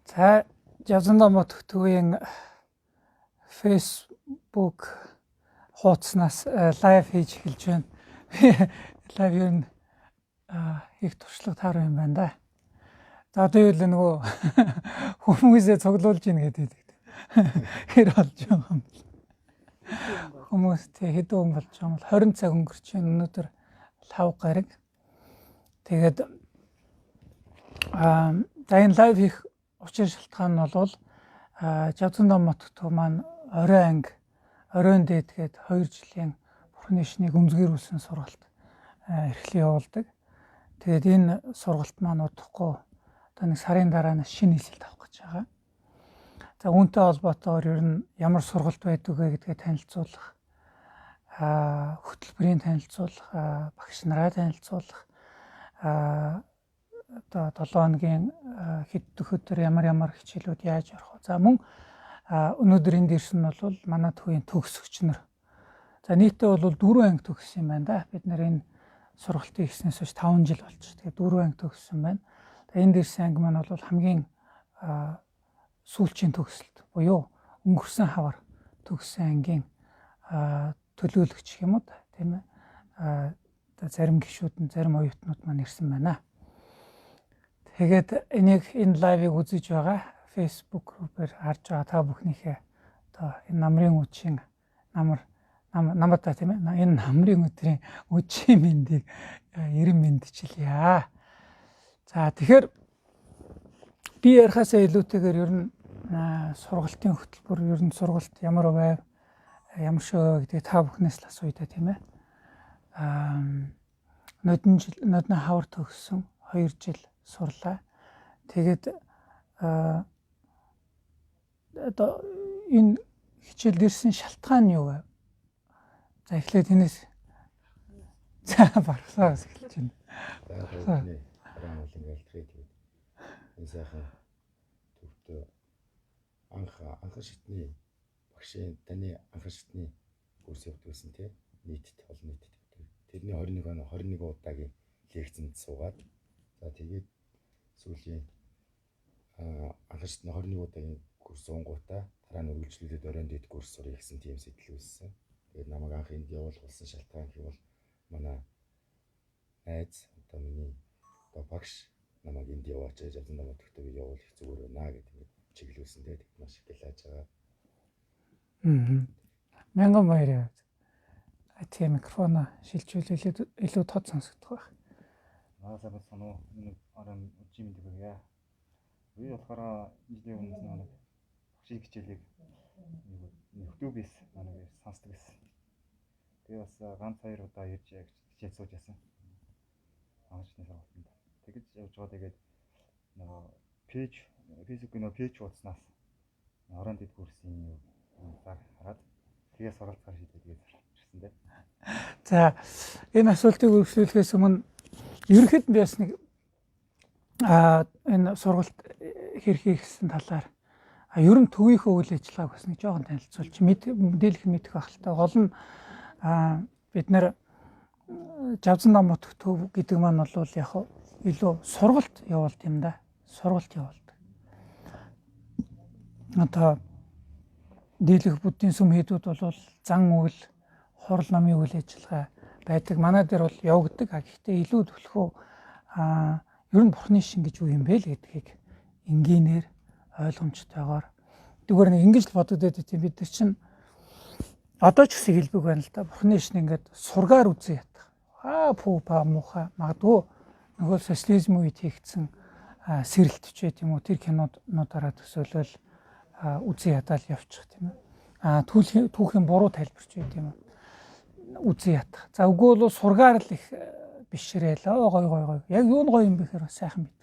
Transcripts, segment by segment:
За Жазандаа төвийн Facebook хуудаснаас лайв хийж эхэлж байна. Лайв юу н их туршлага таарсан юм байна да. За одоо юу л нөгөө хүмүүсээ цуглуулж ийн гэдэг. Хэр болж байгаа юм бэ? Хүмүүс тэг хэдэн хүн болж байгаа юм бол 20 цаг өнгөрч байна. Өнөөдөр 5 гараг. Тэгээд за энэ лайв хийх учир шалтгаан нь бол Жазандаа төвөө маань оройн дээдгээд 2 жилийн Бурхны шнийг өмсгөрүүлсэн сургалт эрхлэн явуулдаг. Тэгээд энэ сургалт маань удахгүй одоо нэг сарын дараа нь шинэ нийслэлд авах гэж байгаа. За үүнтэй холбоотойгоор ер нь ямар сургалт байдаг вэ гэдгээ танилцуулах, хөтөлбөрийн танилцуулах, багш нараа танилцуулах, одоо 7 хоногийн хэд өдөр ямар хичээлүүд яаж орох вэ? За мөн өнөөдөр энд ирсэн нь бол манай төвийн төгсөгч нар. За нийтдээ бол 4 анги төгссөн юм байна да. Бид нэр энэ сургалтыг хийснээс хойш 5 жил болж. Тэгээд 4 анги төгссөн байна. Энд ирсэн анги маань бол хамгийн сүүлчийн төгсөлт буюу өнгөрсөн хавар төгссөн ангийн төлөөлөгч юм уу тийм ээ. Зарим гишүүд нь зарим оюутнууд маань ирсэн байна. Тэгээд энэ лайвыг үзэж байгаа Facebook группээр харж байгаа та бүхнийхээ одоо энэ намрын үдшийн наматаа тийм ээ. Энэ намрын өдрийн үдшийн мэндийг эрен мэндчилье. За тэгэхээр би ярихаасаа илүүтэйгээр ер нь сургалтын хөтөлбөр ер нь сургалт ямар байв, ямар шөө гэдэг та бүхнээс л асууя та тийм ээ. Нодны хавар төгссөн 2 жил сурлаа. Тэгээд одоо энэ хичээл дэрсэн шалтгаан нь юу вэ? За эхлээд энэс за барсаас эхэлж байна. Энэ сайхан төвдөө анх шатны багшийн таны анх шатны курс явуулсан тий нийтэд олон нийтэд тэрний 21 удаагийн лекцэнд суугаад за тэгээд сүүлийн анх шатны 21 удаагийн курс суунгуудаа дараа нь үргэлжлүүлээд оройн дэд курс сурах гэсэн тийм сэтэл үүссэн. Тэгээд намайг анх энд явуулсан шалтгаан гэвэл манай найз одоо миний одоо багш намайг энд яваач Жазандаа төвөө явуулах зүгээр байна гэдэг чиглүүлсэн тэгээд маш их гэлээж байгаа. Мянган баяр. Тийм микрофон шилжүүлээд илүү тод сонсогдох байх. Наасаа бас санаа нэг орон үжим гэдэг үгэй. Би болохоор жилийн өмнөөс нэг багшийн хичээлийг YouTube-ээс манай сонсдог байсан. Тэгээ бас ганц 2 удаа ирж хичээл сууж яасан. Анхны сургалтанд. Тэгэж явж байгаа тэгээд Facebook-ийн пэйж хуудаснаас оройн дэд курсын хараад тэгээ сургалтаар шийдээд ирсэн дээ. За энэ асуултыг үргэлжлүүлэхээс өмнө ерөнхийд би бас нэг энэ сургалт хийсэн талаар ер нь төвийнхөө үйл ажиллагааг бас нэг жоохон танилцуулж мэдээлэх мэдэх байх л та. Гол нь бид нэр Жазандаа төв гэдэг маань бол яг илүү сургалт явуулт юм да. Сургалт явуулдаг. Одоо дийлэх буддийн сүм хийдүүд бол зан үйл, хурал намын үйл ажиллагаа байдаг. Манай дээр бол явагддаг. Гэхдээ илүү төлхөө ер нь Бурхны шин гэж юу юм бэ л гэдгийг энгийнээр ойлгомжтойгоор зүгээр нэг ингэж л бодогдоод байт. Бид нар чинь одоо ч гэсэн хэлбэг байна л да. Бурхны шин ингээд сургаар үзэн ятах. Пүүпа муха магадгүй нөгөө социализм үед хийгдсэн сэрэлтч байт юм уу? Тэр кинонуудаараа төсөөлөл үзэн ятаал явчих тийм ээ. Түүхийн буруу тайлбарч байт юм уу? Үзэн ятах. За үгүй бол сургаар л их бишрээл гой. Яг юу нь гоё юм бэ гэхээр сайхан мэдв.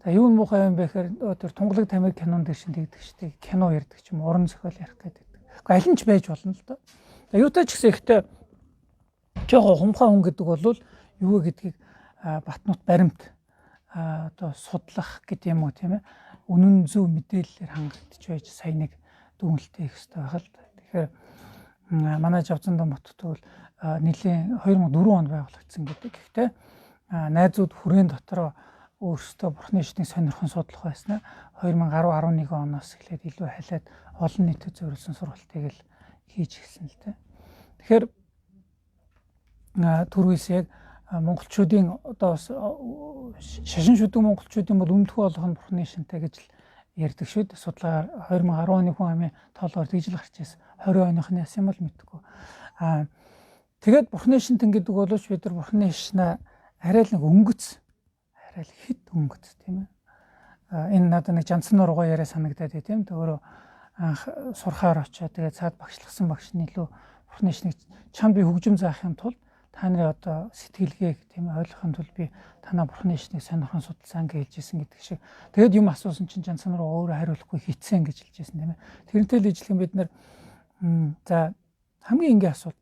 За юу нь муухай юм бэ гэхээр тэр тунгалаг тамиг кинон дээр шин тэгдэг штеп кино ярддаг ч юм уран зохиол ярих гэдэг. Гэхдээ аль нь ч байж болно л доо. За юутай ч гэсэн ихтэй жоохон хумхай хүн гэдэг бол юу гэдгийг Батнут баримт одоо судлах гэдэг юм уу тийм ээ. Үнэн зөв мэдээллээр хангагдчих байж сая нэг дүгнэлтээ хийх хэрэгтэй байх л да. Тэгэхээр манай Жазандаа бол нэлийн 2004 онд байгуулагдсан гэдэг. Гэхдээ найзууд хүрээний дотроо өөрсдөө Бурхны шашныг сонирхон судлах байснаа 2010-11 оноос эхлээд илүү халиад олон нийтэд зориулсан сургалтыг л хийж гисэн л дээ. Тэгэхээр түрүүс яг монголчуудын одоо шашин шүдэг монголчуудын бол өмнөхөө болгоно Бурхны шашинтай гэж л ярьдаг шүү дээ. Судалгаар 2010 оны хүн амын тоолоор тэгж л гарч ирсэн. 20 оныхны яс юм бол мэдгүй. Тэгээд Бурхны шашин гэдэг боловч бид нар Бурхны шашнаа арай л нэг өнгөц, арай л хит өнгөц тийм ээ. Энэ надад нэг жанцсан нургуу яриа санагдаад тийм. Тэгвэл анх сурахаар очиод тэгээд цаад багшлахсан багш нь илүү Бурхны шашныг чамд би хөгжим заахын тулд та нарын одоо сэтгэлгээг тийм ойлгохын тулд би танаа Бурхны шашныг сонирхон судалсан гэж хэлжсэн гэдэг шиг. Тэгээд юм асуусан чинь жанцсан руу өөрөө хариулахгүй хитсэн гэж хэлжсэн тийм ээ. Тэрнтэй л ижилхэн бид нар за хамгийн энгийн асуулт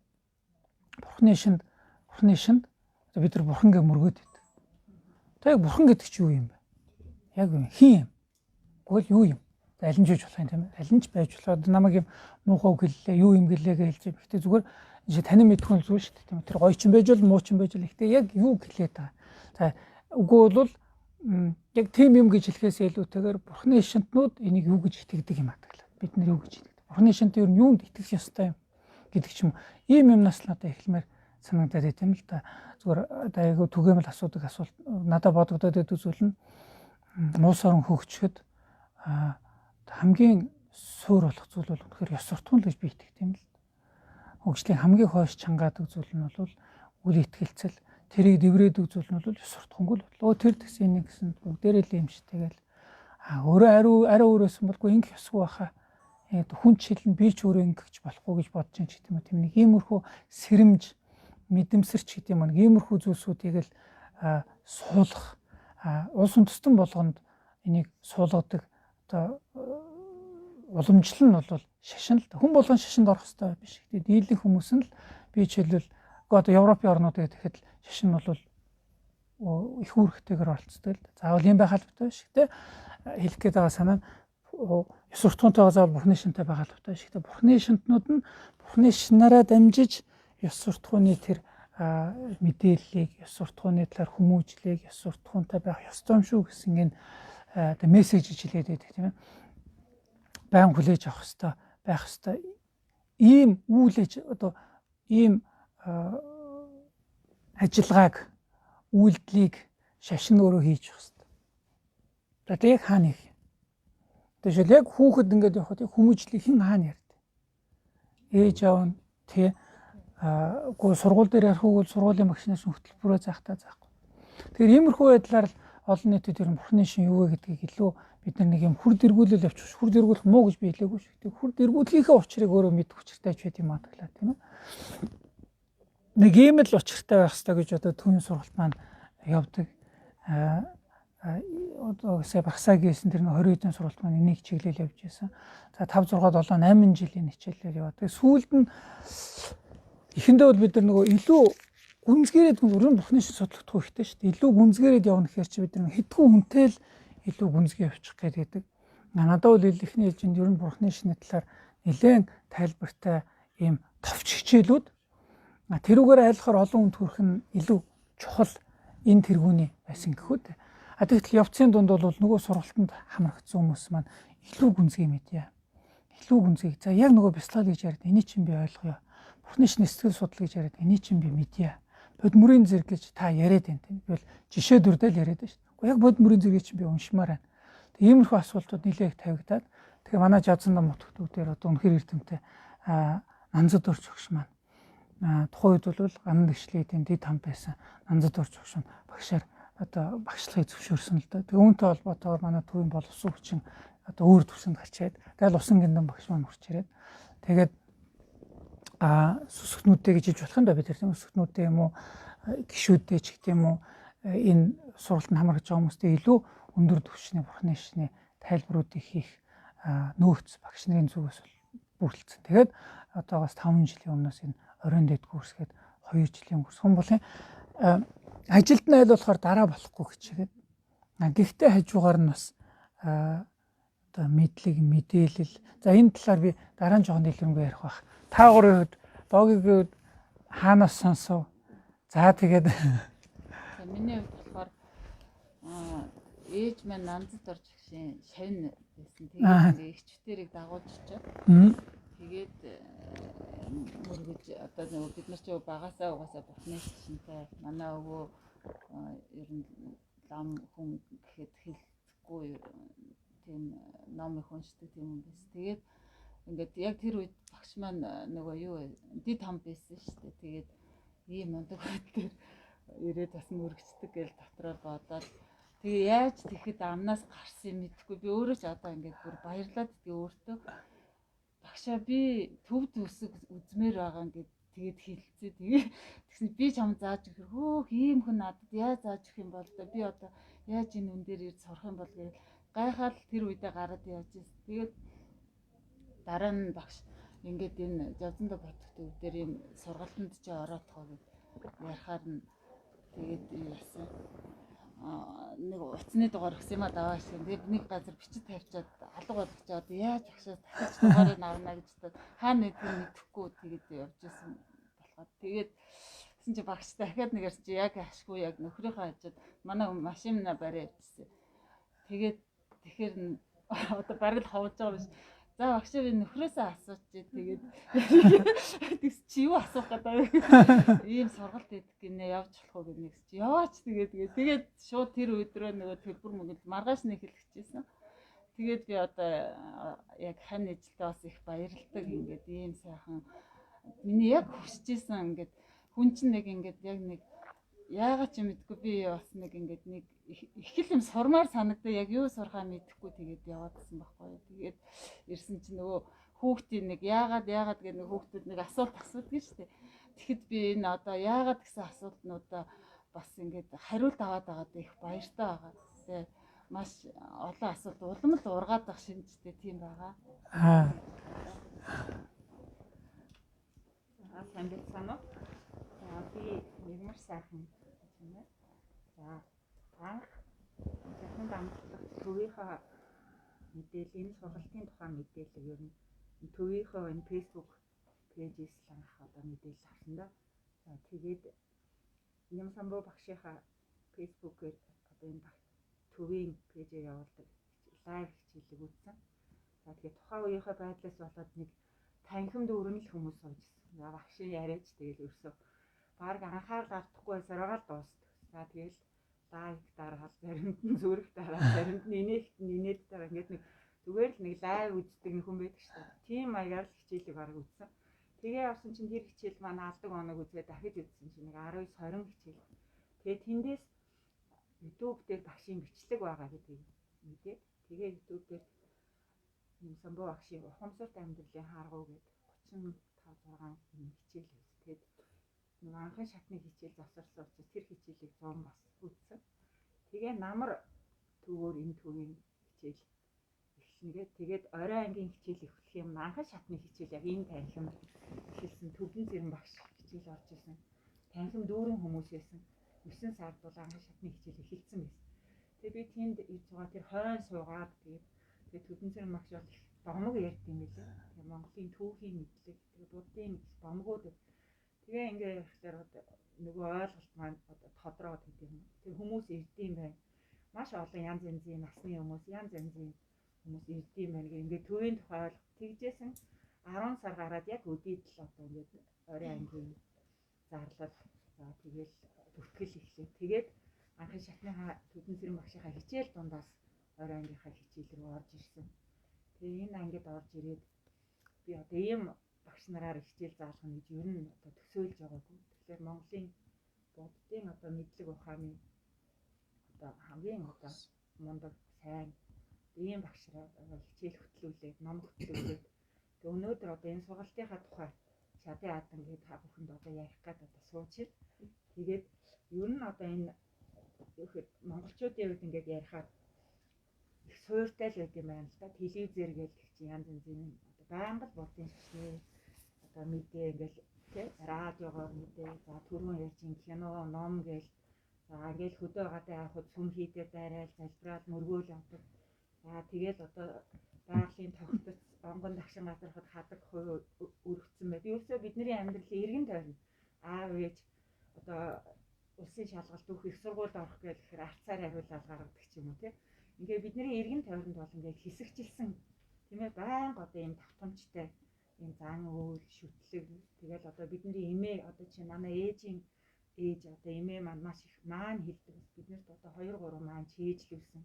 Бурхны шинд бид нар Бурхангээ мөргөөд байдаг. За яг Бурхан гэдэг чинь юу юм бэ? Яг хин юм. Тэгвэл юу юм? Аль нь ч болох юм тийм ээ. Аль нь ч байж болох. Намайг юм муухай үг хэллээ, юу юм гэлээ гэж хэлж байгаа. Гэхдээ зүгээр танин мэдгүй зүйл шүү дээ тийм ээ. Тэр гоё ч юм байж бол муу ч юм байж л ихтэй яг юу гэлээд байгаа. За үгүй бол яг тийм юм гэж хэлэхээс илүүтэйгээр Бурхны шинтнүүд энийг юу гэж итгэдэг юм аа. Бид нар юу гэж итгэдэг. Бурхны шинт ер нь юунд итгэх ёстой юм гэдэг ч юм. Ийм юмнаас л надад эхлэмээр санагдаад байт юм л да. Зүгээр одоо айгу түгээмэл асуудаг асуулт надад бодогдоод байдаг зүйл нь муус орон хөгжөхөд хамгийн суур болох зүйл бол үнэхээр ёс суртахуун л гэж би итгэдэг юм л. Хөгжлийн хамгийн хойш чангаадаг зүйл нь бол үл итгэлцэл тэрийг дэврээдэг зүйл нь бол ёс суртахуунгүй л болоо тэр гэсэн нэг гэсэн бүгдээрээ л юм шиг тэгэл өөрөө арай өөрөөсөн болгүй ингэх ёсгүй баха. Хүн чилэн би ч өөрөө ингэж болохгүй гэж бодож юм ч гэдэг юм. Тийм нэг иймэрхүү сэрэмж мэдэмсэрч гэдэг юм. Иймэрхүү зүйлсүүдийг л суулгах улс үндэстэн болгонд энийг суулгадаг одоо уламжлал нь бол шашин л хүн болгон шашинд орох хэрэгтэй биш. Тэгээд дийлэнх хүмүүс нь л би жишээлбэл одоо Европын орнуудыг тэгэхэд шашин нь бол их үүрэгтэйгээр оролцдог л. Заавал юм байхад биш. Гэтэ хэлэх гээд байгаа санаа нь ёс суртахуунтай заавал Бурхны шинтэй байгаа л байна шүү дээ. Бурхны шинтнүүд нь Бурхны шинаараа дамжиж ёс суртахууны тэр мэдээллийг, ёс суртахууны талаар хүмүүжлийг, ёс суртахуунтай байх ёстой юм шүү гэсэн энэ мессеж ижлээд байдаг тийм ээ. Баян хүлээж авах ёстой, байх ёстой. Ийм үйлэж одоо ийм ажиллагааг, үйлдэлийг шашин өөрөө хийж явах ёстой. Тэгээд яг хаана их тэгэхээр яг хүүхэд ингээд явахад хүмүүжлийг хэн хаана ярьдаг. Ээж аав нь тий гоо сургууль дээр ярих уу сургуулийн багшнаас хөтөлбөрөө заахтаа заахгүй. Тэгэхээр иймэрхүү байдлаар л олон нийтэд ер нь Бурхны шин юу вэ гэдгийг илүү бид нар нэг юм хүр дэргүүлэл явуучих. Хүр дэргүүлэх муу гэж би хэлээгүй шүү. Тэг хүр дэргүүлэхээ учрыг өөрөө мэдэх учиртай ч байт юм аа гэхлаа тийм ээ. Нэг ийм л учиртай байх хэрэгтэй гэж одоо түүний сургалт маань явдаг. Одоо сая багсаа гэсэн тэр 20 хэдэн сургалт маань энийг чиглэл явж байсан. За 5 6 7 8 жилийн хичээлээр яваад. Тэгээ сүүлд нь эхэндээ бол бид нар нөгөө илүү гүнзгийрээд өрөө Бурхны шин судлахдах хэрэгтэй шүү дээ. Илүү гүнзгийрээд явна гэхээр чи бид нар хэдхэн хүнтэй л илүү гүнзгий явчих гэдэг. Надад бол ихний ээлжинд ер нь Бурхны шинэ талаар нэлээд тайлбартай ийм товч хичээлүүд тэрүүгээр айлхаар олон хүнд хүрэх нь илүү чухал энэ тэргүүний байсан гэхүү дээ. Тэгэхдээ явцын дунд бол нөгөө сургалтанд хамрагдсан хүмүүс маань илүү гүнзгий мэдээ. Илүү гүнзгий. За яг нөгөө бяцлал гэж яриад энийг чинь би ойлгоё. Бурхны шинэ сэтгэл судлал гэж яриад энийг чинь би мэдээ. Бод мөрийн зэрэг гэж та яриад байна тийм. Би бол жишээ дүрдэл яриад байна шүү дээ. Гэхдээ яг бод мөрийн зэргийг чинь би уншмаар байна. Тэгээ иймэрхүү асуултууд нэлээх тавигдаад тэгээ манай Жадсандаа мутгтүүдээр одоо үнэхэр эрдэмтэй Нанзад орч өгш маань тухайн үед бол гамн гişлээдийн дэд хам байсан Нанзад орч өгш багшаар одоо багшлагыг зөвшөөрсөн л да. Тэгээ үүнтэй холбоотойгоор манай төвийн боловсон хүчин одоо өөр төвсөнд гарчээд тэгэл усан гиндан багш маань хурч ирээд тэгээд сүсгтнүүдтэй гэж хэлж болох юм да бид тэр сүсгтнүүдтэй юм уу гişүүдтэй ч гэх юм уу энэ сургалтанд хамрагдж байгаа хүмүүстэй илүү өндөр түвшний Бурхны шашны тайлбаруудыг хийх нөөц багш нарын зүгээс бүрэлдсэн. Тэгээд одоогоос 5 жилийн өмнөөс энэ оройн дэд курсгээд 2 жилийн курс хүн болын ажилд нь айл болохоор дараа болохгүй гэчихэд гэхдээ хажуугаар нь бас одоо мэдлэг мэдээлэл за энэ талаар би дараа нь жоохон дэлгэрэнгүй ярих байх. Та гурийн хувьд богийн хувьд хаанаас сонсов? За тэгээд миний хувьд болохоор ээж маань нандад орж гişin шавн байсан. Аа. Тэгээд ингээ ихчдэрийг дагуулж очоод тэгээд мөргөж одоо нөгөө бид нар ч багасаа угаасаа бурхны шинтэй манай өвөө ер нь лам хүн гэхэд хэлэхгүй тийм ном их уншдаг тийм юм байсан. Тэгээд ингээд яг тэр үед багш маань нөгөө юу дид хам байсан шүү дээ. Тэгээд ийм мундаг хөтөр ирээд бас мөргөцдөг гэж дотроо бодоод тэгээ яаж тэгэхэд амнаас гарсан юм мэдхгүй би өөрөө ч одоо ингээд бүр баярлаад тэгээ өөртөө багшаа би төвд үсэг үзмээр байгаа ингээд тэгээд хэлцээ тэгээ тэгсэн би чам зааж өгөх хөөх ийм хүн надад яаж зааж өгөх юм бол би одоо яаж энэ үн дээр ирж сурах юм бол гэж гайхаад тэр үедээ гараад явж ирсэн. Тэгээд дараа нь багш ингээд энэ Жавзандаа бодох төв дээр ийм сургалтанд чи ороодхоо гэж ярихаар нь тэгээд яасан нэг утасны дугаар өгсөн юм а даваа шиг. Тэгээд нэг газар бичиж тавьчаад алга болгочоо одоо яаж багшаас дахиж дугаарыг авна гэж бодоод хаана нэгэн мэдэхгүй тэгээд явж исэн болохоо. Тэгээд гэсэн чи багш дахиад нэг ярьсан чи яг ашгүй яг нөхрийнхөө хажууд манай машина барай явжсэн. Тэгээд тэгэхээр одоо барил ховж байгаа биш. За багшаа би нөхрөөсөө асуучих. Тэгээд тэгс чи юу асуух гэдэг ийм сургалт хийдэг гинэ явж болох уу гэнэ чи яваач тэгээд шууд тэр өдрөө нөгөө төлбөр мөнгөнд маргааш нэг хэлчихсэн. Тэгээд би одоо яг хань эжилдээ бас их баярлалдаг ингээд ийм сайхан миний яг хүсчихсэн ингээд хүн чинь нэг ингээд яг нэг яагаад ч мэдгүй би бас нэг ингээд нэг их л юм сурмаар санагдаа яг юу сурхаа мэдэхгүй тэгээд яваадсан байхгүй юу. Тэгээд ирсэн чинь нөгөө хүүхдийн нэг яагаад гэх нэг хүүхдүүд нэг асуулт асуудаг шүү дээ. Тэгэхэд би энэ одоо яагаад гэсэн асуултнуудаа бас ингээд хариулт аваад байгаад их баяртай байгаа. Тэгээд маш олон асуулт улам л ургаад байх шинжтэй тийм байгаа. Сайн байна уу? Би Нигмар сайхан юм байна. За анх захын дамжлах төвийнхөө мэдээлэл энэ сургалтын тухай мэдээлэл ер нь төвийнхөө энэ Facebook пэйжээс л анх одоо мэдээлэл авсан да. За тэгээд юм самбуу багшийнхаа Facebook-ээр одоо энэ төвийн пэйжээр явуулдаг лайв хичээлийг үзсэн. За тэгээд тухайн үеийнхээ байдлаас болоод нэг танхим дүүрэн л хүмүүс сууж ирсэн. За багшийн яриач тэгэл ерөөсөө баг анхаарал авдаггүй байсараа л дуустав. За тэгэл лайк дараал заримд нь зүрх дараал заримд нь инээд дараа ингээд нэг зүгээр л нэг лайв үздэг хүн байдаг шүү дээ. Тийм маягаар л хичээлийг бараг үзсэн. Тэгээ явсан чинь тэр хичээл маань алдаг оног үзээ дахиж үзсэн чинь нэг 19-20 хичээл. Тэгээ тэндээс YouTube дээр багшийн бичлэг байгаа гэдэг мэдээд тэгээ YouTube дээр юм самбуу багшийн ухамсарт амьдралын харгуу гэдэг 35-6 хичээл байсан. Тэгээд нэг анхны шатны хичээл завсарлаа учраас тэр хичээлийг 100 бас үзсэн. Тэгээ намар төвөөр энэ төвийн хичээл эхлэнгээд тэгээд орой ангийн хичээл эхлэх юм анхны шатны хичээл яг энэ танхим эхэлсэн төвдөн зэрэн багш хичээл орж исэн. Танхим дүүрэн хүмүүс байсан. 9 сард бол анхны шатны хичээл эхэлсэн байсан. Тэгээ би тэнд ирж байгаа тэр хойно суугаад тэгээд төвдөн зэрэн багш бол их домог ярьд юм билээ. Тэгээ Монголын түүхийн мэдлэг тэгээ буддын домгууд тэгээ ингээ ярихлаар нөгөө ойлголт маань одоо тодроод гэдэг юм. Тэр хүмүүс ирдэм байх. Маш олон янз янзын насны хүмүүс, янз янзын хүмүүс ирдэм байх гэх ингээ төвийн тухай ойлголт тэгжсэн 10 сар гараад яг өдийд л одоо ингээ орой ангийн зарлал за тэгэл бүртгэл эхлэв. Тэгээд анхны шатны төвдөн зэрэн багшийнхаа хичээл дундаас орой ангийнхаа хичээл рүү орж ирсэн. Тэгээ энэ ангид орж ирээд би одоо ийм багш нараар хичээл заалах нь гэж ер нь одоо төсөөлж байгаагүй. Тэгэхээр Монголын буддын одоо мэдлэг ухааны одоо хамгийн одоо мундаг сайн ийм багшраа хичээл хөтлүүлээд ном хөтлүүлээд тэгээ өнөөдөр одоо энэ сургалтынхаа тухай шадын адан гэдэг та бүхэнд одоо ярих гэдэг одоо суучил. Тэгээд ер нь одоо энэ монголчуудын үед ингээд ярихад их суйртай л байт юм байна л да. Телевизээр гээл чинь янз янзын одоо байнга л буддын шишээ одоо мэдээ ингээл тий радиогоор мэдээ за түрүүн ярьжин кино ном гээл за ингээл хөдөө гадаа явахад сүм хийдээр дайраал залбираад мөргөөл явдаг. За тэгэл одоо байгалийн тогтц онгон дагшин газархад хадаг хувь өргөцсөн байд. Ерөөсөө бидний амьдралын эргэн тойрон аав ээж одоо улсын шалгалт өгөх, их сургуульд орох гэхээр арцаар хариулаад гаргадаг ч юм уу тий. Ингээ бидний эргэн тойронд бол ингээ хэсэгжилсэн тийм ээ байнга одоо ийм давтамжтай ийм зан үйл шүтлэг тэгэл одоо бидний эмээ одоо чи манай ээжийн ээж одоо эмээ маань маш их маан хэлдэг биднэрт одоо 2 3 маан чийжлүүлсэн.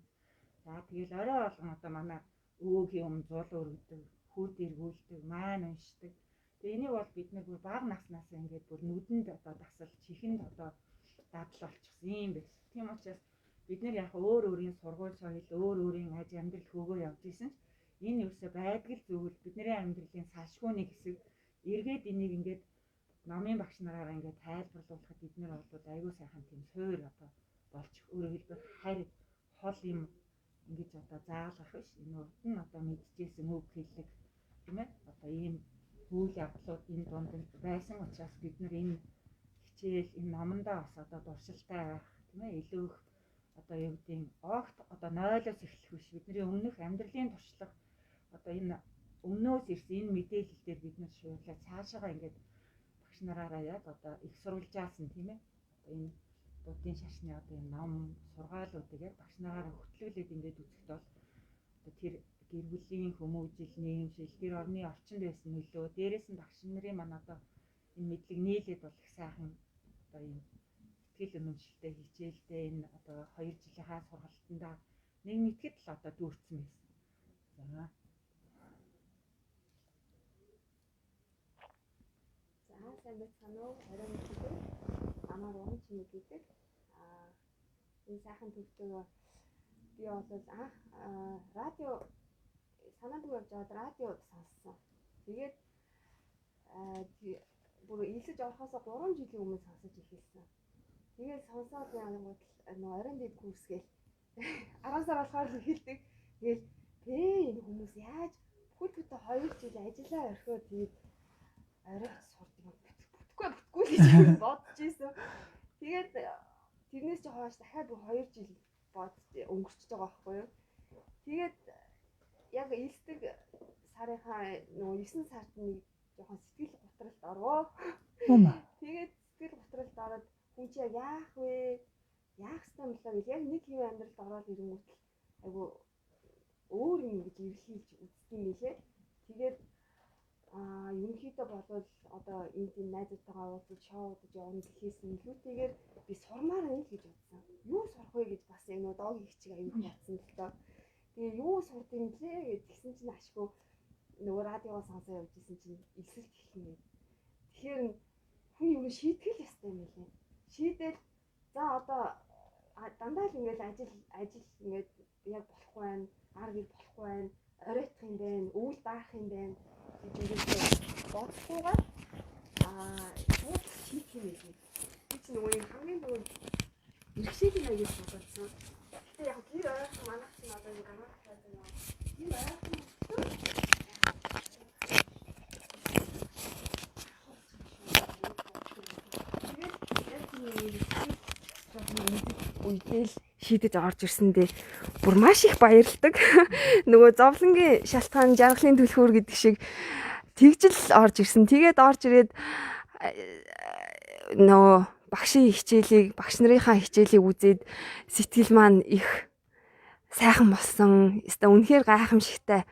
За тэгэл орой болгон одоо манай өвөгийн зуул өргөдөг, хүүд эргүүлдэг, маан уншдаг. Тэгээ энийг бол бид нар бүр бага наснаас ингээд бүр нүдэнд одоо дасал чихэнд одоо дадал болчихсон юм байсан. Тийм учраас бид нар яг өөр өөрийн сургууль соёл, өөр өөрийн аж амьдрал хөөгөө явж исэн ч энэ юусаа байдаг л зөвхөн бидний амьдралын салшгүй нэг хэсэг эргээд энийг ингээд номын багш нараараа ингээд тайлбарлуулахад бид нар бол аюу сайхан тийм суур одоо болж өөрөөр хэлбэл харь хол юм ингэж одоо заалгах биш энэ урд нь одоо мэдчихсэн үг хэллэг тийм ээ одоо ийм үйл явдлууд энэ дунд байсан учраас бид нар энэ хичээл энэ номондоо бас одоо дуршилтай байх тийм ээ илүү их одоо юу гэдгийг огт одоо нойлоос эхлэх биш бидний өмнөх амьдралын туршлага одоо энэ өмнөөс ирсэн энэ мэдээлэл дээр бид нар шуурлаа цаашаага ингээд багш нараараа яг одоо их сурвалжаасан тийм ээ одоо энэ буддын шашны одоо энэ ном сургаалуудыг яг багш нараараа хөтлүүлээд ингээд үзэхэд бол одоо тэр гэр бүлийн хүмүүжил, нийгэмшил, гэр орны орчинд байсан нөлөө, дээрээс нь багш нарын маань одоо энэ мэдлэг нийлээд бол их сайхан одоо ийм сэтгэл үнэмшилтэй хичээлдээ энэ одоо 2 жилийнхаа сургалтандаа нэг мэтгэд л одоо дүүрсэн байсан. За. Сайн байцгаана уу? Орой мэтгэдэг. Намайг Уран Чинэг гэдэг. Энэ сайхан төвлөгөө би бол анх радио санаад явж байгаад радиод сонссон. Тэгээд бүр илсэж орохоос 3 жилийн өмнө сонсож эхэлсэн. Тэгээд сонсоод яангууд нөө оройн дэд курсгээл 10 сар болохоор эхэлдэг. Тэгээд энэ хүмүүс яаж бүхэл 2 жил ажиллаа орхиод тэгээд оройд сурдаг бүтгэхгүй л гэж бодож ийсэн. Тэгээд тэрнээс ч хойш дахиад 2 жил өнгөрчихөж байгаа байхгүй юу. Тэгээд яг элсдэг сарынхаа нөгөө 9 сард нэг жоохон сэтгэл готролд орвоо. Тэгээд сэтгэл готролд ороод хүн чи яах вэ? Яах ёстой юм болоо гэж яг нэг хэв амьдралд ороод ирэнгүүт айгу өөр юм гэж эргэлхийлж үздэг юм лээ. Тэгээд ерөнхийдөө болвол одоо энэ найзуудтайгаа уулзаж шоудаж явна гэхээс илүүтэйгээр би сурмаар байна гэж бодсон. Юу сурах вэ гэж бас энэ доогийн хичээг аюул бодсон л доо. Тэгээ юу сурд юм лээ гэж тэгсэн чинь ашгүй нөгөө радиогоо сонсоо явж исэн чинь элсэлт хэлнэ. Тэгэхээр хүн юу шийтгэл ястай юм лээ. Шийдэл за одоо дандаа л ингээд ажил ингээд яг болохгүй байна, ар гэр болохгүй байна, оройтх юм байна, өвөл даах юм байна гэж ингээд бодохгүйгээр шууд шийдэх юм лээ. Би ч нөгөө хамгийн түрүүнд иргэшээлийн аяг бодсон. Гэтэ яг гэр ойрхон манайх чинь одоо ингэ гарах гэдэг юм. Гэр ойрхон үедээ шийдэж орж ирсэндээ бүр маш их баярлагдав. Нөгөө зовлонгийн шалтгаан жаргалын түлхүүр гэдэг шиг тэгжл орж ирсэн. Тэгээд орж ирээд нөгөө багшийн хичээлийг, багш нарынхаа хичээлийг үзээд сэтгэл маань их сайхан болсон. Эсвэл үнэхээр гайхамшигтай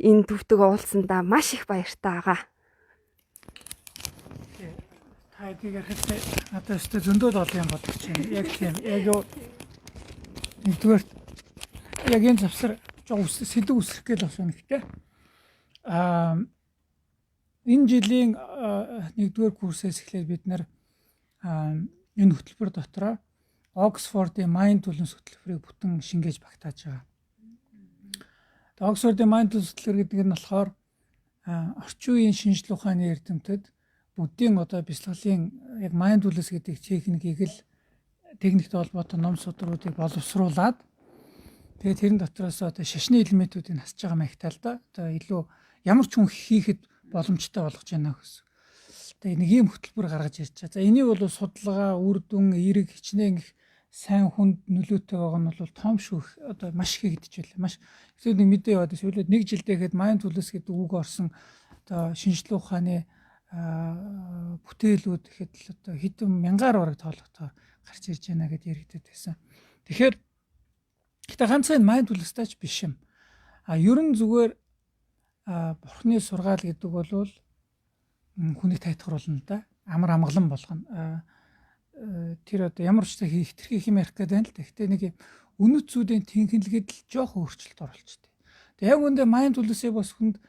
энэ төвтөг уулзсандаа маш их баяртай байгаа. Та эдгээр хэлээ одоо өстө зөндөө дол юм бодож байна. Яг тийм. Яг юу нэгдүгээр яг энэ завсар жоо сэдв үсрэх гээл бас үнэхтэй. Энэ жилийн 1-р курсээс эхлээд бид нэр энэ хөтөлбөр дотроо Оксфордын Mindfulness хөтөлбөрийг бүтэн шингээж багтааж байгаа. Оксфордын Mindfulness хөтөлбөр гэдэг нь болохоор орчин үеийн шинжлэх ухааны эрдэмтэд буддийн одоо бясалгалын яг Mindfulness гэдэг техниктэй холбоотой ном судруудыг боловсруулад тэгээд тэрэн дотроос одоо шашны элементүүдийг хасж байгаа маягтай л да. Одоо илүү ямар ч хүн хийхэд боломжтой болгож байна гэсэн. Тэгээ нэг юм хөтөлбөр гаргаж ирж байгаа. За энийг бол судалгаа, үр дүн, эерэг хичнээн их сайн хүнд нөлөөтэй байгаа нь бол том шүүх одоо маш их гэдэж байлаа. Маш эсвэл нэг мэдээ яваад сүүлд нэг жилдээхэд Mindfulness гэдэг үг орсон одоо шинжлэх ухааны бүтээлүүд гэхэд л одоо хэдэн мянгаар бараг тоологдохоор гарч ирж байна гэдээ яригдээд байсан. Тэгэхээр гэтээ ганцхан mindfulness-таач биш юм. Ерөн зүгээр бурхны сургаал гэдэг бол хүнийг тайтгаруулна да. Амар амгалан болгоно. Тэр одоо ямар ч хитрхи хэмээх гэдэг юм л да. Гэтээ нэг үнэт зүйлийн тэнхэнлэгэд л жоох өөрчлөлт оруулчихдаг. Яг үүндээ mindfulness-ийг бас хүнд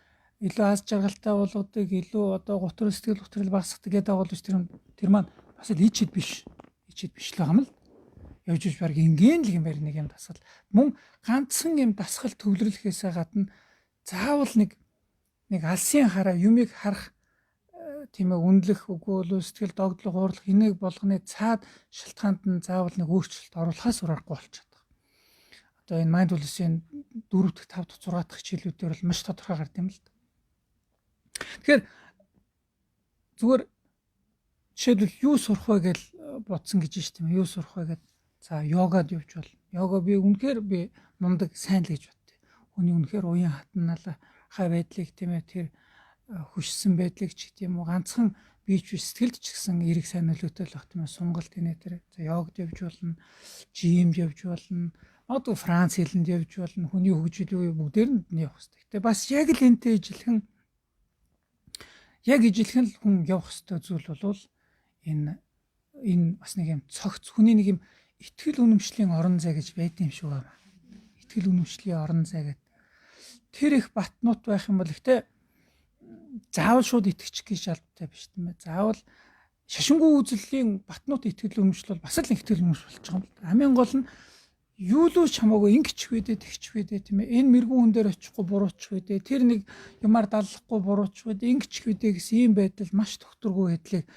илүү аз жаргалтай болгодог, илүү одоо готрол сэтгэл готрол багасгадаг гэдэг агуулж тэр маань бас л ичэд биш л байгаа юм л. Явж иж баг ингийн л гэмээр нэг юм дасгал. Мөн ганцхан юм дасгал төвлөрлөхөөсөө гадна заавал нэг алсын хараа юмыг харах тийм ээ үнэлэх үгүй бол сэтгэл догдлох уурлах энийг болгоны цаад шалтгаанд нь заавал нэг өөрчлөлт оруулахаас урахгүй болчиход байна. Одоо энэ mindfulness-ийн 4 дахь 5 дахь 6 дахь хичээлүүдээр бол маш тодорхой гард юм л да. Тэгэхээр зүгээр жишээлбэл юу сурах вэ гэж бодсон гэж байна тийм ээ. Юу сурах вэ гэдэг. За йогад явж бол. Йога би үнэхээр мундаг сайн л гэж боддог. Хүний үнэхээр уян хатнаалаа хай байдлыг тийм ээ тэр хүчсэн байдлыг ч гэдэм үү ганцхан бич сэтгэлд ч гэсэн эрэг сайн нөлөөтэй л баг тийм ээ. Сунгалт инээ тэр. За йогд явж болно. Жимд явж болно. Одоо Франц хэлэнд явж болно. Хүний хөгжил үе бүгдээр нь явах хэрэгтэй. Гэтэ бас яг л энтэй ижилхэн хүн явах хэрэгтэй зүйл бол энэ бас нэг юм цогц хүний нэг юм итгэл үнэмшлийн орон зай гэж байдаг юм шиг байна. Итгэл үнэмшлийн орон зай гэдэг. Тэр их батнууд байх юм бол ихтэй заавал шууд итгэчих гэж шаардлагатай биш тийм ээ. Заавал шашингүй үзлийн батнууд итгэл үнэмшил бол бас л итгэл үнэмш болж байгаа юм л. Амийн гол нь юу л чамаагүй ингэч вэдэ тэгч вэдэ тийм ээ. Энэ мэрэгэн хүн дээр очихгүй бурууч вэдэ. Тэр нэг юмар даллахгүй бурууч вэдэ. Ингэч вэдэ гэсэн ийм байдал маш тогтургүй байдлыг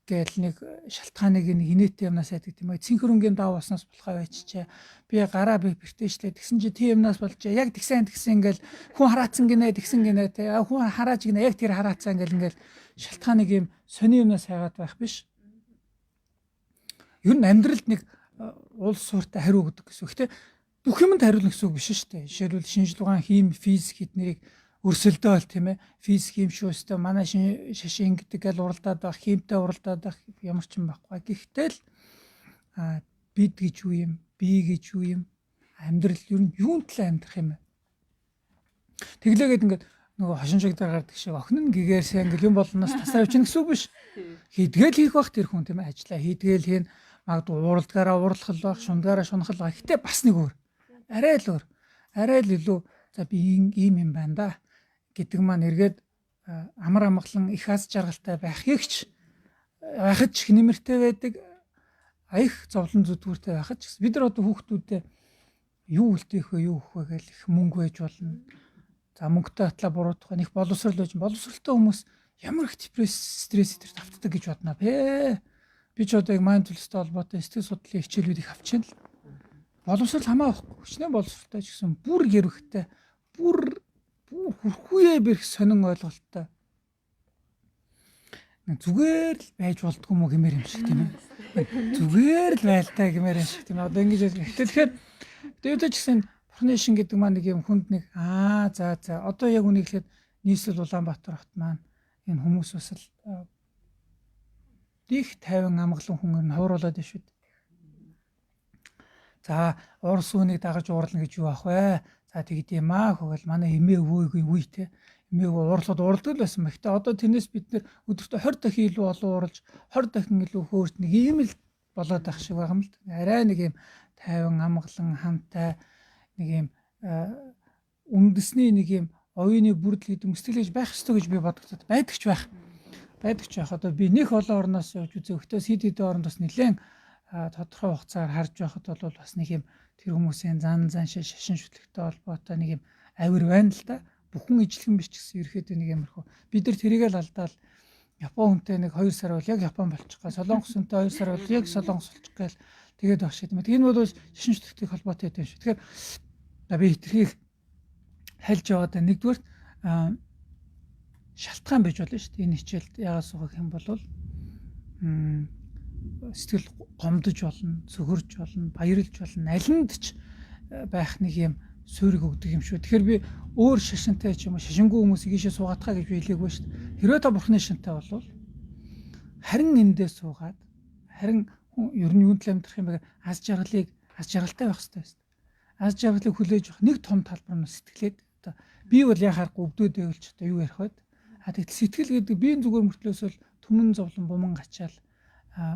гээл нэг шалтгааныг нэг инээтэй юмнаас айдаг тийм ээ. Цэнхэрүнгийн дав баснаас болохоо байччаа. Би гараа бэртээчлээ. Тэгсэн чи тийм юмнаас болжээ. Яг тэгсэн ингээл хүн хараацсан гинэ тэгсэн гинэ те. Хүн харааж гинэ яг тэр хараацсан ингээл шалтгааныг юм сони юмнаас хайгаад байх биш. Ер нь амьдралд нэг улс суурьтай хариу өгдөг гэсэн. Гэхдээ бүх юмд хариулна гэсэн үг биш шүү дээ. Жишээлбэл шинжлэх ухаан, хим, физик эднэрийг өрсөлдөө бол тийм ээ. Физик юм шүү өстө манай шашин гэдэг гал уралдаад байх, химтэй уралдаад байх ямар ч юм байхгүй. Гэхдээ л бид гэж юу юм, би гэж юу юм, амьдрал ер нь юунд л амьдрах юм бэ? Тэглээгээд ингээд нөгөө хошин шигдээр гардаг шиг охин нь гэгээр сайн гэл юм болноос тасаа явчихна гэсэн үг биш. Хийдгээл хийх бах тэр хүн тийм ээ. Ажлаа хийдгээл хийн магадгүй уралдгаараа уурлах байх, шундгаараа шунах байх. Гэтэ бас нэг өөр. Арай л илүү за би ийм юм байна да гэдэг маань эргээд амар амгалан их аз жаргалтай байхыг ч байхад ч нэмэртэй байдаг. Аях зовлон зүтгүүртэй байхад ч бид нар одоо хүүхдүүдэд юу үлдээх вэ, юу өгөх вэ гэх их мөнгө байж болно. За мөнгөтэй атлаа буруутгах нэг боловсрал байж боловсралтай хүмүүс ямар их стресс дээр давтдаг гэж бодноо бэ. Би ч одоо яг mindfulness-тэй холбоотой сэтгэл судлалын хичээлүүдийг авчихна л. Боловсрал хамаахгүй. Хүчнээ боловсралтай ч гэсэн бүр гэрвхтэй, бүр хүрхүүе бэрх сонин ойлголттой. Зүгээр л байж болдгүй мó гэмээр юм шиг тийм ээ. Зүгээр л байлтай гэмээр юм шиг тийм ээ. Одоо ингэж тэгэхээр дэвдэж гэсэн бурхны шин гэдэг маань нэг юм хүнд нэг за одоо яг үнийг хэлэхэд нийслэл Улаанбаатар хот маань энэ хүмүүс бас л их тайван амгалан хүн нь хавруулаад байна шүү дээ. За урс үнийг дагаж уурлна гэж юу ах вэ? За тэгдэм хөгөл манай эмээ өвөөгийн үе те. Эмээ уурлаад уралдаг л байсан. Гэхдээ одоо тэрнээс бид нэр өдөртөө 20 дахин илүү олон ууралж 20 дахин илүү хөөрт нэг ийм л болоод байх шиг байгаа юм л. Арай нэг юм тайван амгалан хамтай нэг юм үндэсний нэг юм оюуны бүрдэл гэдэг мөсtöглэж байх ёстой гэж би бодогдод байдагч байх. Одоо би нэх олон орноос явж үзэхдээ хэд хэдэн оронд бас нэлээд тодорхой хугацаагаар харж байхад бол бас нэг юм тэр хүмүүсийн зан шашин шүтлэгтэй холбоотой нэг юм авир байна л да. Бүхэн ижлэгэн биш ч гэсэн ерөөхдөө нэг юмрхүү. Бид нар тэрийгээ л алдаал Япон хүнтэй нэг 2 сар бол яг Япон болчих гоо. Солонгос хүнтэй 2 сар бол яг Солонгос болчих гээл тэгээд баг шиг. Энэ бол шашин шүтлэгтэй холбоотой юм шүү. Тэгэхээр би хитрхийг хальж яваад нэгдүгээр шалтгаан байж болно шүү дээ. Энэ хичээлд яагаад суугах юм бол сэтгэл гомдож болно, цөхөрж болно, баярлж болно. Алинд ч байх нэг юм суурийг өгдөг юм шүү. Тэгэхээр би өөр шашинтай ч юм уу шашингүй хүмүүсийг ийшээ суугаатхаа гэж хэлээгүй шүү дээ. Хэрвээ та бурхны шинтэй болвол харин эндээ суугаад харин ер нь юунд л амьдрах юм бэ? Аз жаргалтай байх хэрэгтэй байсан. Аз жаргалыг хүлээж авах нэг том талбар нь сэтгэлээд одоо би бол яхаарахгүй өвдөд байвал ч одоо юу ярих вэ? Тэгтэл сэтгэл гэдэг биеийн зүгээр мөртлөөс бол түмэн зовлон буман гачаал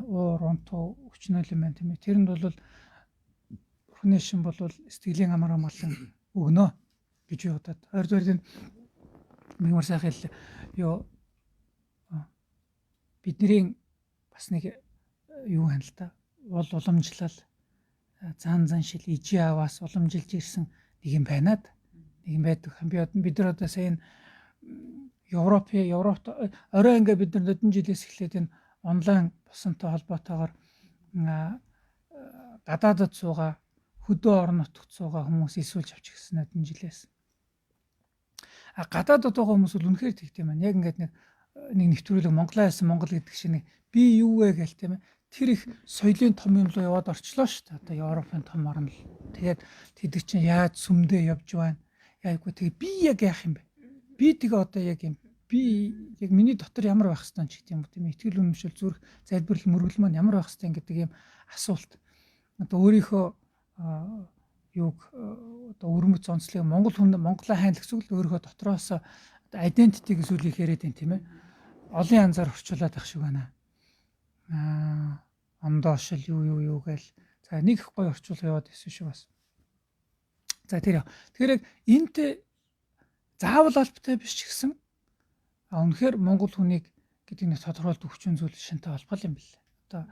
уур унтуу өчнөл юм байна тийм ээ. Тэрэнд бол Бурхны шин бол сэтгэлийн амар амгалан өгнө гэж юу бодоод. Хоёрдугаар нь мигмар сайхан юу бидний бас нэг юу хань л та уламжлал зан шил ижи аваас уламжилж ирсэн нэг юм байнад нэг юм байдаг. Бид нар одоо сайн Европт орой ингээ бид нар өдөн жилээс эхлээд энэ онлайн бусантай холбоотойгоор гадаадд суугаа хөдөө орон нутагт суугаа хүмүүс эсвэлж авч гисэн өдөн жилээс. Гадаадд байгаа хүмүүс бол үнэхээр тэгт юм байна. Яг ингээд нэг нэвтрүүлэг Монголоо хэлсэн Монгол гэдэг шиг би юу вэ гээл тийм ээ. Тэр их соёлын том юм руу яваад орчлоо шүү дээ. Одоо Европын том орн л. Тэгээд тэд чинь яаж сүмдээ явж байна. Яаггүй тэгээд би яг яах юм бэ? Би тэгээ одоо яг юм. Би яг миний дотор ямар байх хэвээр ч гэдэг юм уу тийм ээ. Итгэл үнэмшил зүрх залбирал мөргөл маань ямар байх хэвээр гэдэг юм асуулт. Одоо өөрийнхөө юуг одоо өрмөц онцлог Монголоо хайнлагч л өөрийнхөө дотроос identity гэж зүйлийг яриад байна тийм ээ. Олон янзаар орчуулад байх шиг байна. Амдоошл юу гээл. За нэг их гоё орчуулга яваад байсан шүү бас. За тэгэхээр энэтэй заавал албатай биш ч гэсэн үнэхээр монгол хүнийг гэдэг нэг тодорхойлт өвчин зүйл шинтэй холбоо юм билээ. Одоо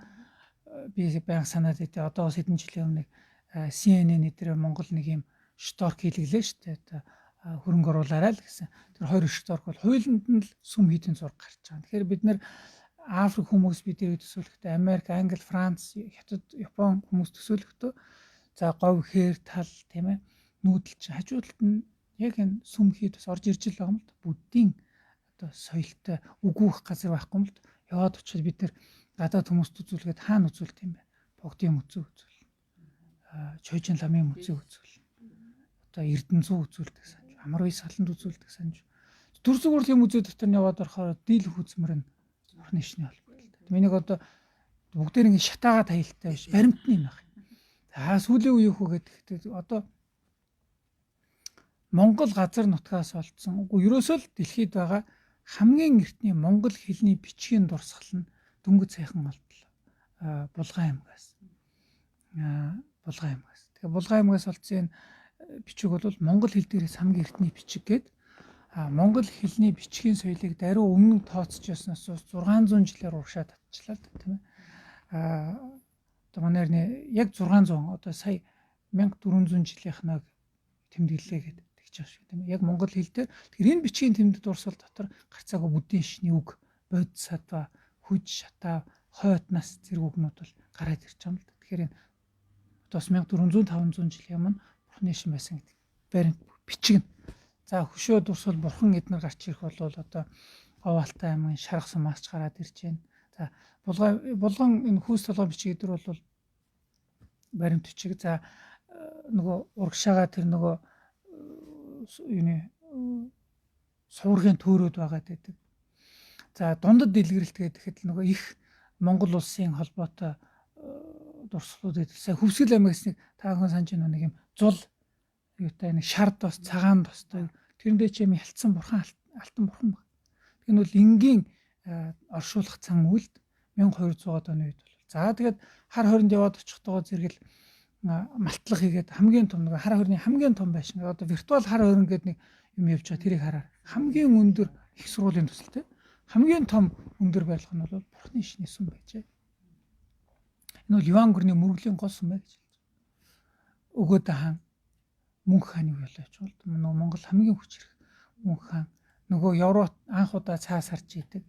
би баян санаад байдаа. Одоо бас хэдэн жилийн өмнө CNN дээр Монгол нэг юм шторк хийлгэлээ шүү дээ. Одоо хөрөнгө оруулаарай л гэсэн. Тэр хоёр шторк бол хуулинд нь л сүм хийдийн зураг гарч байгаа. Тэгэхээр бид нэр Африк хүмүүс бидний төсөөлөхдөө Америк, Англи, Франц, Хятад, Япон хүмүүс төсөөлөхдөө за говь хээр тал тийм ээ нүүдэлч хажуудалд нь яг энэ сүм хийд бас орж ирж байгаа юм л буддийн одоо соёлтой үгүйх газар байхгүй юм л яваад очил бид нэр гадаад хүмүүст үзүүлгээд хаана үзүүлт юм бэ? Богдын үзүүл. Чойжин ламын үзүүл. Одоо Эрдэнэзүү үзүүлдэг санаж, амар уй саланд үзүүлдэг санаж. Дүр зургуул юм үзүү дотор нь яваад орохоор дийлэх үзмэр нь Бурхны шний холбоотой. Миний нэг одоо бүгдээр ингэ шатаагаа таялтай биш, баримтны юм байна. За сүүлийн үеийн хүү гэдэг одоо Монгол газар нутгаас олдсон. Үгүй ерөөсөө л дэлхийд байгаа хамгийн эртний монгол хэлний бичгийн дурсгал нь Дөнгөж сайхан олдлоо. Булган аймгаас. Тэгээ Булган аймгаас олдсон бичиг бол монгол хэл дээрээс хамгийн эртний бичиг гээд монгол хэлний бичгийн соёлыг даруй өмнө тооцож яснаас 600 жилээр урагшаад татчихлаа л тийм ээ. Одоо манайр яг 600 одоо сая 1400 жилийнхнааг тэмдэглэлээ гэдэг тэгж байгаа шүү тийм ээ. Яг монгол хэл дээр тэгэхээр энэ бичгийн тэмдэг дурсгал дотор гарцаагаа бүдийн шний үг, бод садва, хүж шатаа, хойтнаас зэрэг үгнүүд бол гараад ирж байгаа юм л да. Тэгэхээр энэ одоо 1400-500 жилийн өмнө Бурхны шин байсан гэдэг баримт бичиг нь. За хөшөө дурсвал бурхан эднэр гарч ирэх бол одоо Говьалтай аймгийн Шарх сумаас ч гараад ирж байна. За булган энэ хүүс толгой бичиг эдэр бол баримт бичиг. За нөгөө урагшаага тэр нөгөө юуны суургийн төөрөөд байгаад байдаг. За дундад дэлгэрэлт гэхэд нөгөө их Монгол улсын холбоотой дурсгалууд гэдэг. Сая Хөвсгөл аймагаас нэг таахан санаж нэг юм зул юутай нэг шард бас цагаан тостой. Тэрэндээ ч юм хялтсан бурхан алтан бурхан баг. Тэр нь бол энгийн оршуулах цан үлд 1200-аад оны үед бол. За тэгээд хар хоринд яваад очихтойгоо зэрэгэл малтлах хийгээд хамгийн том нэг хар хорины хамгийн том байшин. Одоо виртуал хар хорин гэдэг нэг юм явж байгаа тэрийг хараа. Хамгийн өндөр их сургуулийн төсөлтэй. Хамгийн том өндөр байлгах нь бол Бурхны шний сүм байжээ. Энэ бол Юан гүрний мөргөлийн гол сүм гэж хэлж байна. Өгөөд хаан мөнх хааны үе болж байгаа. Нөгөө Монгол хамгийн хүчрэх мөнх хаан нөгөө Европ анх удаа цаас харж идэг.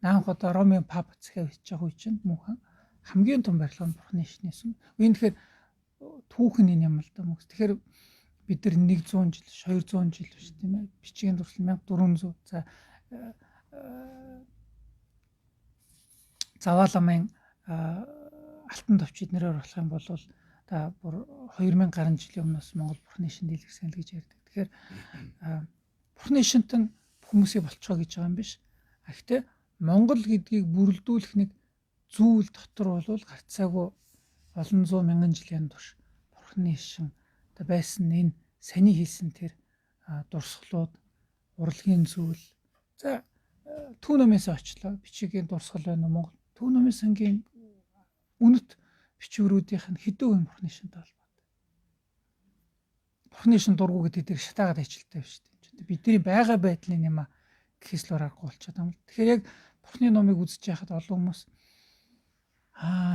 Анх удаа Ромын пап цэхээ бичиж байгаа үе чинь мөнх хаан хамгийн том барилга нь Бурхны шний сүм. Энэ тэгэхээр түүхэн юм л да мөнх. Тэгэхээр бид нар 100 жил, 200 жил биш тийм ээ. Бичгийн дурсал 1400. За Завааламын алтан товч эднэрээр болох юм бол та бүр 2000 гаруй жилийн өмнөөс Монгол Бурхны шин дэлгэрсэн л гэж ярьдаг. Тэгэхээр Бурхны шинтэн хүмүүсийг болцоо гэж байгаа юм биш. Гэхдээ Монгол гэдгийг бүрэлдүүлэх нэг зүйл дотор бол гарцаагүй олон зуун мянган жилийн турш Бурхны шин одоо байсан энэ саний хийсэн тэр дурсгалууд, урлагийн зүйл. За Төв номоос очлоо. Бичгийн дурсгал байна уу Монгол? Төв номын сангийн үнэт бичвэрүүдийнх нь хэдэн үн Бурхны шинтэй холбоотой. Бурхны шин дургу гэдэг дээр шатаагаад ажилттай биш үү? Бидний байгаа байдлын юм гэхээс л аргагүй болчиход байгаа юм. Тэгэхээр яг Бурхны номыг үзэж байхад олон хүмүүс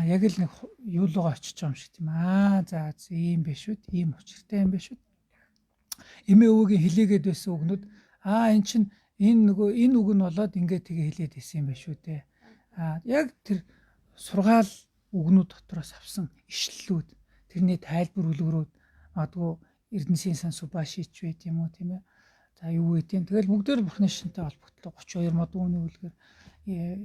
яг л нэг юу лугаа очиж байгаа юм шиг тийм за ийм биш үү? Ийм учиртай юм биш үү? Эмээ өвөгийн хэлээгээд байсан үгнүүд эн чинь энэ үг нь болоод ингээд тэгээ хэлээд исэн юм биш үү те. Яг тэр сургаал үгнүүд дотроос авсан ишлэлүүд, тэрний тайлбар үлгэрүүд магадгүй Эрдэнэсийн сан Субашич байт юм уу тийм ээ. За юу гэдэг юм. Тэгэл бүгдээр Бурхны шинтэй холбогдлоо 32 мод үүний үлгэр,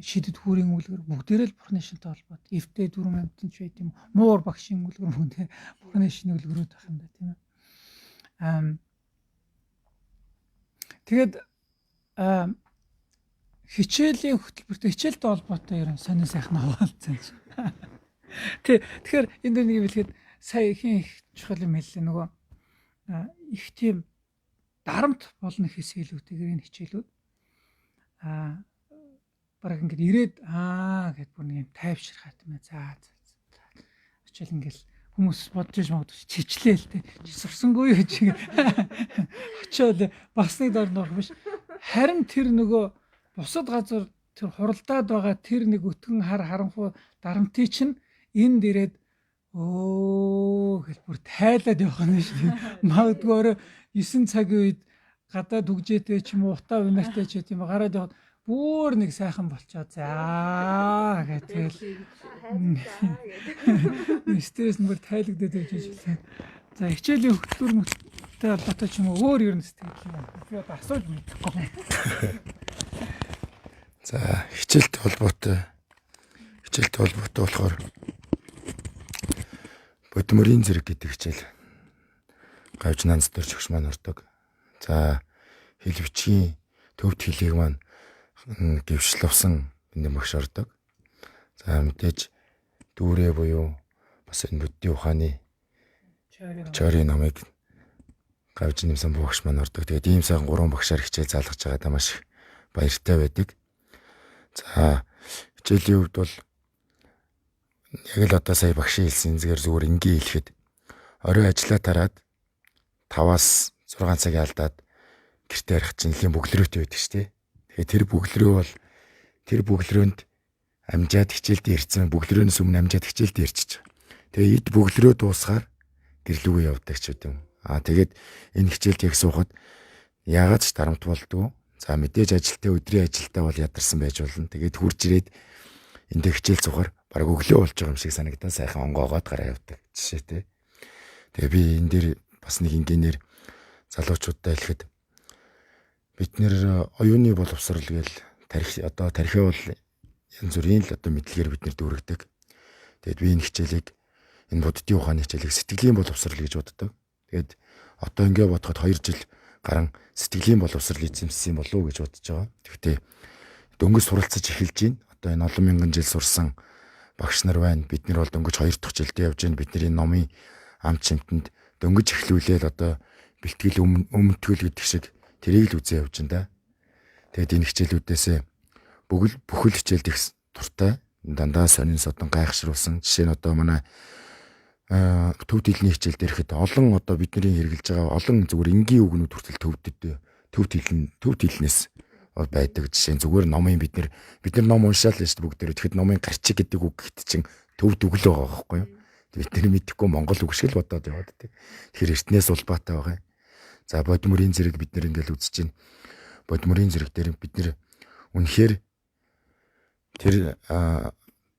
шидэд хүүрийн үлгэр бүгдээрээ л Бурхны шинтэй холбоотой. Эвтэй дүрм амтанч байт юм. Муур багшийн үлгэр бүгд Бурхны шинэ үлгэрүүд байх юм да тийм ээ. Тэгээд хичээлийн хөтөлбөртэй хичээлтэй холбоотой ерөн сонин сайхан хаваалцсан. Тэгэхээр энэ дээр нэг юм хэлэхэд сая их чухал юм хэллээ нөгөө их тийм дарамт болно гэхээс илүүтэйгээр энэ хичээлүүд бараг ингээд ирээд гэд бүр нэг юм тайвширхаа тийм ээ. За хичээл ингээл хүмүүс бодож магадгүй чичлээ л те. Сурсангүй юу гэж очоод бас нэг дор норох биш. Харин тэр нөгөө бусад газар тэр хуралдаад байгаа тэр нэг өтгөн харанхуй дарамтыг чинь энд ирээд гэл бүр тайлаад явах нь шүү. Магадгүй өөрөө 9 цагийн үед гадаад үгжээтэй ч юм уу утаа унаартай ч гэдэм гараад яваад бүр нэг сайхан болчоо. За гэдэг. Стресс нь бүр тайлагдаад байж байна. За хичээлийн хөтөлбөртэй холбоотой ч юм уу өөр ер нь сэтгэл юм. Би одоо асууж мэдэхгүй. За хичээлтэй холбоотой болохоор бодмөрийн зэрэг гэдэг хичээл гавж нанц дээр чөгш маань ордог. За хэл бичгийн төвд хэлийг маань гэвшлвсан энэ багш ордог. За мэдээж дүүрээ буюу бас энэ буддийн ухааны чори номыг гавж нэмсэн багш маань ордог. Тэгээд ийм сайхан 3 багшаар хичээл заалгаж байгаадаа маш их баяртай байдаг. За хичээлийн хувьд бол яг л одоо сая багшийн хэлсэн зүгээр зүгээр энгийн хэлэхэд орой ажиллаа тараад 5-аас 6 цагийн алдаад гэртээ арих чинь нэлийн бөглөрөөтэй байдаг шүү дээ. Тэгэхээр тэр бөглөрөө бол тэр бөглөрөөнд амжаад хичээлдээ ирсэн бөглөрөөнөөс өмнө амжаад хичээлдээ ирчихэж байгаа. Тэгээ эд бөглөрөө дуусгаар гэрлүүгээ явдаг ч үгүй юм. Тэгээд энэ хичээлд яг суухад яагаад ч дарамт болдгоо. За мэдээж ажилтаа өдрийн ажилтаа бол ядарсан байж болно. Тэгээд хурж ирээд энд хичээл зугаар бараг өглөө болж байгаа юм шиг санагдаа сайхан онгоогоод гараа явдаг жишээтэй. Тэгээ би энэ дээр бас нэг инженеэр залуучуудтай хэлэхэд бид нэр оюуны боловсрал гээл тархи бол янз бүрийн л одоо мэдлэгээр бид нэр дүүргдэг. Тэгээд би энэ хичээлийг энэ буддийн ухааны хичээлийг сэтгэлийн боловсрал гэж боддог. Тэгээд одоо ингээ бодоход 2 жил гарan сэтгэлийн боловсрал эзэмссэн болов уу гэж бодож байгаа. Тэгвэл дөнгөж суралцаж эхэлж байна. Одоо энэ олон мянган жил сурсан багш нар байна. Бид нар бол дөнгөж 2 дахь жилдээ явж байна. Бидний номын ам чимтэнд дөнгөж эхлүүлээд одоо бэлтгэл өмтгөл гэдэг шиг тэрийг л үзээ явж байна да. Тэгээд энэ хичээлүүдээс бүхэл хичээлд их туртай дандаа сонин содон гайхшруулсан. Жишээ нь одоо манай төвд хэлний хичээл дээрхэд олон одоо бидний хэрэгжилж байгаа олон зүгээр энгийн үгнүүд хүртэл төвд хэлнээс байдаг. Жишээ нь зүгээр номын бид нар ном уншаал л шүү бүгдээр. Тэгэхэд номын гарчиг гэдэг үг гэхэд чинь төвд үг л байгаа байхгүй юу? Бид нар мэдэхгүй монгол үг шиг л бодоод яваад тийм. Тэгэхээр эртнээс улбаатай байгаа юм. За бодмөрийн зэрэг бид нар ингээл үзэж байна. Бодмөрийн зэрэг дээр бид нар үнэхээр тэр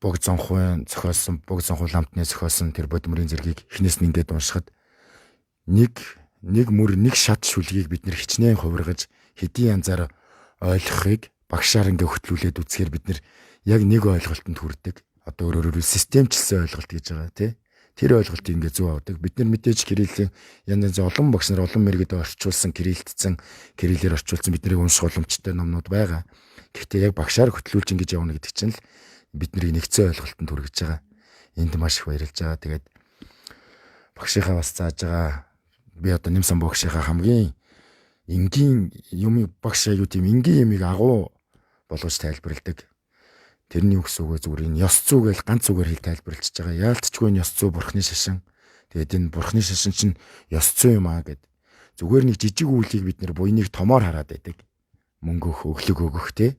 бог зонхуйн зохиолсон бог зонхуй ламтны зохиолсон тэр бодмөрийн зэргийг эхнээс нь ингээд уншихад нэг шат шүлгийг бид нэр хичнээн хувиргаж хэдийн янзаар ойлгохыг багшаар ингээ хөтлүүлээд үзэхээр бид нэр яг нэг ойлголтод хүрдэг. Одоо өөрөөр системчлсэн ойлголт гэж байгаа тий. Тэр ойлголтыг ингээ зөв авдаг. Бид нар мэдээж кириллийн янз олон багш нар олон мэрэгд орчуулсан кириллээр орчуулсан бидний унших боломжтой номнууд байгаа. Гэхдээ яг багшаар хөтлүүлж ингэж явна гэдэг чинь л биднийг нэгцэн ойлголтод хүргэж байгаа. Энд маш их баярлж байгаа. Тэгээд багшийнхаа бас зааж байгаа. Би одоо Нэмсэн багшийнхаа хамгийн энгийн юм багш аюу тийм энгийн юмыг агуу болгож тайлбарладаг. Тэрний үгсүүгээ зүгээр энэ ёс зүй гэж ганц зүгээр хэл тайлбарлаж байгаа. Яалтчгүй энэ ёс зүй бурхны шашин. Тэгээд энэ бурхны шашин чинь ёс зүй юм аа гэд. Зүгээр нэг жижиг үйлийг бид нэр буйныг томоор хараад байдаг. Мөнгө өглөг өгөх те.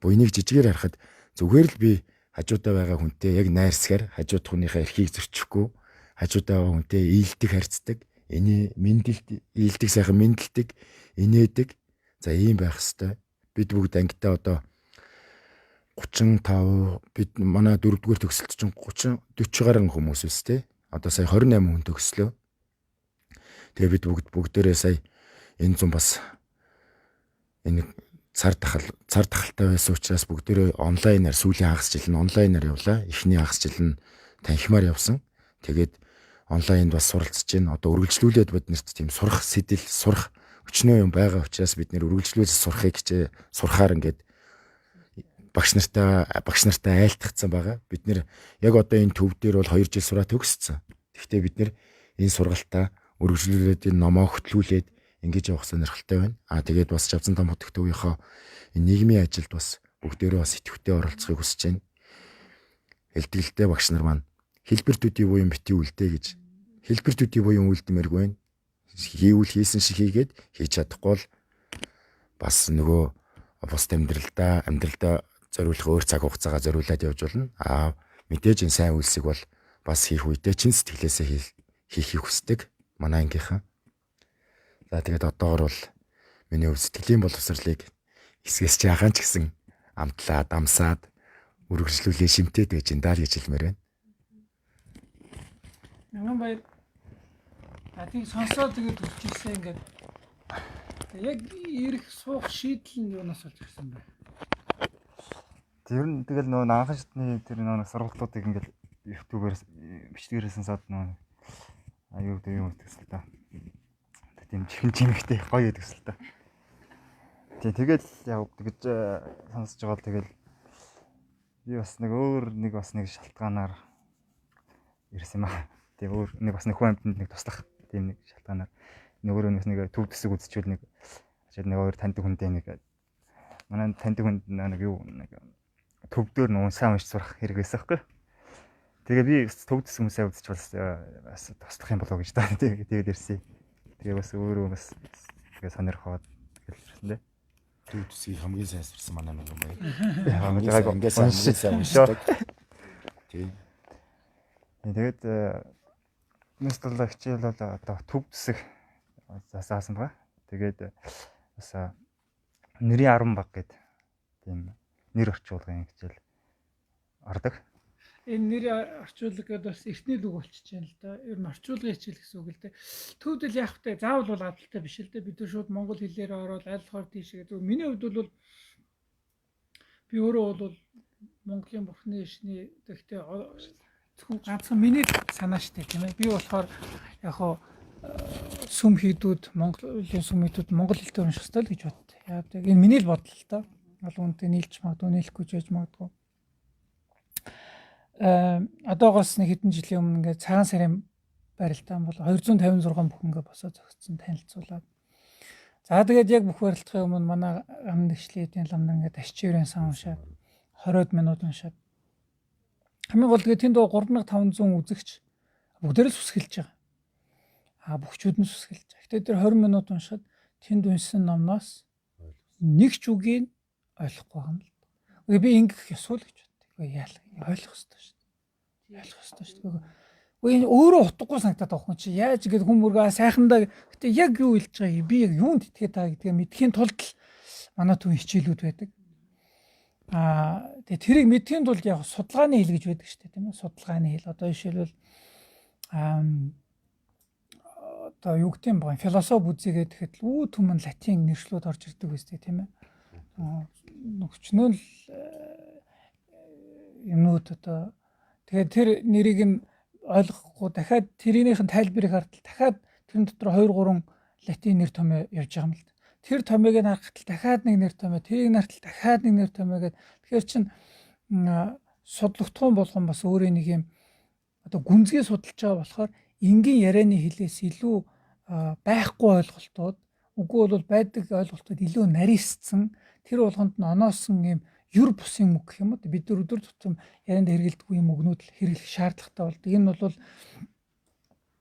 Буйныг жижигээр харахад зүгээр л би хажуудаа байгаа хүнтэй яг найрсгаар хажууд хүнийхээ эрхийг зөрчихгүй хажуудаа байгаа хүнтэй ийэлдэг харьцдаг. Эний мэндэлт ийэлдэг сайхан мэндэлдэг, инээдэг. За ийм байх хэвээр. Бид бүгд ангидаа одоо 35 бид манай 4-р төгсөлт чинь 40 гаруй хүмүүс үстэй. Одоо сая 28 хүн төгслөө. Тэгээ бид бүгдээрээ сая энэ зам бас энэ цар тахалтай байсан учраас бүгдээрээ онлайнаар сүүлийн хагас жил нь онлайнаар явлаа. Эхний хагас жил нь танхимаар явсан. Тэгээд онлайнд бас суралцж байна. Одоо үргэлжлүүлээд биднэрт тийм сурах сэтэл сурах өчнөө юм байгаа учраас бид нэр үргэлжлүүлж сурахыг хичээ сурахаар ингээд багш нартай айлтгацсан байгаа. Бид нэр яг одоо энэ төв дээр бол 2 жил сураа төгссөн. Гэхдээ бид нэр энэ сургалтаа үргэлжлүүлээд энэ номоо хөтлүүлээд ингэж явах сонирхолтой байна. Тэгээд бас Жавзан там хотын төвийнхөө энэ нийгмийн ажилд бас бүгдээрээ бас идэвхтэй оролцохыг хүсэж байна. Хэлтгэлтэй багш нар маань хэлбэр төдий буюу бити үлдээ гэж. Хэлбэр төдий буюу үлдмээргүй байна. Хийвэл хийсэн шиг хийгээд хийж чадахгүй бол бас нөгөө бус амьдралдаа зориулах өөр цаг хугацаагаа зориулаад явж болно. Мэдээж энэ сайн үйлсийг бол бас хийх үедээ чин сэтгэлээсээ хийхийг хүсдэг манай ангийнхан. За тэгээд одоогор бол миний сэтгэлийн боловсролыг эсгээс чи хаан ч гэсэн амтлаад амсаад үргэлжлүүлээ шимтээд байж энэ даа гэж хэлмээр байна. Мянган баяр. Тийг сонсоод тэгээд төрж ирсэн ингээд яг ирэх суух шийдэл нь юунаас болж ирсэн бэ? Тэр нь тэгэл нөгөө анхан шатны тэр нөгөө сургалтуудыг ингээл YouTube-ээр бичлэгээрээ сонсоод нөгөө аюу дээ юм утгас л та. Тийм жимхтэй гоё гэдэгс л та. Тэгэл яг тэгж сонсож байгаа л тэгэл би бас нэг шалтгаанаар ирсэн юм аа. Тэгээ өөр нэг бас нөхөн амьтанд нэг туслах тийм нэг шалтгаанаар нөгөө нэг төв төсөг үзчихвэл нэг хоёр таньдаг хүнтэй нэг манай таньдаг хүнд нэг төвдөр нүүн сайн уншиж сурах хэрэг байсан байхгүй. Тэгээ би төв төсөг хүмүүсээ үзчих бас туслах юм болов гэж та тэгээд ирсэн. Тэгээ бас өөрөө бас тэгээ сонирхоод хэлсэн дээ. Төв төсгийг хамгийн сайн сурсан манай нэг юм байна. Хамгийн сайн уншдаг. Тийм. Тэгээд нэстэлла хичээл бол одоо төв төсөг заасан байгаа. Тэгээд бас нэрийн 10 баг гэдэг тийм нэр орчуулгын хичээл ордог. Энэ нэр орчуулга гэдэг бас эртний үг болчихж байна л да. Ер нь орчуулгын хичээл гэсэн үг л дээ. Төвдөл яах вэ? Заавал бол адилтай биш л дээ. Бид нар шууд монгол хэлээр ороод аль болохоор тийшээ. Миний хувьд бол би өөрөө бол Монголын бурхны ишний гэхдээ зөвхөн ганцхан миний санаа штэ тийм ээ. Би болохоор яг хоо сүм хийдүүд Монголын сүм хийдүүд монгол хэлээр унших ёстой л гэж боддог. Яг энэ миний л бодол л да. Олон хүнтэй нийлж магадгүй нийлэхгүй ч байж магадгүй. Одоогоос нэг хэдэн жилийн өмнө ингээд цагаан сарын барилдаан бол 256 бүхэнгээ босоо зогссон танилцуулаад. За тэгээд яг бүх барилдахын өмнө манай амны гişлийн ламнаа ингээд ашчирын сан уншаад 20 минут уншаад. Хамгийн гол тэгээд тэнд 3500 үзэгч бүгдээрээ л сүсгэлж байгаа. Бүгчүүд нь сүсгэлж байгаа. Гэтэ тэр 20 минут уншаад тэнд уншсан номноос нэг ч үгийг ойлгохгүй юм л. Би ингэх ёсгүй л гэж боддог. Ойлгох ёстой шүү дээ. Ойлгох ёстой шүү дээ. Энэ өөрөө утгагүй санагдаад байгаа хүн чи яаж гээд хүмүүргээ сайхандаа гэтээ яг юу хэлж байгааг би яг юунд итгээ та гэдгээ мэдхийн тулд манай төв хичээлүүд байдаг. Тэгээ тэрийг мэдхийн тулд яг судалгааны хэл гэж байдаг шүү дээ тийм ээ. Судалгааны хэл одоо жишээлбэл одоо юу гэдэг юм бэ? Философи үзьгээд тэгэхэд түмэн латин нэршлүүд орж ирдэг үстэй тийм ээ. Нөгчнөө л юмнууд одоо тэгээд тэр нэрийг нь ойлгохгүй дахиад тэрийнх нь тайлбарыг хартал дахиад тэр дотор 2 3 латин нэр томьёо явж байгаа юм л. Тэр томьёог нь харахад дахиад нэг нэр томьёо, тэрийг нартал дахиад нэг нэр томьёо гэдэг. Тэгэхээр чин судлагдсан болгон бас өөрөө нэг юм одоо гүнзгий судалж байгаа болохоор энгийн ярианы хэлээс илүү байхгүй ойлголтууд үгүй бол байдаг ойлголтууд илүү нарийсцсан тэр болгонд нь оноосон юм юр бусын үг гэх юм уу бид нар өдөр тутам ярианд хэрэгэлдэггүй юм өгнүүд л хэрэглэх шаардлагатай болдог. Энэ бол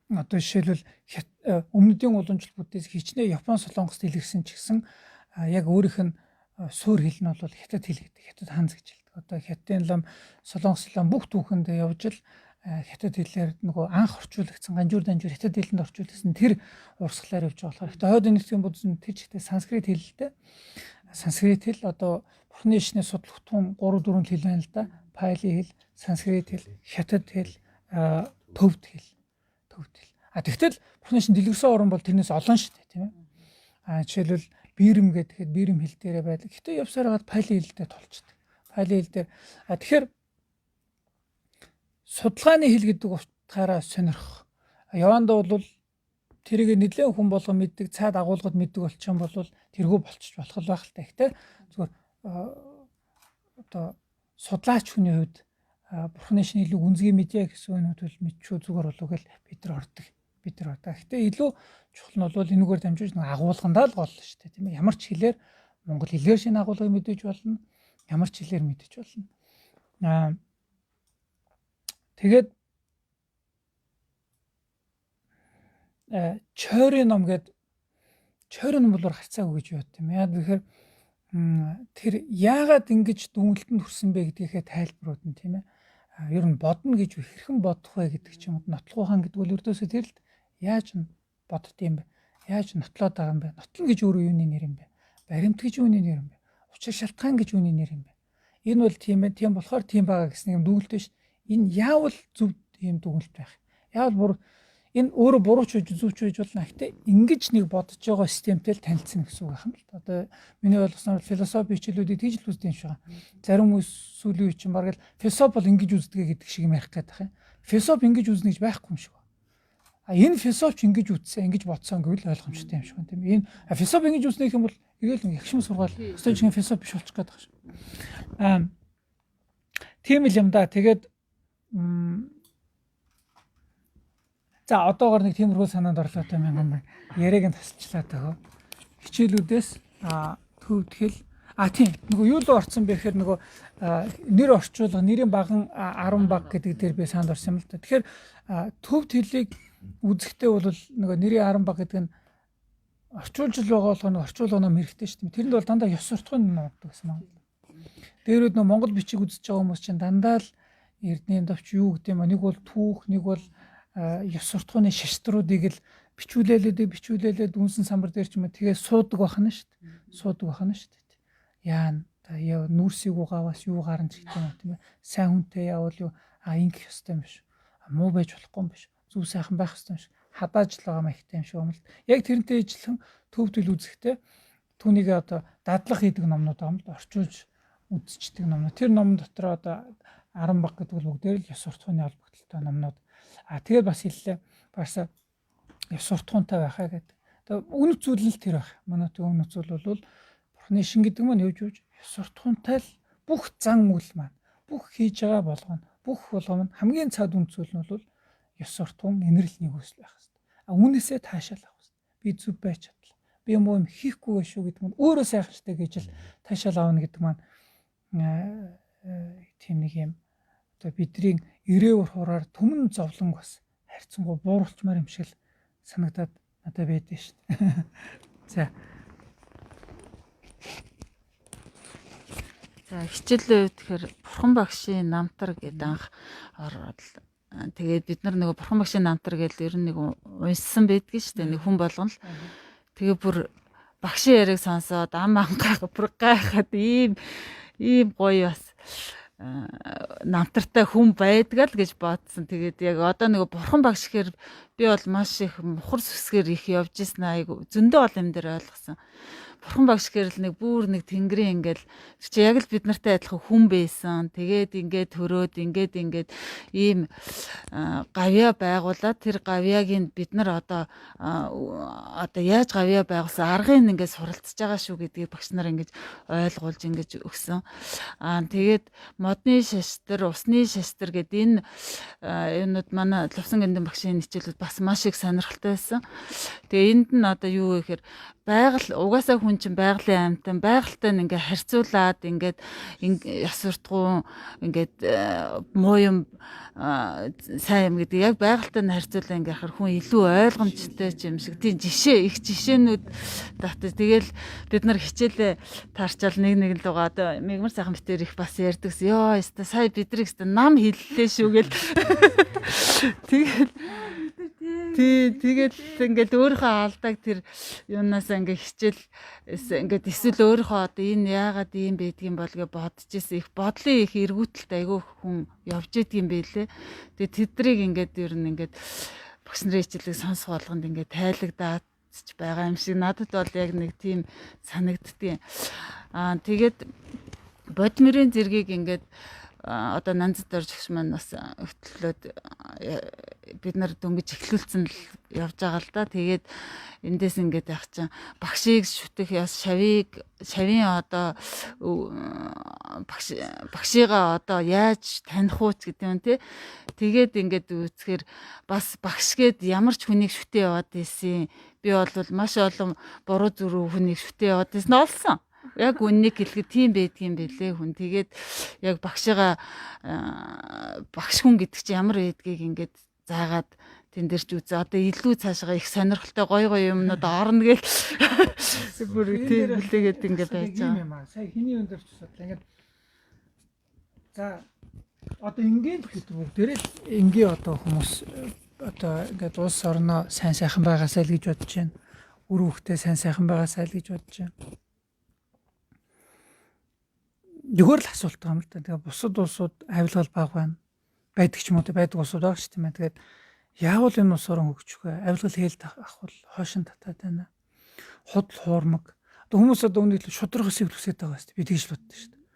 одоо жишээлбэл өмнөдийн уламжлалт бүдээс хичнээн Япон Солонгост илэрсэн ч гэсэн яг өөрийнх нь суур хэл нь бол хятад хэл гэдэг. Хятад ханз гэж хэлдэг. Одоо хятадын лам, солонгос лам бүх түүхэнд явж л хятад хэлээр нөгөө анх орчуулагдсан ганжуур данжуур хятад хэлэнд орчуулсан тэр урсгалаар явж байгаа болохоор хятад хойд энэтхгийн буддизм тэр чигтээ санскрит хэлтэй. Санскрит хэл одоо бурхны шнэ судлахтун 3 4 хэл байна л да. Пайли хэл, санскрит хэл, хятад хэл, төвд хэл. Тэгтэл бурхны шнэ дэлгэрсэн орн бол тэрнээс олон шүү дээ, тийм ээ. Жишээлбэл бирэм гэхэд бирэм хэл дээрээ байдаг. Гэтэ явсаар хагаад пайли хэлдээ тулчдаг. Пайли хэл дээр тэгэхээр судалгааны хэл гэдэг утгаараа сонирхох. Яванда бол тэрийг нэлээд хүн болгон мэддэг, цаад агуулгад мэддэг болчихсон бол тэргүй болчих болох л байх л та. Гэхдээ зүгээр одоо судлаач хүний хувьд бурхны шин илүү гүнзгий медиа гэсэн үнүүд бол мэдчихүү зүгээр болов гэл бид нар ордог. Гэхдээ илүү чухал нь бол энэгээр дамжуулж нэг агуулгандаа л гол шүү дээ, тийм ээ. Ямар ч хэлээр монгол хэлээр шинэ агуулгыг мэдэж болно. Ямар ч хэлээр мэдэж болно. Тэгээд чойрын ном гэдэг чойрын ном болоор харцаагүй гэж бод юм. Яа тэгэхээр тэр яагаад ингэж дүнэлтэнд хүрсэн бэ гэдгийнхээ тайлбарууд нь тийм ээ. Ер нь бодно гэж хэрхэн бодох вэ гэдэг ч юм уу. Нотлох хаан гэдэг бол өрдөөсөө тэр л яаж нь бодд юм бэ? Яаж нотлоод байгаа юм бэ? Нотлон гэж өөрөө юуны нэр юм бэ? Баримт гэж юуны нэр юм бэ? Учир шалтгаан гэж юуны нэр юм бэ? Энэ бол тийм ээ. Тийм болохоор тийм байгаа гэсэн юм дүгнэлт биш. Энэ яавал зөв ийм дүгнэлт байх. Яавал бүр энэ өөрөө буруу ч зөв ч байж болно. Гэхдээ ингэж нэг бодож байгаа системтэй л танилцсан гэсэн үг байна л. Одоо миний ойлгосноор философи хичээлүүдийг тэгж л үздэг юм шиг байна. Зарим хүмүүс сүүлийн үе чинь бараг л философи бол ингэж үздэг гэдэг шиг юм ярих гэдэг юм. Философи ингэж үзнэ гэж байхгүй юм шиг байна. Энэ философич ингэж үтсэн, ингэж бодсон гэвэл ойлгомжтой юм шиг байна тийм. Энэ философи ингэж үзнэх юм бол эгээл нэг ягшин сургаал стойчгийн философи биш болчих гээд байгаа шүү. Тийм л юм да. Тэгээд за одоогор нэг тиймэрхүү санаанд орлоотой мянган байна. Яриаг нь тасчлаа төгөө. Хичээлүүдээс төвдгөл тийм нөгөө юу л орцсон бэ гэхээр нөгөө нэр орчуулга нэрийн баган 10 баг гэдэг дээр би санд орсон юм л да. Тэгэхээр төвд хэлийг үзэхдээ бол нөгөө нэрийн 10 баг гэдэг нь орчуулж л байгаа болохоо орчуулга ном хэрэгтэй шүү дээ. Тэрэнд бол дандаа ёс суртахуун ном гэдэг гэсэн юм. Дээрүүд нөгөө монгол бичиг үзэж байгаа хүмүүс чинь дандаа л эрдэнэ товч юу гэдэг юм. Нэг бол түүх, нэг бол ёс суртахууны шаштруудыг л бичүүлээлээд үнсэн самбар дээр ч юм тэгээ суудаг байна шүү дээ. Яа нүүрсийг угааваас юу гарна ч гэдэг юм тийм ээ. Сайн хүнтэй явал юу ингэх ёстой юм биш. Муу байж болохгүй юм биш. Зүв сайхан байх ёстой юм шиг. Хадааж л байгаа маягтай юм шиг юм л. Яг тэрнтэй ижилхэн төвдөл үзэхдээ түүнийг одоо дадлах хийдэг номнууд байгаа юм л орчуулж үзчихдэг номнууд. Тэр ном дотор одоо 10 баг гэдэг бол бүгдээр л ёс суртахууны холбогдолтой номнууд. Тэгээд бас хэллээ. Бас ёс суртахуунтай байхаа гэдэг. Тэгээд үнэт зүйл нь тэр байх. Манай төв үнэт зүйл бол бурхны шин гэдэг маань явж ёс суртахуунтай л бүх зан үйл маань, бүх хийж байгаа болгоно, бүх болгоом нь хамгийн цаад үнэт зүйл нь бол ёс суртахуун инэрл нэгүсэл байх хэрэгтэй. Үүнээсээ таашаал авах хэрэгтэй. Би зүв байж чадлаа. Би юм хийхгүй шүү гэдэг нь өөрөө сайхан штэ гэж л таашаал аавна гэдэг маань тийм нэг юм. Одоо бидний ирээвэр хураар түмэн зовлон бас харьцангуй бууруулчмаар юм шиг л санагдаад надад байдсан шүү дээ. За. За хичээлээ тэгэхээр бурхан багшийн намтар гэдэг анх ороод тэгээд бид нар нэг бурхан багшийн намтар гэдэг ер нь нэг унссан байдгийг шүү дээ. Нэг хүн болгон л тэгээ бүр багшийн яриг сонсоод ам ангаа бүр гайхаад ийм гоё бас намтартай хүн байдгаа л гэж бодсон. Тэгээд яг одоо нэг бурхан багш гэхээр би бол маш их мухар сүсгээр их явж ирсэн айгу зөндөө ол юм дээр ойлгосон. Бурхан багш гэрэл нэг бүр нэг тэнгэрийн ингээл чи яг л бид нартай адилхан хүн байсан. Тэгээд ингээд төрөөд ингээд ийм гавья байгуулад тэр гавьягийн бид нар одоо яаж гавья байгуулсан аргыг ингээд суралцж байгаа шүү гэдгийг багш нар ингээд ойлгуулж ингээд өгсөн. Тэгээд модны шаштрар, усны шаштрар гэдэг энэ юмнууд манай Лувсан гиндэн багшийн хичээлүүд бас маш их сонирхолтой байсан. Тэгээ энд нь одоо юу вэ гэхээр байгаль угаасаа хүн чинь байгалийн амьтан байгальтай ингээ харьцуулаад ингээд яс суртахуун ингээд муу юм сайн юм гэдэг яг байгальтай нь харьцуулаа ингээ харахаар хүн илүү ойлгомжтой ч юм шиг тийм их жишээнүүд татаж тэгэл бид нар хичээлээ таарчаал нэг л байгаа одоо мигмар сайхан битэр их бас ярьдагс ёо яста сая бидрийг өстө нам хэллээ шүү гэл тэгээд ингээд өөрийнхөө алдааг тэр юунаас ингээд хичээл ингээд эсвэл өөрийнхөө одоо энэ яагаад ийм байдгийм бол гэж бодож ирсэн их бодлын их эргүүтэлт айгүй хүн явж идэгюм байлээ. Тэгээд тэдрийг ингээд ер нь ингээд багш нарын хичээлийг сонсох болгонд ингээд тайлагдаад байгаа юм шиг надад бол яг нэг тийм санагддгийн. Тэгээд бодмирын зэргийг ингээд одоо нанзад орж гэх маань бас хөтлөөд бид нар дөнгөж эхлүүлсэн л явж байгаа л да. Тэгээд эндээс ингээд явах чинь багшийг шүтэх яс шавийн одоо багшигаа одоо яаж таних уу гэдэг юм те. Тэгээд ингээд үзэхээр бас багш гээд ямар ч хүнийг шүтээ яваад ийсэн. Би бол маш олон буруу зүрх хүнийг шүтээ яваад ийсэн олсон. Яг үннийг хэлэхэд тийм байдгийм байлээ хүн. Тэгээд яг багшигаа багш хүн гэдэг чинь ямар байдгийг ингээд заагаад тэн дээр ч үзээ. Одоо илүү цаашгаа их сонирхолтой гой юмнууд орно гэл бүр тийм хүлээгээд ингээд байж байгаа. Сая хиний өндөр ч бодлоо ингээд за одоо энгийн гэдэг бүгдээрээ энгийн одоо хүмүүс одоо ингээд улс орноо сайн сайхан байгаасаа л гэж бодож байна. Үр хөвгтөө сайн сайхан байгаасаа л гэж бодож байна. Зүгээр л асуулт байгаа юм л да. Тэгээ бусад улсууд авилгал баг байна. Байдаг ч юм уу байдаг улсууд байгаа шүү дээ. Тэгээд яавал энэ улс орон хөгжих вэ? Авилгал хээлт авах бол хойшин татаад байна. Худал хуурмаг. Одоо хүмүүс одоо үнэхээр шудрагаас өвлөсөд байгаа шүү дээ. Би тэгж боддоо шүү дээ.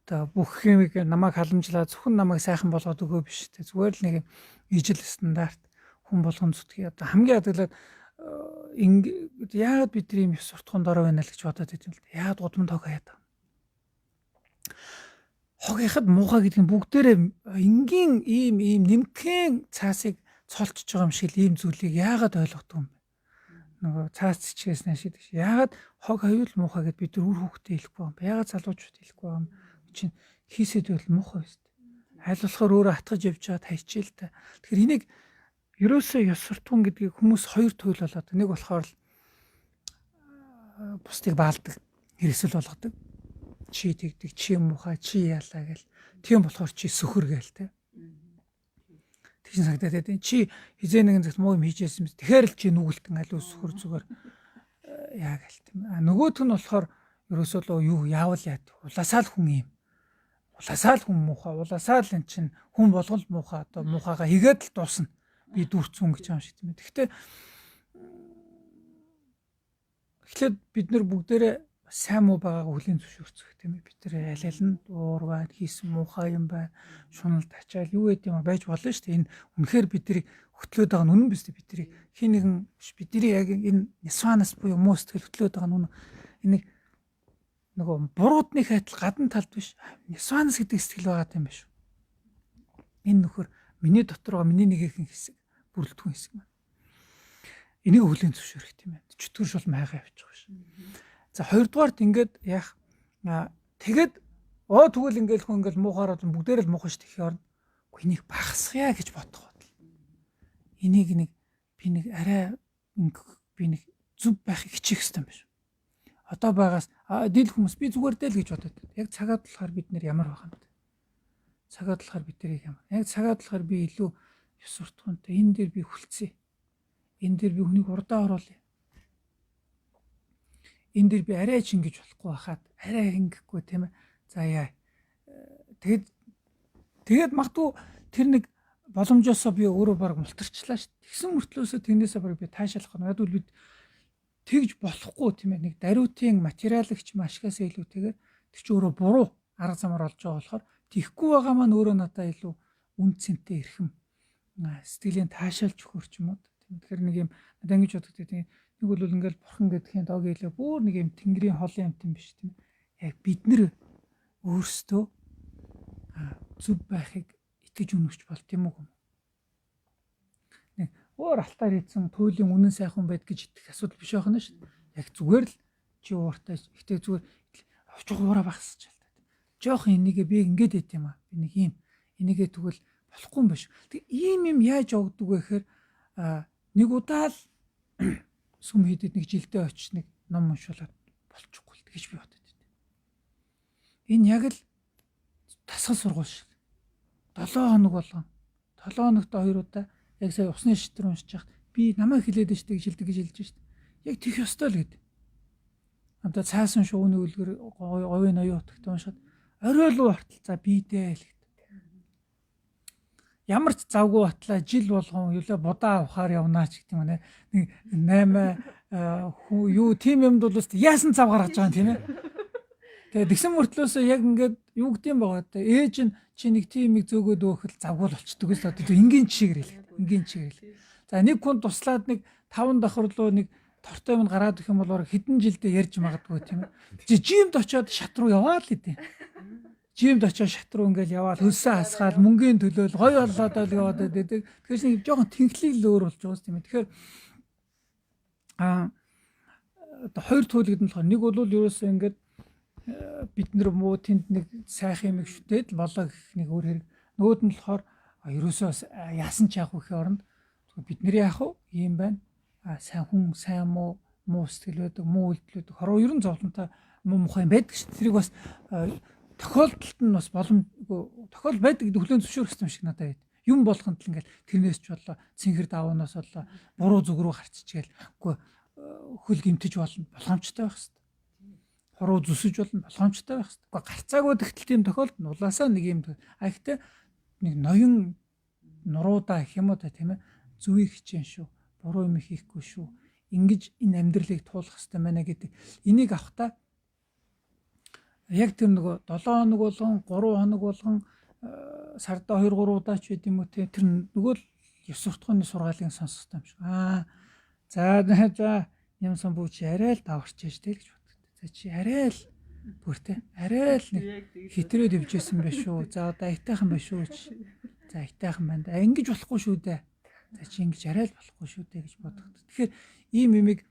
Одоо бүх хэмиг намайг халамжлаа зөвхөн намайг сайхан болгоод өгөө биш дээ. Зүгээр л нэг ижил стандарт хүн болгон зүтгэе. Одоо хамгийн ядгалаад яагаад бидний юм суртахуун дорой байна л гэж бодоод байт юм л да. Яагаад гудамд хог хаяад байгаа. Хогийнхад муухай гэдэг нь бүгдээрээ энгийн ийм нэмхэн цаасыг цолчж байгаа юм шиг ийм зүйлийг яагаад ойлгохгүй юм бэ? Нөгөө цаас чичгээс нэшид гэж. Яагаад хог хаюул муухай гэд бид үр хөвгтэй хэлэхгүй юм бэ? Яагаад залуучууд хэлэхгүй юм? Чинь хийсэд байл муухай шүү дээ. Аль болохоор өөрөө атгаж явж байгаад хайчээл та. Тэгэхээр энийг ерөөсөө ёс суртахуун гэдгийг хүмүүс хоёр туйл болоод нэг болохоор л бусдыг баалдаг, хэрэгсэл болгодог. Чи тэгдэг, чи муухай, чи яалаа гэл. Тийм болохоор чи сөхөр гээл те. Тэгшин санагдаад байдаг. Чи хизээ нэгэн цагт муу юм хийжсэн мэт. Тэгэхээр л чи нүгэлтэн аль сөхөр зүгээр яа гээл тийм. Нөгөөх нь болохоор ерөөсөө л юу яавал яад. Улаасаа л хүн юм. Улаасаа л хүн муухай, улаасаа л эн чин хүн болгол муухай одоо муухайгаа хийгээд л дуусна. Би дүүрцэн гэж юм шиг тийм. Гэхдээ эхлээд бид нар бүгдээрээ сайн муу байгааг хүлийн зөвшөөрцөх тийм ээ. Бид нар аль нь дуур байна, хийсэн муухай юм байна, шунал тачаал юу гэдэг юм байж болно шүү дээ. Энэ үнэхээр бидний хөтлөөд байгаа нь үнэн биз дээ. Бидний хин нэгэн бидний яг энэ нисванаас буюу муу сэтгэл хөтлөөд байгаа нь энийг нөгөө буруудны хайтал гадна талд биш. Нисванаас гэдэг сэтгэл байгаа юм биш. Энэ нөхөр миний дотор байгаа миний нэг их хэсэг, бүрэлдэхүүн хэсэг маань. Энийг хүлийн зөвшөөрөх тийм ээ. Чөтгөр шул майгаа явчих биш. За хоёрдугаарт ингээд яах тэгээд тэгвэл ингээл хүн ингээл муухаараа бүгдээр л муухай ш тэхий орно. Үгүй энийг багасгая гэж бодох бодол. Энийг би нэг арай би нэг зүв байхыг хичээх хэрэгтэй юм биш. Одоо байгаас дийл хүмүүс би зүгээр дээ л гэж бодоод. Яг цагаад болохоор бид нэр ямар байх юм бэ? Цагаад болохоор бид нэр ямар. Яг цагаад болохоор би илүү ёс суртахуунтай энэ дээр би хүлцээ. Энэ дээр би хүнийг урдаа оруулъя. Энэ дээр би арай ч ингэж болохгүй байхад арай ингэхгүй тийм ээ. За яа. Тэгээд магадгүй тэр нэг боломжоосоо би өөрөө баг мултарчлаа шүү. Тэгсэн мөртлөөсөө тэрнээсээ баг би таашаалах нь. Яг л бид тэгж болохгүй тийм ээ. Нэг даруйтын материалагч машгаас илүүтэйгээр тэг чи өөрөө буруу арга замаар олж байгаа болохоор тийхгүй байгаа маань өөрөө надаа илүү үн цэнтэй эрхэм сэтгэлийн таашаалж өгөх юм уу. Тэгэхээр нэг юм надад ингэж боддог тийм. Нэг бол ингээл бурхан гэдгийн дог илээ бүр нэг юм тэнгэрийн холын амт юм биш тийм. Яг бид нэр өөрсдөө зүв байхыг итгэж үнэмч болт юм уу? Нэг өөр алтаар хийсэн туйлын үнэн сайхан байд гэж итгэх асуудал биш байх нь шүү дээ. Яг зүгээр л чи ууртай ихтэй зүгээр очиж уураа багсаж л та. Жоох энийгээ би ингэж heit юм аа. Би нэг юм энийгээ тэгвэл болохгүй юм биш. Тэг ийм юм яаж явагддаг вэ гэхээр нэг удаа л сүм хийдэд нэг жилдээ очиж нэг ном уншуулаад болчихгүй л тэгэж би бодод. Энэ яг л тасгал сургууль шиг. 7 хоног болгон 7 хоногт 2 удаа яг сая усны шитрэн уншиж хахад би намайг хилээд штэ гэж хэлж штэ. Яг тэх ёстой л гэдэг. Амта цаасан шууны үлгэр говийн ноён утагт уншаад орой руу хартал за бидээ л гэдэг. Ямар ч завгүй батлаа жил болгон юулаа будаа авахаар явнаа ч гэдэг юм нэ. Нэг 8 юу тим юмд бол яасан цав гаргаж байгаа юм тийм ээ. Тэгээ тэгсэн мөртлөөсөө яг ингээд юу гэдэм байгаа та ээж нь чи нэг тимийг зөөгөөд өөхөл завгуул болчдөг ус одоо энгийн чигээр л энгийн чигээр л. За нэг хүн туслаад нэг 5 давхар руу нэг тортой юм гараад ирэх юм бол хэдэн жилдээ ярьж магадгүй тийм ээ. Жимд очиод шат руу яваа л гэдэг. Жимд очиод шат руу ингээд яваад хөлсөө хасгаал мөнгөний төлөөл гоё болоод л яваад байдаг. Тэгэхээр нэг жоохон тэнхлийг л өөр болж байгаа юм. Тэгэхээр одоо хоёр төлөвд нь болохоор нэг бол ерөөсөө ингээд бид нар муу тэнд нэг сайхан юм шүтээд болоо гэх нэг өөр хэрэг. Нөгөөд нь болохоор ерөөсөө яасан ч яах вэ гэхээр оронд бид нэр яах вэ? Ийм байна. Сайн хүн, сайн муу сэтгэл байдаг, муу үйлдэл байдаг. Хороо ерөн зовлонтой муу мухай байдаг шүү. Тэрийг бас тохиолдолд нь бас боломжгүй тохиол байдаг гэдэг хүлээн зөвшөөрөх юм шиг надад байд. Юм болгонд л ингээл тэрнээс ч болоо цэнхэр даваанаас болоо буруу зүг рүү гарччихгээл үгүй хөл гимтэж болно боломжтой байх хэрэгтэй. Хоруу зүсэж болно болгоомжтой байх хэрэгтэй. Гэхдээ гарцаагүй тэгтэл тийм тохиолдолд нь улаасаа нэг юм ихтэй нэг ноён нуруудаа гэх юм уу та тийм ээ зүвийг хичээн шүү. Буруу юм хийхгүй шүү. Ингиж энэ амьдралыг туулах хэрэгтэй мэнэ гэдэг. Энийг авахта яг тэр нөгөө 7 хоног болгон 3 хоног болгон сарда 2-3 удаа ч байд юм уу те тэр нөгөө л 9 суртахууны сургаалыг сонсох юм шиг. За юмсан бүүч арай л даварч яж те гэж. За чи арай л бүртээ арай л нэг хитрээ дэвжсэн байх шүү. За одоо айтайхан байх шүү. За айтайхан байна. Ингэж болохгүй шүү дээ. За чи ингэж арай л болохгүй шүү дээ гэж боддог. Тэгэхээр ийм юмыг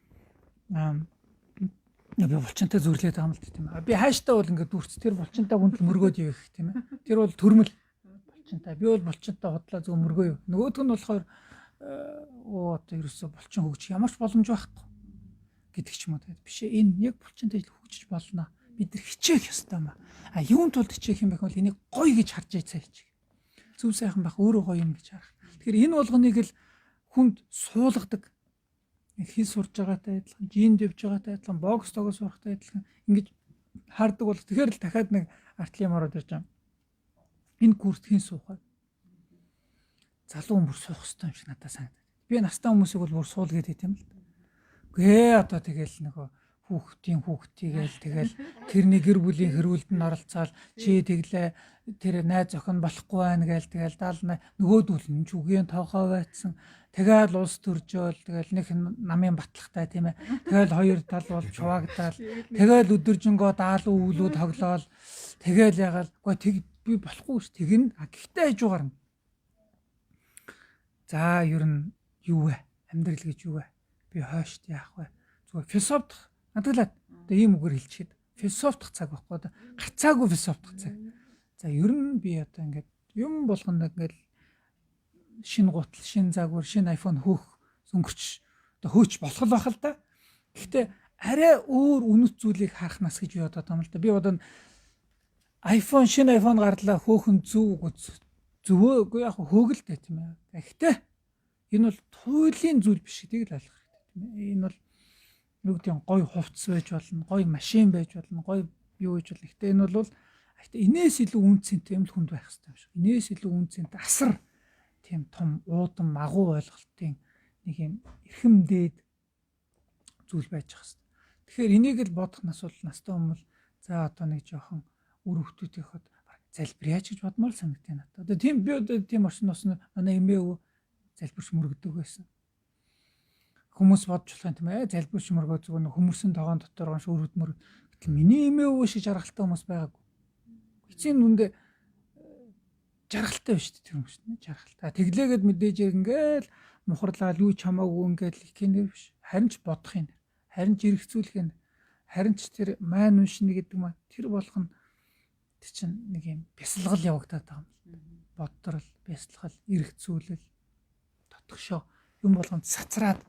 би булчинтай зүрлээд байгаа юм л тийм ээ. Би хааштай бол ингэ дүрц тэр булчинтай хүнд мөргөөд явах тийм ээ. Тэр бол төрмөл булчинтай. Би бол булчинтай хотлоо зөв мөргөө юу. Нөгөөх нь болохоор одоо ерөөсө булчин хөгжих ямар ч боломж байхгүй гэдэг ч юм уу тийм биш ээ. Энэ яг булчинтай хөгжиж болно. Бид нар хичээх ёстой юм аа. Юунд тулд хичээх юм бэ гэвэл энийг гоё гэж харж цаа хичээх. Зөв сайхан байх өөрөө гоё юм гэж харах. Тэгэхээр энэ болгоныг л хүнд суулгадаг хэл сурж байгаатай адилхан, жин дэвж байгаатай адилхан, бокс тогоо сурахтай адилхан ингэж хардаг бол тэгэхээр л дахиад нэг артлын ороод ирж байгаа. Энэ курст хэн суух вэ? Залуу хүн бүр суух хэрэгтэй юм шиг надад санагдав. Би настай хүмүүсийг бол бүр суул гэдэг юм л. Гээ одоо тэгэл нөгөө хүүхдийгээл тэгэл тэрний гэр бүлийн хэрүүлд нь оролцоод чи тэглээ тэр найз охин болохгүй байна гээл тэгэл даална нөгөөдөл нь ч үгийн тоохоо байцсан тэгэл улс төржөөл тэгэл нэг намын батлагтай тийм ээ тэгэл хоёр тал бол чуваагдаал тэгэл өдөржингөө даалуу үүлүүд тоглоол тэгэл ягаал үгүй би болохгүй ш тэгнэ гэхдээ хажуугаар нь за ер нь юу вэ амьдрал гэж юу вэ би хойшд яах вэ зүгээр философи надад одоо ийм үгээр хэлчихэд философих цаг байхгүй одоо гацаагүй философих цаг. За ер нь би одоо ингээд юм болгоно ингээд шинэ гутал, шинэ загвар, шинэ iPhone хөөх өнгөрч одоо хөөч болох л байх л да. Гэхдээ арай өөр үнэт зүйлийг харахнаас гэж би бодоод байгаа юм л да. Би одоо iPhone шинэ iPhone гарлаа хөөхөн зөвөөгүй яг хөөгөлтэй тийм ээ. Гэхдээ энэ бол туйлын зүйл биш гэдгийг л ойлгох хэрэгтэй тийм ээ. Энэ бол юу гэдэг гой хувцс байж болно, гой машин байж болно, гой юу гэж болно. Гэхдээ энэ бол инээс илүү үн цэнтэй юм л хүнд байх хэрэгтэй юм шиг. Инээс илүү үн цэнтэй асар тийм том уудан магуу ойлголтын нэг юм эрхэм дээд зүйл байж байгаа хэвээр. Тэгэхээр энийг л бодох нас бол настай хүмүүс за одоо нэг жоохон үр хөвгтүүдийнход залбираач гэж бодмоор санагдтыг надад. Одоо тийм би одоо тийм орчноос манай эмээ өвөө залбирч мөргөдөг байсан. Хүмүүс бодж болох юм тийм ээ залбирч мөргөө зүгээр хүмүүсийн тогоон дотор гонш өрөдмөр. Гэтэл миний эмээ өвөө шиг жаргалтай хүмүүс байгаагүй. Эцсийн нүндээ жаргалтай биш тэр хүмүүс нэ жаргалтай. Тэглээгээд мэдээж ингээл мухарлал юу ч хамаагүй ингээл ихэнэр биш. Харин ч бодох юм. Харин ч эргэцүүлэх юм. Харин ч тэр маань уншина гэдэг маань тэр болгоно тэр чинь нэг юм бясалгал явагдаад байгаа юм. Боддрол, бясалгал, эргэцүүлэл, дотгошоо юм болгонд цацраад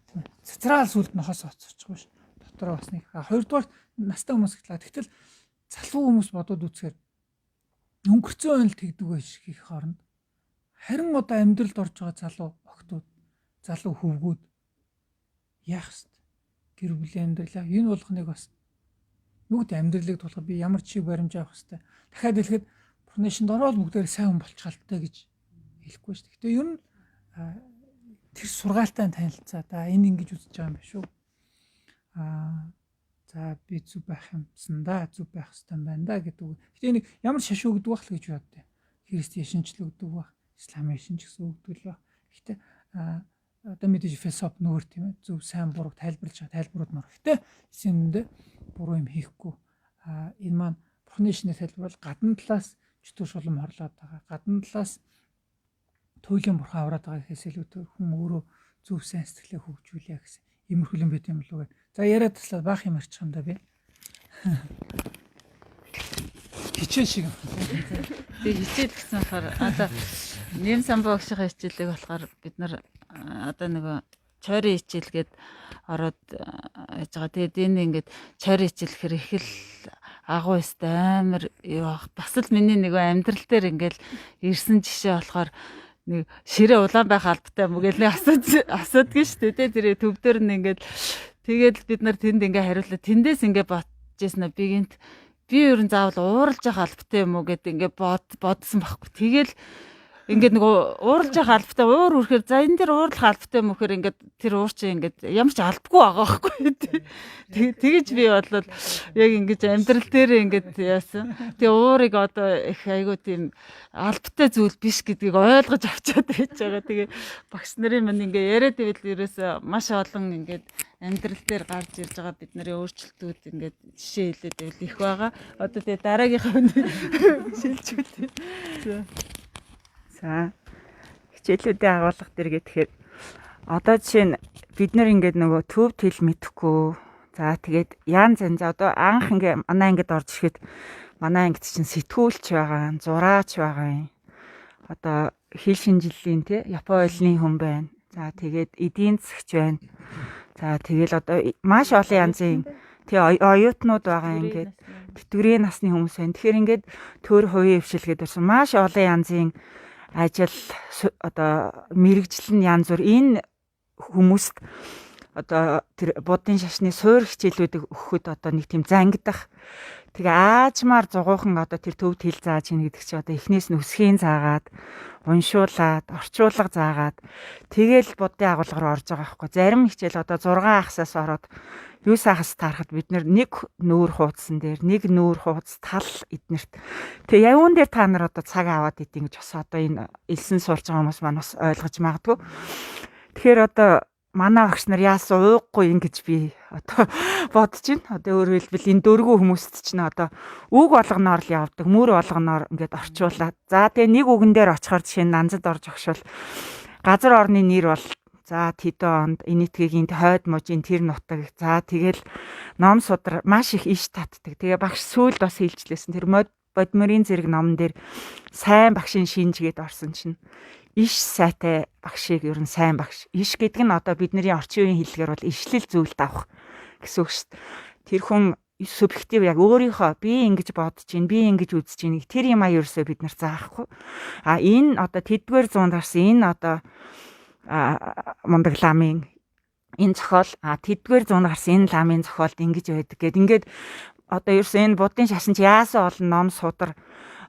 тийм ээ. Цацраал сүлд нохоос оцорчихгүй ш. Дотороо бас нэг хоёрдугаар настай хүмүүс гэхлаа. Тэгтэл залуу хүмүүс бодоод үзэхээр өнгөрцөн ойл тэгдэг байж хийх хооронд харин одоо амьдралд орж байгаа залуу охтууд, залуу хөвгүүд яах вэ? Гэр бүлийн амьдралаа энэ болгоныг бас нүгд амьдралыг тулах би ямар ч шиг баримж авах хэвээр. Дахиад хэлэхэд Бурхны шинд ороод бүгдээр сайн хүн болчихалтай гэж хэлэхгүй шүү. Гэтэ ер нь тэр сургаалтай танилцаа да энэ ингэж үзэж байгаа юм биш үү? За би зүв байх юмсан да, зүв байх хэвээр байна да гэдэг. Гэтэ нэг ямар шашуу гэдэг байх л гэж боддоо. Христийн шинжлэл өгдөг байх, исламын шинж гэсэн өгдөг л байх. Гэтэ одоо мэдээж философи нөр тийм ээ зөв сайн буруу тайлбарлаж байгаа тайлбарууд мөр. Гэтэ эсэндээ буруу юм хийхгүй. Энэ маань Бурхны шинээр тайлбарвал гадна талаас чөтгөр шулам хорлоод байгаа. Гадна талаас туйлын бурхан авраад байгаа гэхээс илүүтэй хүн өөрөө зөв сайн сэтгэлээ хөгжүүлээ гэсэн иймэрхүү юм байт юм болов уу. За яриад таслаад баах юм арчих юм да би. Хичээл шиг. Тэгээ хичээл гэсэн болохоор одоо нэм самбаа багшийн хичээлийг болохоор бид нар одоо нөгөө чойрын хичээл гээд ороод яаж байгаа. Тэгээд энэ ингээд чойрын хичээл гэхээр их л агуу өстэй амар юу ах. Бас л миний нөгөө амьдрал дээр ингээд ирсэн жишээ болохоор нэг ширээ улаан байх албатай мөгөл нэг асуудаг шүү дээ. Тэр төв дээр нь ингээд тэгээд бид нар тэнд ингээд хариуллаа. Тэндээс ингээд бодож ирсэн би гинт би ер нь заавал ууралж явах албатай юм уу гэд ингээд бодсон байхгүй. Тэгэл ингээд нэг ууралж явах албатай уур үрхээр за энэ дэр уурлах албатай юм үхээр ингээд тэр уур чинь ингээд ямар ч албагүй байгаа байхгүй. Тэгэж би бодлоо яг ингэж амьдрал дээр ингээд яасан. Тэгээ уурыг одоо их айгуу тийм албатай зүйл биш гэдгийг ойлгож авчаад байж байгаа. Тэгээ багш нарын мань ингээд яриад ивэл ерөөсөө маш олон ингээд амьдрал дээр гарч ирж байгаа бид нарын өөрчлөлтүүд ингээд жишээ хэлээд байвал их байгаа. Одоо тэгээ дараагийнхаа шилжүүлээ. За хичээлүүдийн агуулга дээр гэхээр одоо жишээ нь бид нар ингээд нөгөө төвд хэл мэдэхгүй. За тэгээд янз янз одоо анх ингээд манай ангид орж ирэхэд манай ангид чинь сэтгүүлч байгаа, зураач байгаа юм. Одоо хэл шинжиллийн тий Япон ойлны хүн байна. За тэгээд эдийн засагч байна. За тэгэл одоо маш олон янзын тий оюутнууд байгаа ингээд тэтгэврийн насны хүмүүс байна. Тэгэхээр ингээд төр хувийн хвшилгээд ирсэн маш олон янзын ажил одоо мэрэгжил нь янз бүр энэ хүмүүст одоо тэр буддын шашны суур хичээлүүдийг өгөхөд одоо нэг тийм зангидах тэгээ аажмаар зугуухан одоо тэр төвд хэл зааж ийн гэдэг чи одоо эхнээс нь өсхийн заагаад уншуулад орчуулга заагаад тэгэл буддын агуулга руу орж байгаа байхгүй. Зарим хичээл одоо 6 ахсаас ороод 9 ахс таарахад бид нэг нүүр хуудсан дээр нэг нүүр хуудас тал эднэрт тэгээ явуун дээр та нар одоо цаг аваад идэв гэж бас одоо энэ элсэн суулж байгаа хүмүүс маань бас ойлгож магадгүй. Тэгэхээр одоо манай багш нар яасан ууггүй ингэж би одоо бодож байна. Одоо өөрөөр хэлбэл энэ дөрвөн хүмүүст чинь одоо үг болгоноор л явдаг, мөр болгоноор ингээд орчуулад. За тэгээ нэг үгэн дээр очихоор жишээ нь нанзад орж огшвол газар орны нэр бол за тэдэн онд энэтхийг энд хойд мужийн тэр нутаг. За тэгэл ном судар маш их иш татдаг. Тэгээ багш сүүлд бас хэлжлээсэн. Тэр бодмөрийн зэрэг номон дээр сайн багшийн шинжгээд орсон чинь иш сайтай багшийг ер нь сайн багш. Иш гэдэг нь одоо бидний орчин үеийн хэллэгээр бол ишлэл зүйлд авах гэсэн үг шүү дээ. Тэр хүн субъектив яг өөрийнхөө би ингэж бодож чинь, би ингэж үзэж чинь тэр юм ерөөсөө бид нар заахгүй. А энэ одоо тэдгээр зуунд гарсан энэ одоо Мондаг ламын энэ зохиол тэдгээр зуунд гарсан энэ ламын зохиолд ингэж байдаг гэд ингээд одоо ерөөсөө энэ буддын шашинч яасан олон ном судар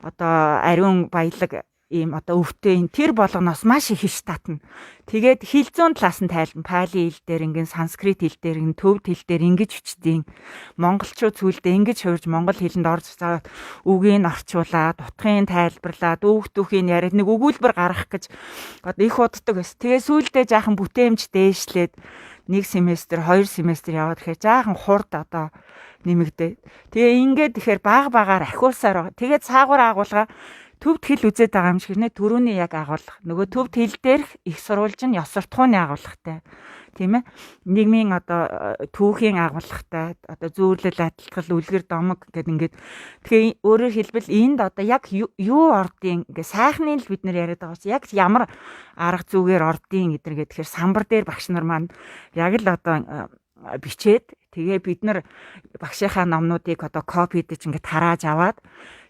одоо ариун баялаг ийм одоо өвтэй энэ тэр болгоноос маш их иш татна. Тэгээд хэл зүүн талаас нь тайлбар пали хэл дээр ингийн санскрит хэл дээр ин төвд хэл дээр ингэж бичдэг. Монголчууд зүйлдээ ингэж хуурж монгол хэлэнд орж цаад үгийг орчуулаад, утгын тайлбарлаад, түүхийн яриад нэг өгүүлбэр гаргах гэж одоо их уддаг байсан. Тэгээ сүүлдээ жаахан бүтээмж дээшлээд 1 семестр, 2 семестр яваад тэгэхээр жаахан хурд одоо нэмэгдээ. Тэгээ ингээд тэгэхээр баг-багаар ахиулсаар байгаа. Тэгээ цаагуур агуулга төвд хэл үзээд байгаа юм шиг нэ төрөний яг агуулга. Нөгөө төвд хэл дээрх их сурвалж нь ёс суртахууны агуулгатай. Тийм ээ. Нийгмийн одоо түүхийн агуулгатай одоо зөөрлөл адилтгал үлгэр домог гэдэг ингээд тэгэхээр өөрөөр хэлбэл энд одоо яг юу ордын ингээ сайхны л бид нэр яриад байгаа чинь яг ямар арга зүгээр ордын гэдэр тэгэхээр самбар дээр багш нар маань яг л одоо бичээд тэгээ бид нар багшийнхаа номнуудыг одоо копи хийж ингээд тарааж аваад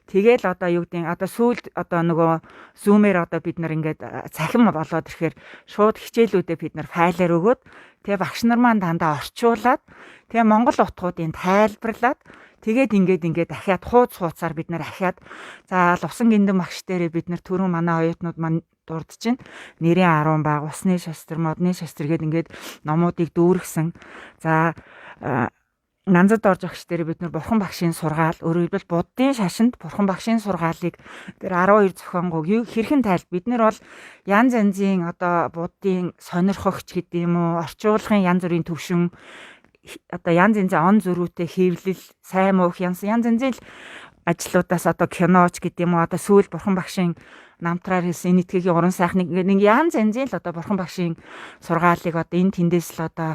тэгэл одоо юу гэдэг одоо сүүлд одоо нөгөө зумээр одоо бид нар ингээд цахим болоод ирэхээр шууд хичээлүүдээ бид нар файлаар өгөөд тэгээ багш нар маань дандаа орчуулад тэгээ монгол утгуудыг тайлбарлаад тэгээд ингээд дахиад хуудасаар бид нар ахиад за лувсан гиндэн багш дээрээ бид нар түрүүн манай оюутнууд маань дурд чинь нэрийн 10 баг усны шастар модны шастар гээд ингээд номуудыг дүүргсэн. За Нанзад орж багш дээр бид нар бурхан багшийн сургаал өөрөөр хэлбэл буддын шашинд бурхан багшийн сургаалыг тэр 12 зохионгог юу хэрхэн тайлбар бид нар бол янз янзын одоо буддын сонирхогч гэдэг юм уу орчуулгын янз бүрийн төвшин одоо янз янзын он зөрүүтэй хэвлэл сайн муух янз янзын ажлуудаас одоо киноч гэдэг юм уу одоо сүүл бурхан багшийн намтраар хэлсэн нийтгийн уран сайхныг нэг янз янзын л одоо бурхан багшийн сургаалыг одоо энэ тэндээс л одоо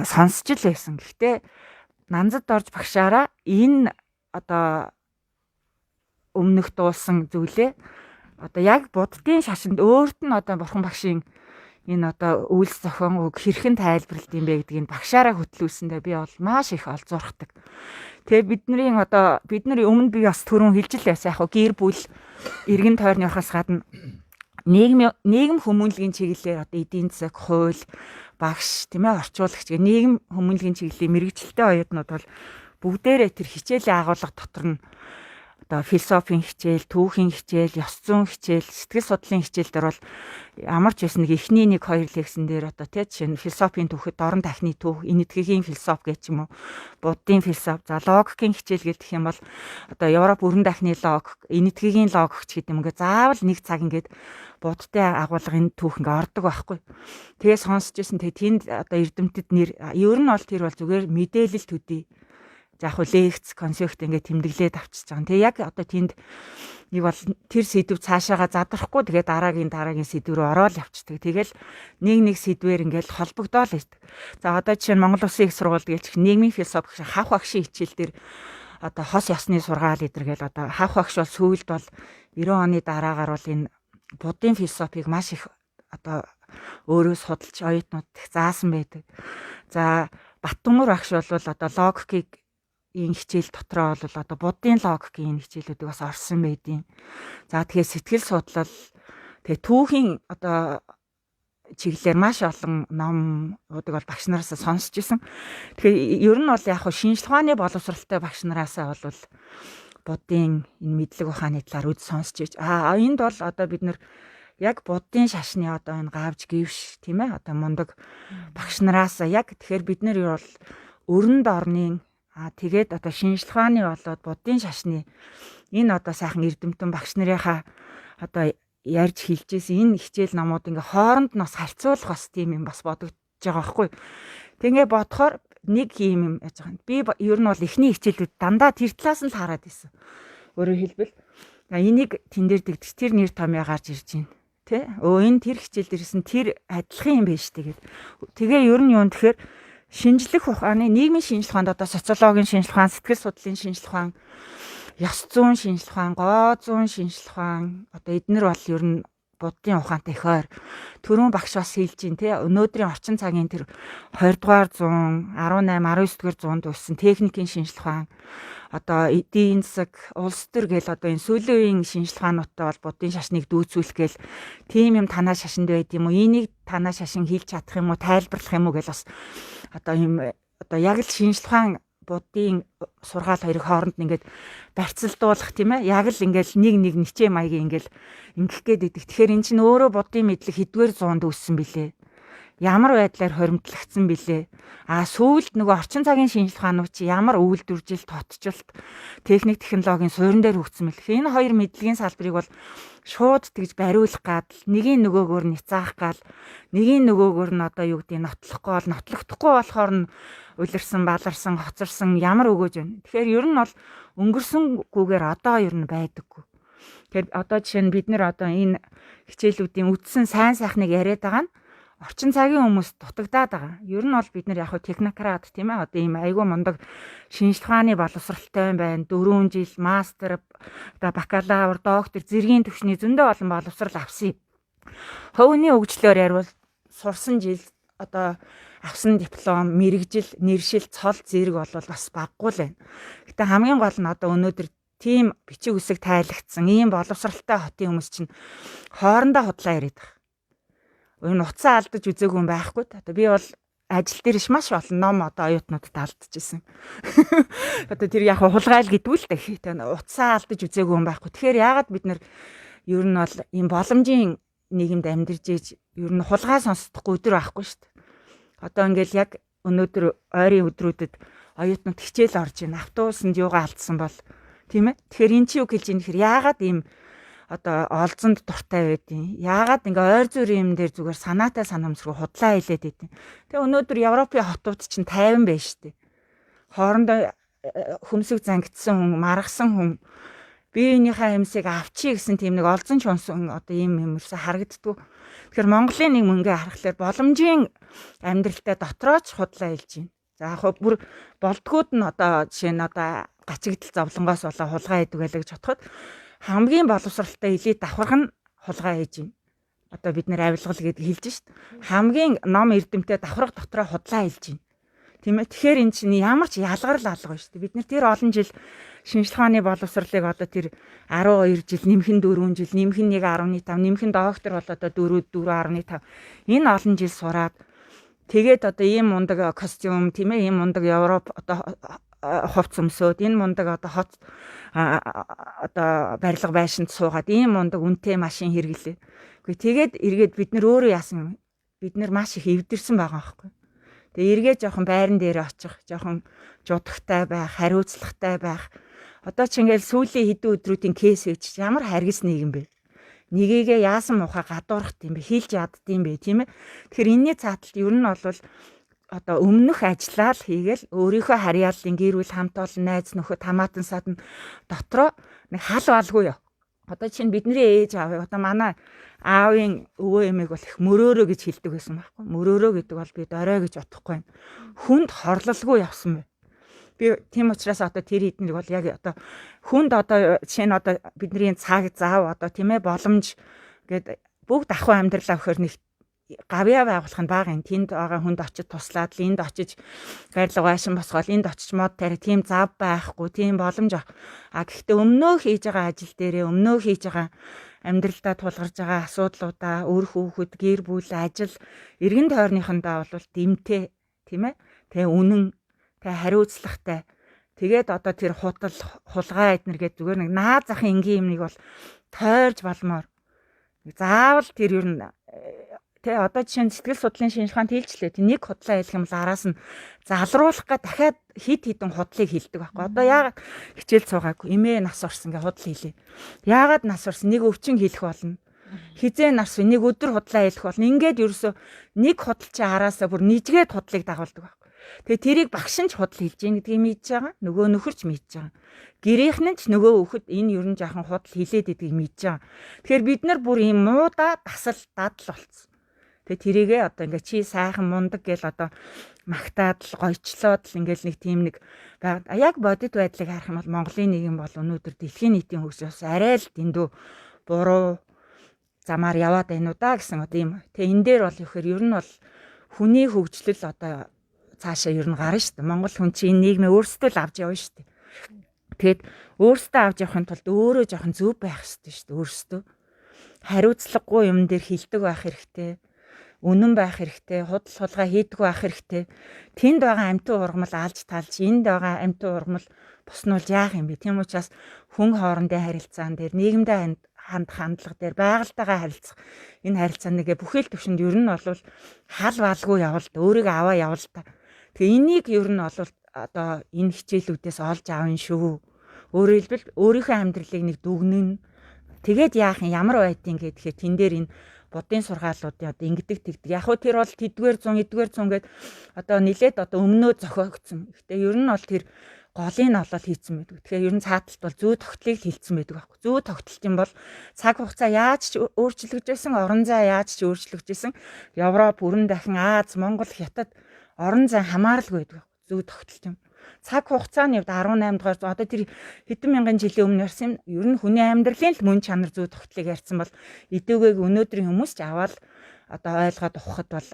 сонсч л байсан. Гэхдээ Нанзад орж багшаараа энэ одоо өмнөх дуулсан зүйлээ одоо яг буддын шашинд өөрт нь одоо бурхан багшийн энэ одоо үйлс зохионгыг хэрхэн тайлбарлалт юм бэ гэдгийг багшаараа хөтлүүлсэндээ би бол маш их олзуурхдаг. Тэгээ бидний өмнө би бас түрүүн хэлж л байсан яг гэр бүл эргэн тойрны орохоос гадна нийгэм хүмүүнлэгийн чиглэлээр одоо эдийн засаг, хууль, багш тийм ээ орчуулагч гэх нийгэм хүмүүнлэгийн чиглэлийн мэрэгчлээ оюутнууд бол бүгдээрээ тэр хичээлийн агуулга дотор нь одоо философийн хичээл, түүхийн хичээл, ёс зүйн хичээл, сэтгэл судлалын хичээл дээр бол ямар ч байсан нэг эхний 1-2 лекцэн дээр одоо тий жишээ нь философийн түүхэд дорн тахны түүх, энэтхэгийн философи гэж юм уу, буддын философи, за логикийн хичээл гэдэг юм бол одоо Европ өрн дахны логик, энэтхэгийн логикч гэдэг юм ингээд заавал нэг цаг ингээд буддын агуулгын түүх ингээд ордог байхгүй. Тэгээ сонсч ирсэн тэгээ тэнд одоо эрдэмтэд нэр ер нь бол тэр бол зүгээр мэдээлэл төдий яг хөө лекц концепт ингээд тэмдэглээд авчиж байгаа. Тэгээ яг одоо тэнд нэг бол тэр сэдв цаашаага задрахгүй тэгээ дараагийн сэдв рүү ороод явчихдаг. Тэгэл нэг сэдвээр ингээд холбогдоол байдаг. За одоо жишээ нь Монгол Улсын их сургууль гэлч нийгмийн философи хавх багшийн хичээл дээр одоо хос ёсны сургаал эдэргээл одоо хавх багш бол сүүлд бол 90 оны дараагаар бол энэ буддын философиг маш их одоо өөрөө судалж оюутнууд заасан байдаг. За Баттүмөр багш бол одоо логикийг энэ хичээл дотроо бол одоо буддын логикийн хичээлүүдийг бас орсон байдیں۔ За тэгэхээр сэтгэл судлал тэгээ түүхийн одоо чиглэлээр маш олон номуудыг бол багш нараас сонсч ирсэн. Тэгэхээр ер нь бол яг шинжлэх ухааны боловсралтай багш нараас бол буддын энэ мэдлэг ухааны талаар үз сонсч иж энд бол одоо бид нар яг буддын шашны одоо энэ гавж гівш тийм ээ одоо мундаг багш нараас яг тэгэхээр бид нар бол өрөнд орны тэгээд одоо шинжлэх ухааны болоод буддын шашны энэ одоо сайхан эрдэмтэн багш нарынхаа одоо ярьж хэлжсэн энэ хичээл номууд ингээ хооронд нь бас харьцуулах бас тийм юм бас бодогдож байгаа байхгүй. Тэгээ бодохоор нэг юм яаж байгаа юм. Би ер нь бол эхний хичээлүүд дандаа тэр талаас нь л хараад байсан. Өөрөөр хэлбэл энийг тэн дээр дэгдэж тэр нэр томьёо гарч ирж байна. Тэ? Энэ тэр хичээл дээрээс нь тэр адилхан юм биш тэгээд. Тэгээ ер нь юу тэгэхээр шинжлэх ухааны нийгмийн шинжлэх ухаанд одоо социологийн шинжлэх ухаан, сэтгэл судлалын шинжлэх ухаан, ёс зүйн шинжлэх ухаан, гоо зүйн шинжлэх ухаан одоо эднэр бол ер нь буддын ухаантай их ойр. Түрүүн багш бас хэлж гин те өнөөдрийн орчин цагийн тэр 20 дугаар 100, 18, 19 дугаар 100-д үүссэн техникийн шинжлэх ухаан одоо эдийн засаг, улс төр гэл одоо энэ сүүлийн үеийн шинжлэх ухаануудтай бол буддын шашныг дүүцүүлэх гээл тийм юм танаа шашинд байд юм уу? Энийг танаа шашин хэлж чадах юм уу? Тайлбарлах юм уу гэл бас одоо юм одоо яг л шинжлэх ухаан буддийн сургаал хоёрын хооронд ингээд барьцалдуулах тийм ээ. Яг л ингээд нэг ничээ маягийн ингээд ингэх гээд идэг. Тэгэхээр эн чинь өөрөө буддийн мэдлэг хэдвэр зуунд үүссэн билээ. Ямар байдлаар хоримтлагдсан билээ. Сүүлд нөгөө орчин цагийн шинжилгээ ухаанууд чи ямар үйлдвэржилт, хотчлт, техник технологийн суурин дээр хөгжсөн мэлэх. Энэ хоёр мэдлэгийн салбарыг бол шууд тэгж бариулах гад нэгийн нөгөөгөөр ницаах гал нэгийн нөгөөгөөр нь одоо юу гэдэг нотлохгүй бол нотлогдохгүй болохоор нь улирсан, баларсан, хоцорсон ямар өгөөж байна. Тэгэхээр ер нь бол өнгөрсөнгүүгээр одоо ер нь байдаггүй. Тэгэхээр одоо жишээ нь бид нэр одоо энэ хичээлүүдийн үдсэн сайн сайхныг яриад байгаа нь орчин цагийн хүмүүс дутагдаад байгаа. Ер нь бол бид нар яг технократ тийм ээ одоо ийм айгүй мундаг шинжлэх ухааны боловсралтай байна. 4 жил мастер, одоо бакалавр, доктор, зэргийн түвшний зөндөө олон боловсрал авсан. Хөвөний хөгжлөөр ярил сурсан жил одоо авсан диплом, мэрэгжил, нэршил, цол зэрэг бол бас баггүй л байна. Гэтэ хамгийн гол нь одоо өнөөдөр тийм бичиг үсэг тайлагдсан ийм боловсралтай хотын хүмүүс чинь хоорондоо худлаа яриад байгаа. Энэ уцаа алдаж үзээгүй юм байхгүй. Одоо би бол ажил дээр маш олон ном одоо оюутнуудад алдчихсан. Одоо тэр яг хулгайл гэдгүү л дээ. Уцаа алдаж үзээгүй юм байхгүй. Тэгэхээр яагаад бид нар ер нь бол ийм боломжийн нийгэмд амьдарч ийж ер нь хулгай сонсдохгүй өдөр байхгүй шүү дээ. Одоо ингээл яг өнөөдөр ойрын өдрүүдэд оюутнууд хичээл орж ийн автобусанд юугаа алдсан бол тийм ээ. Тэгэхээр эн чи юу хэлж ийм гэхээр яагаад ийм одоо олзонд дуртай байдیں۔ Яагаад ингээ ойр зүрийн юм дээр зүгээр санаатай санамсруу худлаа хэлээд байдیں۔ Тэгээ өнөөдөр Европын хотууд чинь 50 байна шүү дээ. Хоорондоо хөмсөг зангидсан хүн, маргасан хүн биеийнхээ эмсийг авчий гэсэн тийм нэг олзон чунсан одоо ийм юмрсаа харагддгүй. Тэгэхээр Монголын нэг мөнгө харахаар боломжийн амьдралтай дотрооч худлаа хэлж байна. За яг бүр болдгууд нь одоо жишээ нь одоо гачигдал зовлонгоос болоо хулгай хийдэг байлаа гэж бодоход хамгийн боловсралтай элит давхарх нь хулгай хийж байна. Одоо бид нэр авилгал гэдэг хэлж шít. Хамгийн ном эрдэмтэд давхарх дотроо худлаа хэлж байна. Тийм ээ. Тэгэхээр эн чинь ямар ч ялгарл алга байна шүү дээ. Бид нар тэр олон жил шинжлэх ухааны боловсролыг одоо тэр 12 жил, нэмхэн 4 жил, нэмхэн 1.5, нэмхэн доктор бол одоо 4.5. Энэ олон жил сураад тэгээд одоо ийм мундаг костюм тийм ээ, ийм мундаг Европ одоо хувц өмсөөд энэ мундаг одоо хот одоо барилга байшинд суугаад ийм мундаг үнэтэй машин хэрэглээ. Гэхдээ тэгээд эргээд бид нар өөрөө яасан юм? Бид нар маш их эвдэрсэн байгаа байхгүй. Тэгээ эргээд жоохон байран дээр очих, жоохон жудагтай байх, хариуцлагатай байх. Одоо ч ингээл сүүлийн хэдэн өдрүүдийн кейс үуч ямар харгас нийгэм бэ? Нэгийгээ яасан муухай гадуурхт юм бэ? Хилж яддсан бэ, тийм ээ? Тэгэхээр энэний цааталт ер нь бол одоо өмнөх ажиллаа л хийгээл өөрийнхөө харьяаллын гэр бүл хамт олон найз нөхөд хамаатан садан дотроо нэг хал балгүй юу. Одоо чинь бидний ээж аав одоо манай аавын өвөө эмээг бол их мөрөөрөө гэж хэлдэг байсан байхгүй. Мөрөөрөө гэдэг бол би дорой гэж бодохгүй байна. Хүнд хорлолгүй явсан бай. Би тийм учраас одоо тэр эднэр бол яг одоо хүнд одоо жишээ нь одоо бидний цаг зав одоо тийм ээ боломж гэдэг бүгд ахуй амьдралаа өгөхөр нэг гавьяа байгуулах нь бага юм. Тэнд байгаа хүнд очиж туслаад л энд очиж барилга байшин босгоол энд очиж мод тарих тийм зав байхгүй, тийм боломж. Гэхдээ өмнөө хийж байгаа ажил дээрээ өмнөө хийж байгаа амьдралдаа тулгарч байгаа асуудлуудаа өөр хүүхэд, гэр бүл, ажил, эргэн тойрныхондоо бол дэмтэй, тийм ээ. Тэгээ үнэн, тэгээ хариуцлагатай. Тэгээд одоо тэр худал, хулгай эднэр гэдэг зүгээр нэг наад захын энгийн юмныг бол тойрж балмаар. Заавал тэр ер нь тэ одоо жишээ нь сэтгэл судлалын шинжлэх ухаанд хэлжлээ. Тэ нэг худлаа хэлэх юм бол араас нь залруулах га дахиад хид хідэн худлыг хэлдэг байхгүй. Одоо яагаад хичээл цуугаагүй эмээ нас орсон гэ худал хэлээ. Яагаад нас орсон нэг өвчин хэлэх болно. Хизээ нас нэг өдөр худлаа хэлэх болно. Ингээд ерөөсөө нэг худал чи араасаа бүр нийжгээд худлыг дагуулдаг байхгүй. Тэгээ тэрийг багш нь ч худал хэлж гин гэдгийг мэдж байгаа. Нөгөө нөхөрч мэдж байгаа. Гэрийнхэн ч нөгөө өвхөд энэ ер нь жаахан худал хэлээд гэдгийг мэдж байгаа. Тэгэхээр бид нар бүр ийм муудаа дасал дадал болцсон. Тэгээ тэрийгээ одоо ингээ чи сайхан мундаг гэл одоо магтаад л гойчлоод л ингээл нэг тийм нэг яг бодит байдлыг харах юм бол Монголын нийгэм бол өнөөдөр дэлхийн нийтийн хөгжлөөс арай л дэндүү буруу замаар яваад байна уу да гэсэн одоо ийм. Тэгээ энэ дээр бол ихээр ер нь бол хүний хөгжлөл одоо цаашаа ер нь гарна шүү дээ. Монгол хүн чинь энэ нийгмээ өөрсдөө л авч явна шүү дээ. Тэгэд өөрсдөө авч явахын тулд өөрөө жоохон зөв байх хэрэгтэй шүү дээ. Өөрсдөө хариуцлагагүй юм дээр хилдэг байх хэрэгтэй. үнэн байх хэрэгтэй, худал хулгай хийдэггүй байх хэрэгтэй. Тэнд байгаа амьтан ургамал алж талж, энд байгаа амьтан ургамал буснуулж яах юм бэ? Тийм учраас хүн хоорондын харилцаан дээр, нийгэмдээ хандлага дээр, байгальтайгаа харилцах энэ харилцааны бүхэл төвшөнд ер нь бол хал валгүй явал өөрийгөө аваа явал та. Тэгээ энийг ер нь бол одоо энэ хичээлүүдээс олж авна шүү. Өөрөөр хэлбэл өөрийнхөө амьдралыг нэг дүгнэн. Тэгээд яах юм, ямар байдгийг гэхээр тэн дээр энэ будын сургаалуудын одоо ингэдэг тэгдэг. Яг хөө тэр бол тэдгээр 100 эдгээр 100 гээд одоо нилээд одоо өмнөө зохиогдсон. Гэхдээ ер нь бол тэр голыг олол хийцэн байдаг. Тэгэхээр ер нь цааталт бол зүй тогтлыг хилцсэн байдаг байхгүй. Зүй тогтолт юм бол цаг хугацаа яаж ч өөрчлөгдөж байсан, орон зай яаж ч өөрчлөгдөж байсан. Европ, Өрн дахин Аз, Монгол, Хятад орон зай хамааралгүй байдаг. Зүй тогтолт юм. Цаг хугацааны хувьд 18 дугаар одоо тэр хэдэн мянган жилийн өмнө ярьсан юм. Ер нь хүний амьдралын л мөн чанар зүй тогтолыг ярьсан бол идэвхтэйг өнөөдрийн хүмүүс ч аваад одоо ойлгоод ухахад бол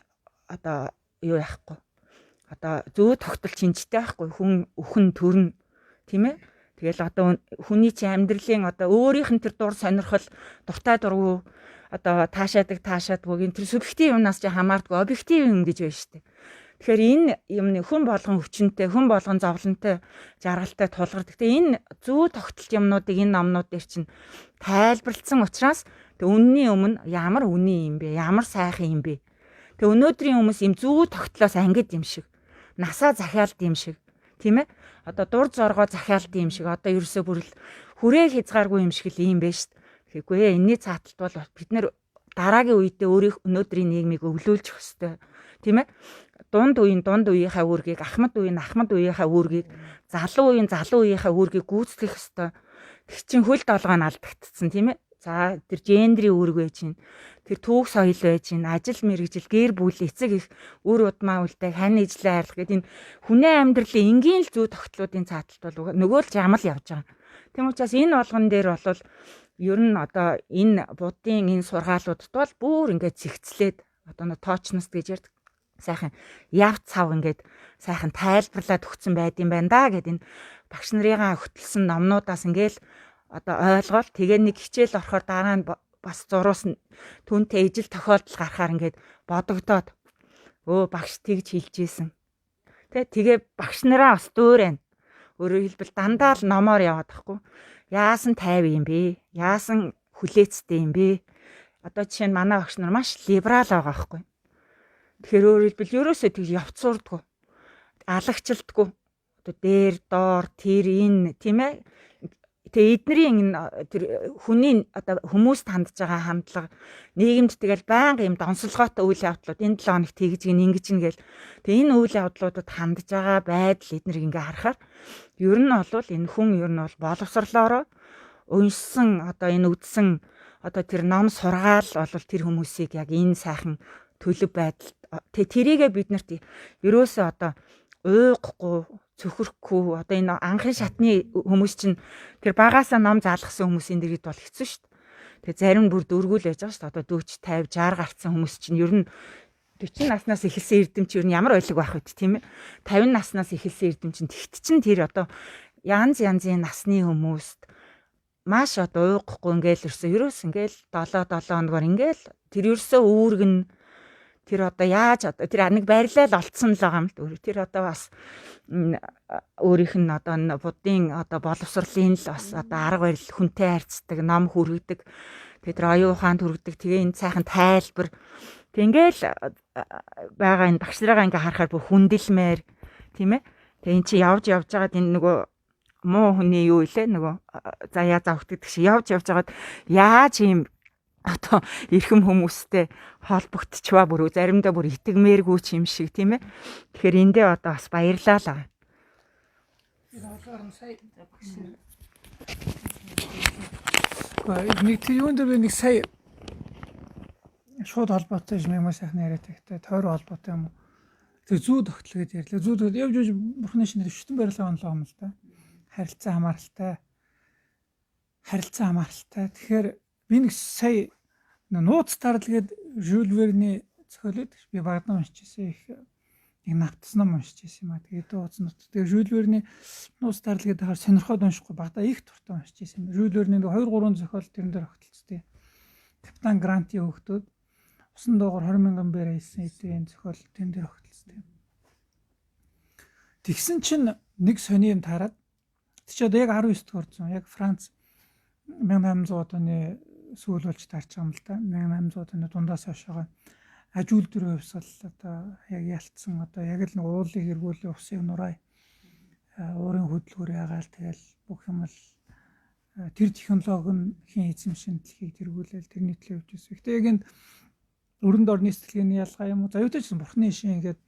одоо юу яахгүй. Одоо зүй тогтол чинжтэй байхгүй хүн өхөн төрн тийм ээ. Тэгэл одоо хүний чинь амьдралын одоо өөрийнх нь тэр дур сонирхол дуртай дургу одоо таашаадгүй энэ тэр субъектив юмнаас ч хамаардгүй объектив юм гэж байна шүү дээ. Тэгэхээр энэ юмны хүн болгон хүчнтэй, хүн болгон зовлонтой, жаргалтай тулгардаг. Тэгээ энэ зүй тогтолт юмнуудыг энэ номнууд дээр чинь тайлбарлсан учраас тэг үнний өмнө ямар үний юм бэ? Ямар сайхан юм бэ? Тэг өнөөдрийн хүмүүс юм зүй тогтлоос ангид юм шиг. Насаа захиалт юм шиг тийм ээ одоо дур зоргоо захиалт юм шиг одоо ерөөсөө бүрэл хүрээ хязгааргүй юм шиг л юм байна шүү дээ. Тэгэхгүй энэний цааталт бол бид нэр дараагийн үедээ өөрийнх өнөөдрийн нийгмийг өвлүүлчих ёстой тийм ээ дунд үеийнхаа үүргийг ахмад үеийнхаа үүргийг залуу үеийнхаа үүргийг гүйцэтгэх ёстой. Тэг чин хөл долгоо нь алдагдсан тийм ээ. За тэр гендрийн үүрэг байж гин тэр түүх соёл байж гин ажил мэргэжил гэр бүл эцэг их үр удмаа үлдээх хань ижлээ хайрлах гэдэг энэ хүний амьдралын энгийн л зүй тогтлуудын цааталт бол нөгөө л жамал явж байгаа. Тийм учраас энэ болгон дээр бол ер нь одоо энэ будын энэ сургаалуудад бол бүр ингээд зэгцлээд одоо тоочност гэж ярьдаг. Сайхан яв цав ингээд сайхан тайлбарлаад өгсөн байд юм байна да гэд энэ багш нарыгаа хөтөлсөн номнуудаас ингээд одоо ойлгоод тэгээ нэг хичээл орохоор дараа нь бас зуруус түүнтэй ижил тохиолдол гарахаар ингээд бодогдоод багш тэгж хэлж ийсэн. Тэгээ багш нараа бас дөөрэн. Өөрөөр хэлбэл дандаа л номоор яваад байхгүй. Яасан тайв юм бэ? Яасан хүлээцтэй юм бэ? Одоо жишээ нь манай багш нар маш либерал байгаа байхгүй. Тэгэхээр өөрөөр хэлбэл ерөөсөө тэг явцуурдгүй. Алагчлалтгүй. Одоо дээр доор тэр энэ тийм ээ. Тэгээ эднэрийн тэр хүний одоо хүмүүст хандж байгаа хандлага нийгэмд тэгэл байнга юм донсолгоотой үйл явдлууд энэ 7 хоногт тэгж ингэж гэл тэгээ энэ үйл явдлуудад хандж байгаа байдал эднэрийг ингээ харахаар ер нь бол энэ хүн ер нь бол боловсрлоороо уншсан одоо энэ үдсэн одоо тэр ном сургаал бол тэр хүмүүсийг яг энэ сайхан төлөв байдал тэрийгээ бид нарт ерөөсөө одоо уйгахгүй цөхөрөхгүй одоо энэ анхын шатны хүмүүс чинь тэр багаасаа ном заалгасан хүмүүсийн дэргэд бол хэцүү шүү дээ. Тэгээ зарим бүр дөргүүл байж байгаа шүү дээ. Одоо 40, 50, 60 гарцсан хүмүүс чинь ер нь 40 наснаас эхэлсэн эрдэм чинь ер нь ямар ойлог байх вэ тийм ээ. 50 наснаас эхэлсэн эрдэм чинь тэгт чинь тэр одоо янзын насны хүмүүст маш одоо уйгахгүй ингээл ерөөс ингээл 7 хоногор ингээл тэр ерөөсөө үүргэн тэр одоо яаж одоо тэр нэг барилал олцсон л байгаа юм л тэр одоо бас өөрийнх нь одоо будын одоо боловсролын л бас одоо арга барил хүнтэй харьцдаг ном хүргэдэг тэр оюун ухаанд хүргэдэг тэгээ энэ сайхан тайлбар тэгээл байгаа энэ багш нараа ингээ харахаар бүх хүндэлмээр тийм ээ тэгээ эн чи явж байгаад энэ нөгөө муу хүний юу илээ нөгөө заяа завхдаг шиг явж байгаад яаж юм одоо эрхэм хүмүүстэй холбогдчихваа бүр заримдаа бүр итгэмээргүй ч юм шиг тийм ээ. Тэгэхээр эндээ одоо бас баярлаа л. Нэг тэр юунд дээр нэг сая шууд холбоотой юм аа сайхан яриад ихтэй тойр холбоотой юм уу. Тэр зүү тогтол гэдээ ярьлаа. Зүү тогтол явж бурхны шинээр өвчтөн барилга онлоо юм л да. Харилцан хамааралтай. Тэгэхээр би нэг сая нууц тардал гээд Жюль Верний зохиолод би багадаа уншижсэн их нэг навтас ном уншижсэн юм аа. Тэгээд ууцнууд. Тэгээд Жюль Верний нууц тардал гээд хаар сонирхоод уншихгүй багадаа их дуртай уншижсэн юм. Жюль Верний 2-3 зохиол тэрэн дээр огтлцтэй. Капитан Грантийн хүүхдүүд усан доогоор 20,000 бээр хийсэн эдийн зохиол тэн дээр огтлцсон. Тэгсэн чинь нэг сони юм таарад чи одоо яг 19 дугаар зуун яг Франц 1800 оны сүүл болж таарч байгаа юм л да. 1800 оны дундаас хойш байгаа аж үйлдвэрийн хувьсгал одоо яг ялцсан одоо яг л нэг уулыг эргүүлээ усын нураа уурын хөдөлгөөр ягаал тэгэл бүх юм л тэр технологийн эзэмшин дэлхийг тэргүүлэл тэрний төлөө явж байсан. Гэхдээ яг энэ өрөнд орны сэтгэлгээний ялгаа юм уу? За юу ч гэсэн бурхны шин гэдэг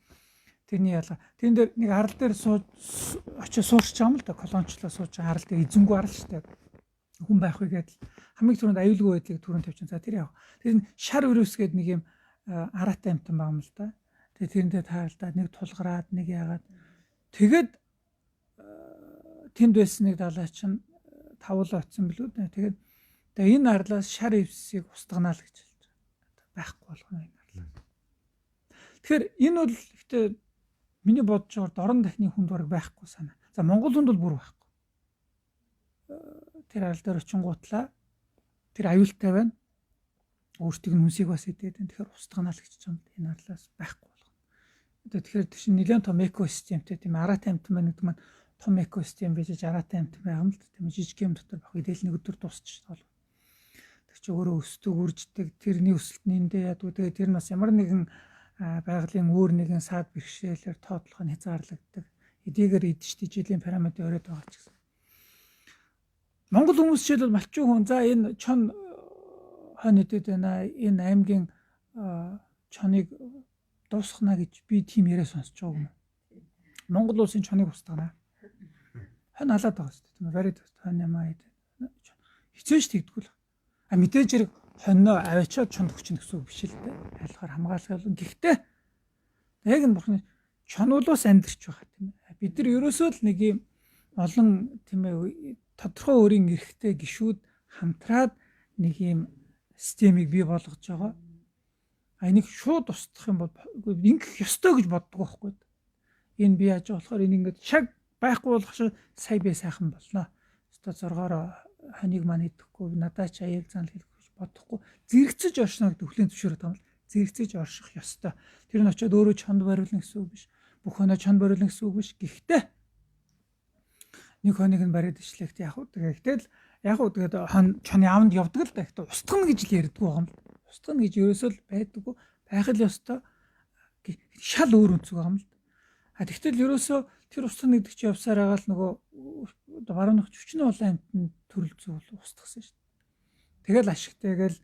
тэрний ялгаа. Тэн дээр нэг арал дээр очиж суурч байгаа юм л да. Колончлоо сууж байгаа арал дээр эзэнгүү арал шүү дээ. Хүн байх үгээд хамгийн түрүүнд аюулгүй байдлыг түрүүнд тавьчихсан. За тэр яах. Тэр нь шар вирус гэдэг нэг юм араатай амтан байгаа юм л да. Тэгээ тэрэндээ таалдаад нэг тулгараад нэг яагаад тэгээд тэнд байсан нэг далай чинь тавлаа очсон билүү дээ. Тэгээд тэгээ энэ арлаас шар ивсийг устгана л гэж хэлж байгаа. Байхгүй болгоно энэ арлаа. Тэгэхээр энэ бол ихтэй миний бодож байгаа дорн дахны хүнд бараг байхгүй санаа. За Монгол хүнд бол бүр байхгүй. Тэр арал дээр очингуутлаа тэр аюултай байна. Өөртөг нь хүнсийг бас идээд байна. Тэгэхээр устгана л гэж байгаа юм. Энэ арлаас байхгүй болгоно. Тэгэхээр тэр чинь нэлээд том экосистемтэй тийм араатай амт маань гэдэг маань том экосистем байж араатай амт байгаа юм л тийм жижиг юм дотор байх үедээ нэг өдөр дуусчих тоол. Тэр чи өөрөө өсдөг үрждэг тэрний өсөлтөндөө ядгүй тэгээ тэр нь бас ямар нэгэн байгалийн өөр нэгэн саад бэрхшээлээр тоотлох нь хязгаарлагддаг. Эдийгээр идэж жилийн пирамид өрөөд байгаа ч гэсэн. Монгол хүмүүс жишээлбэл малчин хүн за энэ чон хонь идэд байна. Энэ аймгийн чоныг дуусгана гэж би тийм яриа сонсож байгаа юм. Монгол улсын чоныг устгана. Хонь халаад байгаа шүү дээ. Тийм барид хонь ямаа идэв. Хичээж тэгдэггүй л. Мэдээж хэрэг хоньноо аваачаад чонд хүчин гэсэн үг биш л дээ. Айлхаар хамгаалал. Гэхдээ яг энэ бурхны чонуулаас амьдэрч байгаа тийм ээ. Бид нар ерөөсөө л нэг юм олон тийм ээ тодорхой өөрийн эрхтэй гишүүд хамтраад нэг юм системийг бий болгож байгаа. Энийг шууд устгах юм бол ингэх ёстой гэж боддог байхгүй. Энэ би яаж болохоор энэ ингээд шаг байхгүй болох шиг сая би сайхан болно. Өстой зоргоор хоныг маань идэхгүй надад ч аяг занал хийх гэж бодохгүй. Зэрэгцэж оршно гэдэг өвлийн төвшөрөд байгаа юм. Зэрэгцэж орших ёстой. Тэр нь очиод өөрөө чонд бариулна гэсэн үг биш. Бүх хоноо чонд бариулна гэсэн үг биш. Гэхдээ нэг хоныг нь бариад ишлэхт яг уу тэгээд яг уу тэгээд чоны амд явдаг л да. Гэхдээ устгана гэж л ярьдгүй байгаа юм. Устгана гэж ерөөсөө л байдаггүй. Байх л ёстой. Шал өөр үнцэг байгаа юм л. Тэгтэл ерөөсөө тэр устгана гэдэг чи явсаар байгаа л нөгөө баруунах хүчний улаан амтнд төрөл зүйл устгасан шүү дээ. Тэгэл ашигтайгээл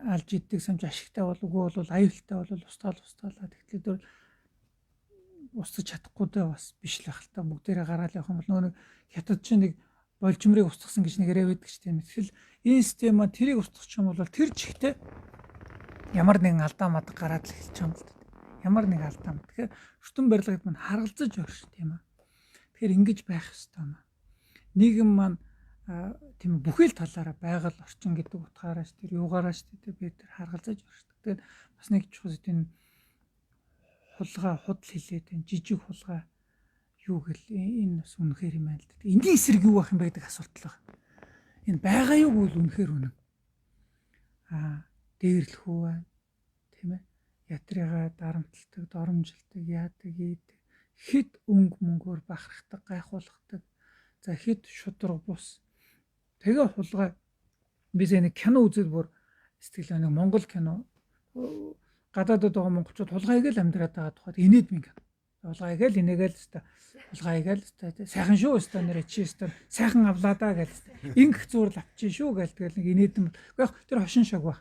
алж иддэг самж ашигтай бол үгүй бол аюултай бол устгаалаа. Тэгтэл устгаж чадахгүй даа бас биш л байх л та бүгдээрээ гаргаал явах юм бол нөгөө хятад чинь нэг болжмрыг устгасан гэж нэг яриа байдаг ч тийм. Тэгэл энэ систем маань тэрийг устгах юм бол тэр жигтэй ямар нэгэн алдаа мад гараад л эхэлж байгаа юм л та. Ямар нэг алдаа мад. Тэгэхээр ертөнц барилгад маань харгалзаж орш тийм аа. Тэгэхээр ингэж байх ёстой юм аа. Нийгэм маань тийм бүхэл талаараа байгаль орчин гэдэг утгаараа ч тэр юугаараа ч тэр бид тэр харгалзаж оршдог. Тэгээд бас нэг чухал тийм хулгай худал хилээд энэ жижиг хулгай юу гэл энэ бас үнэхээр юм байна л да. Энгийн эсрэг юу байх юм бэ гэдэг асуулт л байна. Энэ байгаа юу бол үнэхээр үнэн. Дээрлэх үү байна. Тийм ээ. Ятрыгаа дарамталдаг, доромжилдаг, яадаг, ийдэг. Хэд өнгө мөнгөөр бахархдаг, гайхуулгадаг. За хэд шудраг бус. Тэгээ хулгай бид нэг кино үзэл бүр сэтгэл нэг Монгол кино гадаадд байгаа монголчууд хулгайг л амьдраад байгаа тухайд инээд минь. Хулгайг л инээгээл өстой. Хулгайг л өстой. Сайхан шүү өстой нэрэ чи өстой. Сайхан авлаа даа гээл. Ингэх зурл авчих шүү гээл тэгэл нэг инээдэн. Яг тэр хошин шог баг.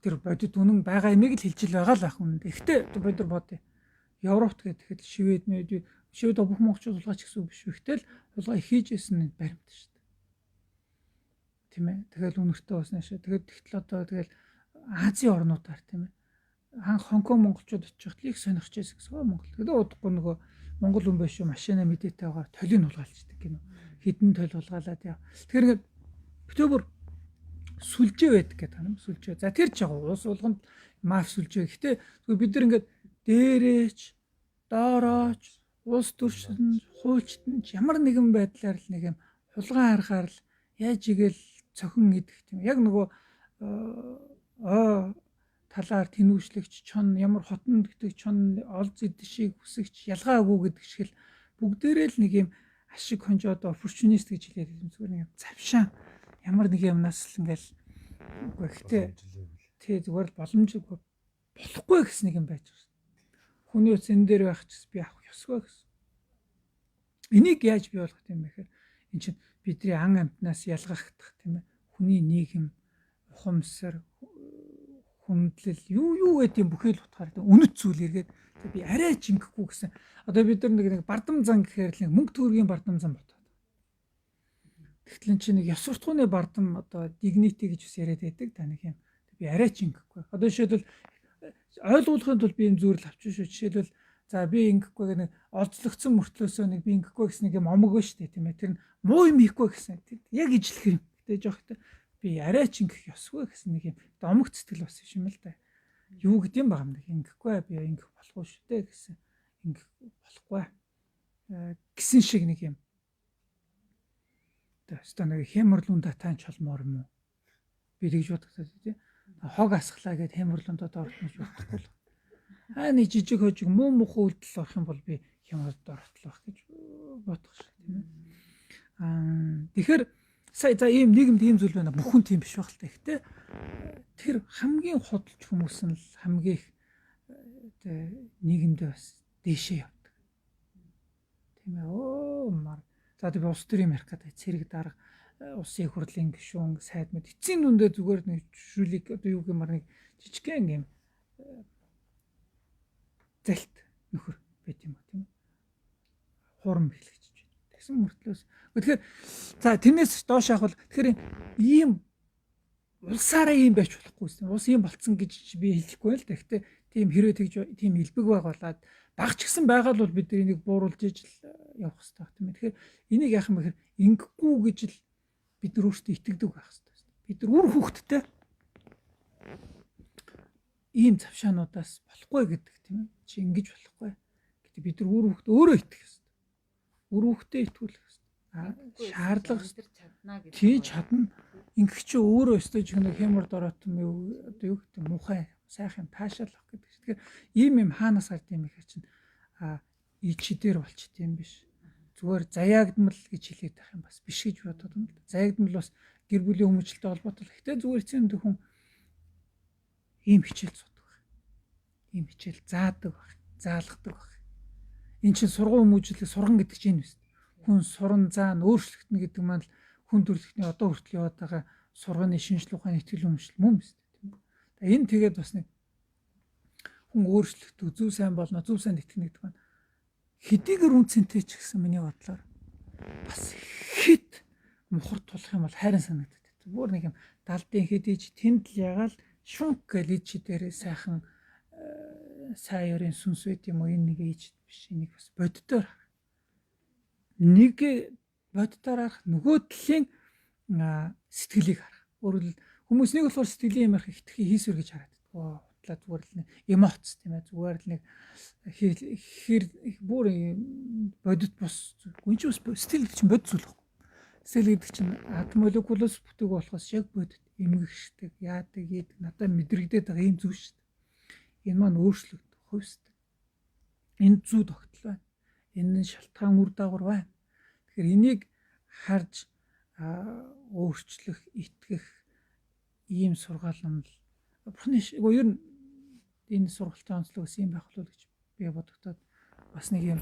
Тэр бодит үнэн байгаа юмыг л хэлжил байгаа л байх үнэ. Ихтэй бид нар бод. Европт гэхэд шивэд бүх монголчууд хулгайч гэсэн үг биш. Ихтэй л хулгай хийжсэн нь баримт шүү дээ. Тийм ээ. Тэгэл үнэртэй басна шүү. Тэгээд тэгтэл одоо тэгэл Азийн орнуудаар тийм ээ. Хонконг монголчууд очих их сонирхож байсан гэсэн Монгол. Тэгээд удахгүй нөгөө Монгол хүн биш шүү машина мэдээтэй байгаа толийг хулгайлцдаг гинэ. Хідэн тойл хулгайлаад яа. Тэгэхээр ингээд битүүр сүлжээ байдаг гэдэг юм сүлжээ. За тэр ч яг уус болгонд маф сүлжээ. Гэтэ бид нар ингээд дээрээч доорооч уус төршин хуульчтан ямар нэгэн байдлаар л нэг юм хулгай харахаар л яаж игээл цохин идэх тийм. Яг нөгөө талаар тэнүүшлэгч чон ямар хотон гэдэг чон олз идэшийг хүсэгч ялгаагүй гэдэг шиг л бүгдээрээ л нэг юм ашиг хонжоод opportunist гэж хэлээд юм зүгээр нэг завшаан ямар нэг юмнаас л ингээл үгүй гэхдээ тий зүгээр л боломжгүй болохгүй гэсэн нэг юм байж байгаа шүү. Хүний үс энэ дээр байх ч би авах ёсгүй гэсэн. Энийг яаж бий болгох юм бэ гэхээр эн чинь бидний ан амьтнаас ялгахдах тийм ээ. Хүний нийгэм, ухамсар, хүндлэл юу гэдэг юм бүхэл утгаар үнэт зүйл эргээд би арай ч ингэхгүй гэсэн. Одоо бид нар нэг бардам зан гэхээр л мөнгө төгрөгийн бардам зан ботоод. Тэгтэл чи нэг ёс суртахууны бардам одоо dignity гэж бас яриад байдаг та нэг юм. Би арай ч ингэхгүй. Одоо жишээлбэл ойлгуулахын тулд би юм зүрл авчих шүү. Жишээлбэл за би ингэхгүй гэх нэг олзлогдсон мөртлөөсөө нэг би ингэхгүй гэсэн нэг юм омог ба штэ тийм ээ. Тэр муу юм хийхгүй гэсэн. Яг ижлэх юм. Гэтэ жоохтой би арай ч ингэх ёсгүй гэсэн нэг юм. Омог цэтгэл бас юм л да. Юу гэдэм баг юм нэг ингэхгүй би ингэх болохгүй шүү дээ гэсэн. Ингэх болохгүй гэсэн шиг нэг юм. Тэстэ нэг хямрлуун датаан чолмоор юм уу? Би тэгж бодохтой тийм. Хог асглаа гэд хямрлуундад орохнож бодохгүй л. Нэг жижиг хожиг муу мухуу үйлдэл орох юм бол би хямралд орохтол байх гэж бодох шиг тийм ээ. Тэгэхээр сая за ийм нийгэмд ийм зүйл байна. Бүхэн тийм биш байх л та ихтэй. Тэр хамгийн хөдөлж хүмүүс нь л хамгийн их нийгэмдээ бас дээшээ явдаг. Тийм ээ. За би улс төрийн маркад цэрэг дарга улсын их хурлын гишүүн сайд мэд эцсийн дүндээ зүгээр нэг жишүүлэг одоо юу гэмээр нэг жижигхэн юм залт нөхөр байт юм ба тийм хурам бэлгэж байна. Тэгсэн мөртлөөс тэгэхээр за тэрнээс доош авах тэгэхээр ийм улсаараа ийм байж болохгүй юм. Улс ийм болцсон гэж би хэлэхгүй л да. Гэхдээ тийм хэрэг тэгж тийм илбэг байгалаад багч гисэн байгаа л бол бид энийг бууруулж ижил явах хэрэгтэй тийм ээ. Тэгэхээр энийг яах юм бэ гэхээр ингэхгүй гэж л бид нар өөрсдөө итгэдэг байх хэрэгтэй. Бид нар үр хөвгттэй ийм завшаануудаас болохгүй гэдэг тийм ээ. Чи ингэж болохгүй. Гэтэ бид нар үр хөвгт өөрөө итгэх хэрэгтэй. Үр хөвгтөө итгүүлэх хэрэгтэй. Шаардлага чадна гэж. Тий чадна. Ингэх чи өөрөө өстой ч нэг хямар дороотом юу одоо юу гэдэг мухай сайхан таашаалах гэдэг. Тэгэхээр ийм юм хаанаас гард юм ихэ чинь ичи дээр болчт юм биш. Зүгээр заяагдмал гэж хэлээд байх юм бас биш гэж бодоод юм л да. Заяагдмал бас гэр бүлийн хүмүүжлэлтэй холбоотой. Гэхдээ зүгээр эцсийн хүн ийм хичээл судаг байх. Ийм хичээл заадаг байх. Заалгадаг байх. Энд чинь сургууль хүмүүжлэл сурган гэдэг чинь юм шүү. Хүн суран заан өөрчлөгдөн гэдэг маань хүн төрөлхтний одоо хүртэл яваад байгаа сурганы шинжлэх ухааны ихтгэл өмчлөл мөн биз дээ. Энэ тэгээд бас нэг хүн өөрчлөлтөө зөв сайн болно, зөв сайн итгэнэ гэдэг маань хэдийгээр үнцэнтэй ч гэсэн миний бодлоор бас хэд мухар тулах юм бол хайрын санагдаад байна. Бүр нэг юм далдын хэдийж тэнд л ягаал шүнк гэлж дээрээ сайхан сайн өрийн сүнс байт юм уу энэ нэг ээж биш энийг бас боддоор нэг боддоор харах нөгөө талын сэтгэлийг харах. Өөрөлд хүмүүс нэг болохоор сэтгэлийн юм ярих ихтгэхий хийсвэр гэж хараад байна. Хутлаа зүгээр л нэг эмоц тийм ээ зүгээр л нэг хэр бүр бодит бос гүнч бас сэтгэл гэдэг чинь бодит зүйл байхгүй. Сэтгэл гэдэг чинь атом молекулоос бүтээг болохоос яг бодит эмгэгшдэг яадаг ийдэг надад мэдрэгдээд байгаа юм зүйл шүү дээ. Энэ маань өөрчлөгдөх хувьсдаг. Энэ зүй тогтол байна. Энэ шалтгаан үр дагавар байна. Тэгэхээр энийг харж өөрчлөх, итгэх ийм сургаалan л бурхны ер нь энэ сургалтын онцлог бас юм байх болов гэж би бодогдоод бас нэг юм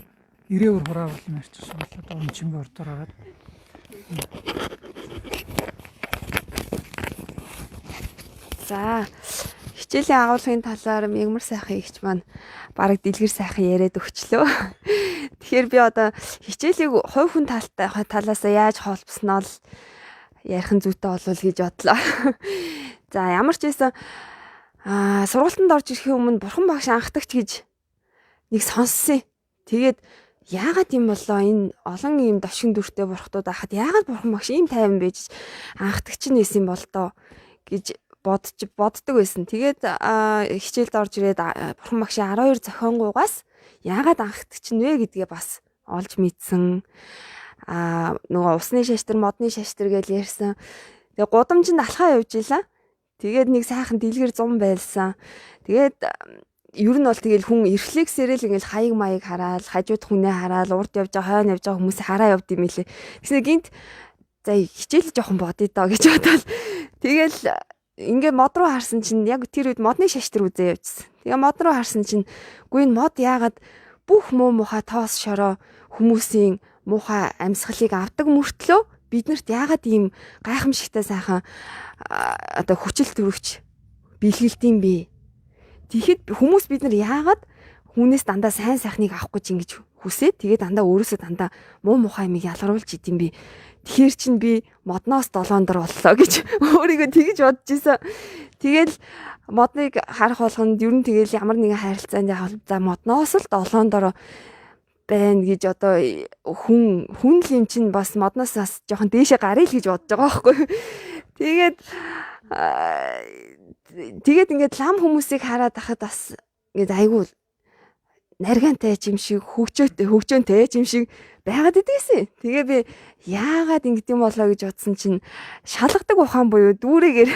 ирээвэр хураавал юм ярьчих шиг болоод өмчингээ ордоор ороод за хичээлийн агуулгын талаар мягмар сайхан ихч маань бараг дэлгэр сайхан яриад өгчлөө. Тэгэхээр би одоо хичээлийг хувь хүн талаас яаж холбосноо л ярих нь зүйтэй болов гэж бодлоо. За ямар ч байсан сургалтанд орж ирэхийн өмнө бурхан багш анхдагч гэж нэг сонссон. Тэгээд яагаад юм болоо энэ олон ийм дошин дүртэй бурхтууд ахад яагаад бурхан багш ийм тайван байж анхдагч нэсэн бол тоо гэж боддог байсан. Тэгээд хичээлд орж ирээд бурхан багшийн 12 зохионгуйгаас яагаад анхдагч нь вэ гэдгээ бас олж мэдсэн. Нөгөө усны шаштар, модны шаштар гэж ярьсан. Тэгээ гудамжинд алхаа явж илаа. Тэгээд нэг сайхан дэлгэр зум байлсан. Тэгээд ер нь бол тэгэл хүн рефлексээрээ л ингээл хаяг маяг хараад, хажууд хүнээ хараад, урд явж байгаа, хойно явж байгаа хүмүүсээ хараа явд юм лээ. Тэгснэ гинт за хичээл жоохон бодъё доо гэж бодоод тэгэл ингээ мод руу харсан чинь яг тэр үед модны шаштруу үзээ явжсан. Тэгээ мод руу харсан чинь үгүй энэ мод яагаад бүх муу мухай тоос шороо хүмүүсийн муухай амьсгалыг авдаг мөртлөө биднэрт яагаад ийм гайхамшигтай сайхан одоо хүчил төрөгч бэлгэлдэм бэ? Тэгэхэд хүмүүс бид нар яагаад хүнээс дандаа сайн сайхныг авах гэж ингэж хүсээд тэгээд дандаа өөрөөсөө дандаа муу мухай юмыг ялгаруулж идэм бэ? Тэгэхээр чин би модноос 7 дор боллоо гэж өөрийгөө тэгж бодож исэн. Тэгэл модныг харах болгонд ер нь тэгэл ямар нэгэн харилцаанд яг за модноос л 7 дор байна гэж одоо хүн л юм чинь бас модноос бас жоохон дээшээ гарыг л гэж бодож байгаа байхгүй. Тэгээд ингээд лам хүмүүсийг хараад ахад бас ингээд айгүй наргантай юм шиг хөгжөөнтэй юм шиг байгаад идэгсэн. Тэгээ би яагаад ингэдэм болоо гэж бодсон чинь шалгадаг ухаан буюу дүүрэгээр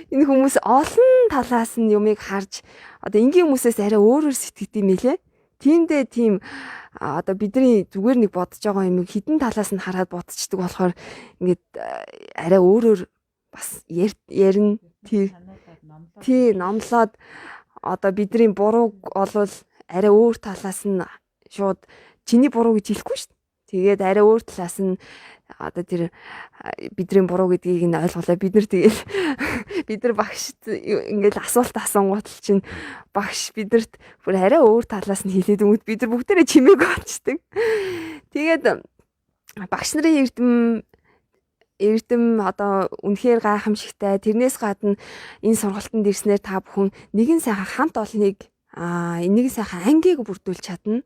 энэ хүмүүс олон талаас нь юмыг харж одоо энгийн хүмүүсээс арай өөрөөр сэтгэдэм байлээ. Тиймдээ тийм одоо бидний зүгээр нэг бодож байгаа юм хідэн талаас нь хараад бодцдаг болохоор ингээд арай өөрөөр бас ярина. Тий номлоод одоо бидний бурууг олвол арай өөр талаас нь шууд чиний буруу гэж хэлэхгүй шүү дээ. Тэгээд арай өөр талаас нь одоо тэр бидний буруу гэдгийг нь ойлголоо. Бид нар тэгэл бид нар багшд ингээл асуулт асуунгууд чинь багш бидэрт бүр арай өөр талаас нь хэлээд өгөд бид нар бүгдээрээ чимээг болчдөг. Тэгээд багш нарын эрдэм одоо үнэхээр гайхамшигтай. Тэрнээс гадна энэ сургалтанд ирснээр та бүхэн нэгэн сайхан хамт олныг нэгэн сайхан ангийг бүрдүүлж чадна.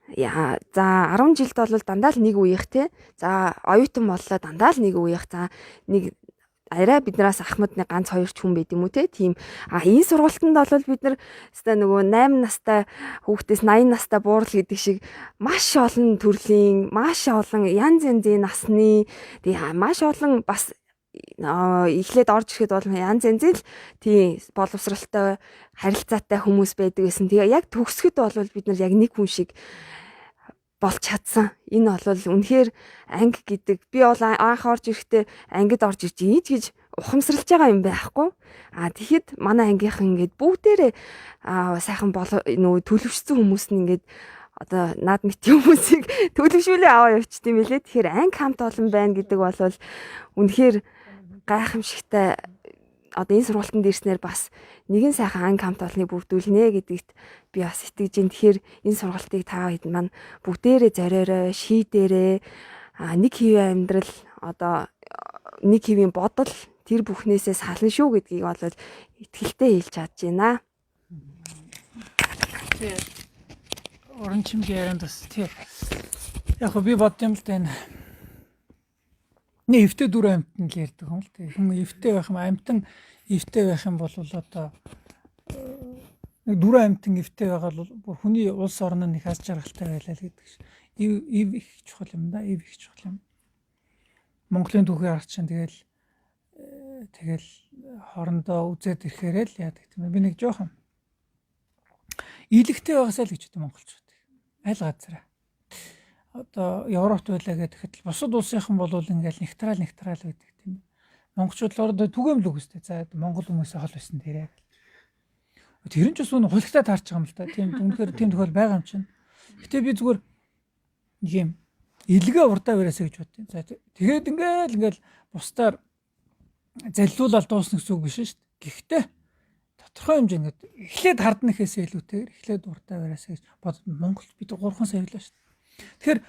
За 10 жилд бол дандаа л нэг үеих те. За оюутан боллоо дандаа л нэг үеих. За нэг арай биднээс ахмад нэг ганц хоёр ч хүн байд юм уу те. Тийм. Энэ сургалтанд бол бид нар өстой нөгөө 8 настай хүүхдээс 80 настай буурал гэдэг шиг маш олон төрлийн, маш олон янз янзын насны тэгээ маш олон бас эхлээд орж ирэхэд бол янз янзын л тийм боловсралтай харилцаатай хүмүүс байдаг гэсэн. Тэгээ яг төгсгөд бол бид нар яг нэг хүн шиг болж чадсан. Энэ бол үнэхээр анги гэдэг. Би бол анх орж ирэхдээ ангид орж ирж ийж гэж ухамсарлаж байгаа юм байхгүй. Тэгэхэд манай ангийнхан ингээд бүгдээрээ сайхан нөгөө төлөвшсөн хүмүүс нь ингээд одоо наад мэтийн хүмүүсийг төлөвшүүлээ аваа явчихсан юм лээ. Тэгэхээр анги хамт олон байна гэдэг бол үнэхээр гайхамшигтай. Одоо энэ сургалтанд ирснээр бас нэгэн сайхан анги хамт олныг бүрдүүлнэ гэдэгт би бас итгэж байна. Тэгэхээр энэ сургалтыг та хэд маань бүгдээрээ зориорой, шийдээрээ нэг хэвийн амьдрал одоо нэг хэвийн бодол тэр бүхнээсээ сална шүү гэдгийг бол итгэлтэй хэлж чадж байна. Тэгээ орон чимгийн ярианд бас тий. Яг би бодсон юм л да энэ. Нэг эвтэй дүр амьтан л ярьдаг юм л тий. Хүн эвтэй байх юм амьтан эвтэй байх юм бол одоо нэг дүр амьтан эвтэй байгаа бол бүр хүний улс орн нь их аз жаргалтай байлаа л гэдэг шиг. Ив их чухал юм да. Ив их чухал юм. Монголын түүхийг харах чинь тэгэл хоорондоо үзээд ирэхээр л яадаг тийм ээ. Би нэг жоохон ийлэгтэй байгаасаа л гэж үү монголчууд. Аль газараа. Одоо Европт байлаа гэхэд бусад улсынхан бол ингээл нейтрал байдаг тийм ээ. Монголчууд л ороод түгээмл үгүйстэй. За монгол хүмүүсээ хол байсан тэрээ. Тэр нь ч бас үнэ хулагтаа таарч байгаа юм л та. Тийм үнэхээр тийм тохиол байгаа юм чинь. Гэтэ би зүгээр нэг юм илгээ урдаа бариасаа гэж боддیں۔ За тэгээд ингээл бусдаар заллуулаад дуусна гэсэн үг биш шүү дээ. Гэхдээ тодорхой хэмжээнд эхлээд хардна гэхээсээ илүүтэйгээр эхлээд урдаа бариасаа гэж бодод Монголд бид 3 сая байлаа шүү дээ. Тэгэхээр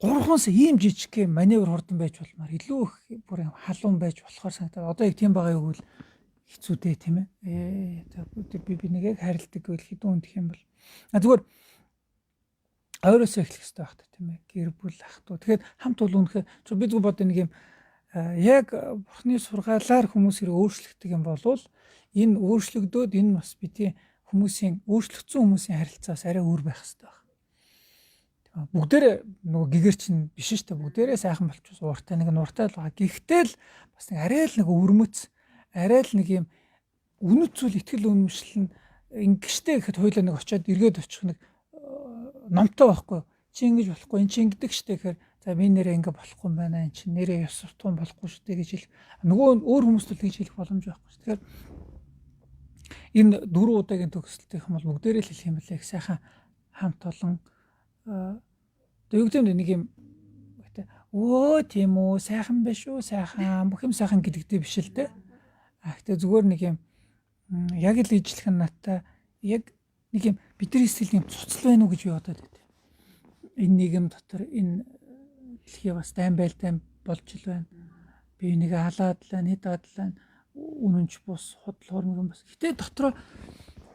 3 сая ийм жижиг маневр хурдан байж болмаар илүү их бүр халуун байж болохоор санагдаад одоо яг тийм байгаа юу гэвэл хэцүү дээ тийм ээ. Би нэгийг харилдаг гэвэл хэдэн үндх юм бол зүгээр ойроос эхлэх хэрэгтэй байх та тийм ээ. Гэр бүл ах トゥ. Тэгэхээр хамт бол үнэхээр би зүгээр бодсон нэг юм яг бурхны сургаалаар хүмүүс хэрэг өөрчлөгдөг юм болвол энэ өөрчлөгдөөд энэ бас бидний хүмүүсийн өөрчлөгдсөн хүмүүсийн харилцаас арай өөр байх хэрэгтэй байна. Бүгдээрээ нөгөө гэгэр чинь биш шүү дээ. Бүгдээрээ сайхан болчихсон. Ууртай нэг нууртай л байгаа. Гэхдээ л бас нэг арай л нэг өвөрмөц арай л нэг юм үнэт зүйл итгэл үнэмшил нь ингэжтэй гэхэд хоёлаа нэг очиод эргээд очих нэг номтой байхгүй. Чи ингэж болохгүй, эн чи ингэдэг штэ гэхээр за би нэрээ ингэ болохгүй юм байна. Эн чи нэрээ ёс суртахуун болохгүй штэ гэж хэлэх. Нөгөө өөр хүмүүст л тэгж хэлэх боломж байхгүй штэ. Тэгэхээр энэ 4 удаагийн төгсөлтийнх юм бол бүгдээрээ л хэлэх юм билээ. Их сайхан хамт олон юу гэдэг нэг юм өө тийм үү сайхан биш үү сайхан бүх юм сайхан гэдэгтэй биш л дээ. Гэхдээ зүгээр нэг юм яг л ижлэх нь надтай яг нэг юм бидний сэтгэл юм цуцл байна уу гэж би бодоод байт. Энэ нийгэм дотор энэ хэлхий бас дайм байлтай болж л байна. Би нэг халаад л байна, хэд л байна. Үнэнч бус худал хормог юм бас. Гэтэ дотроо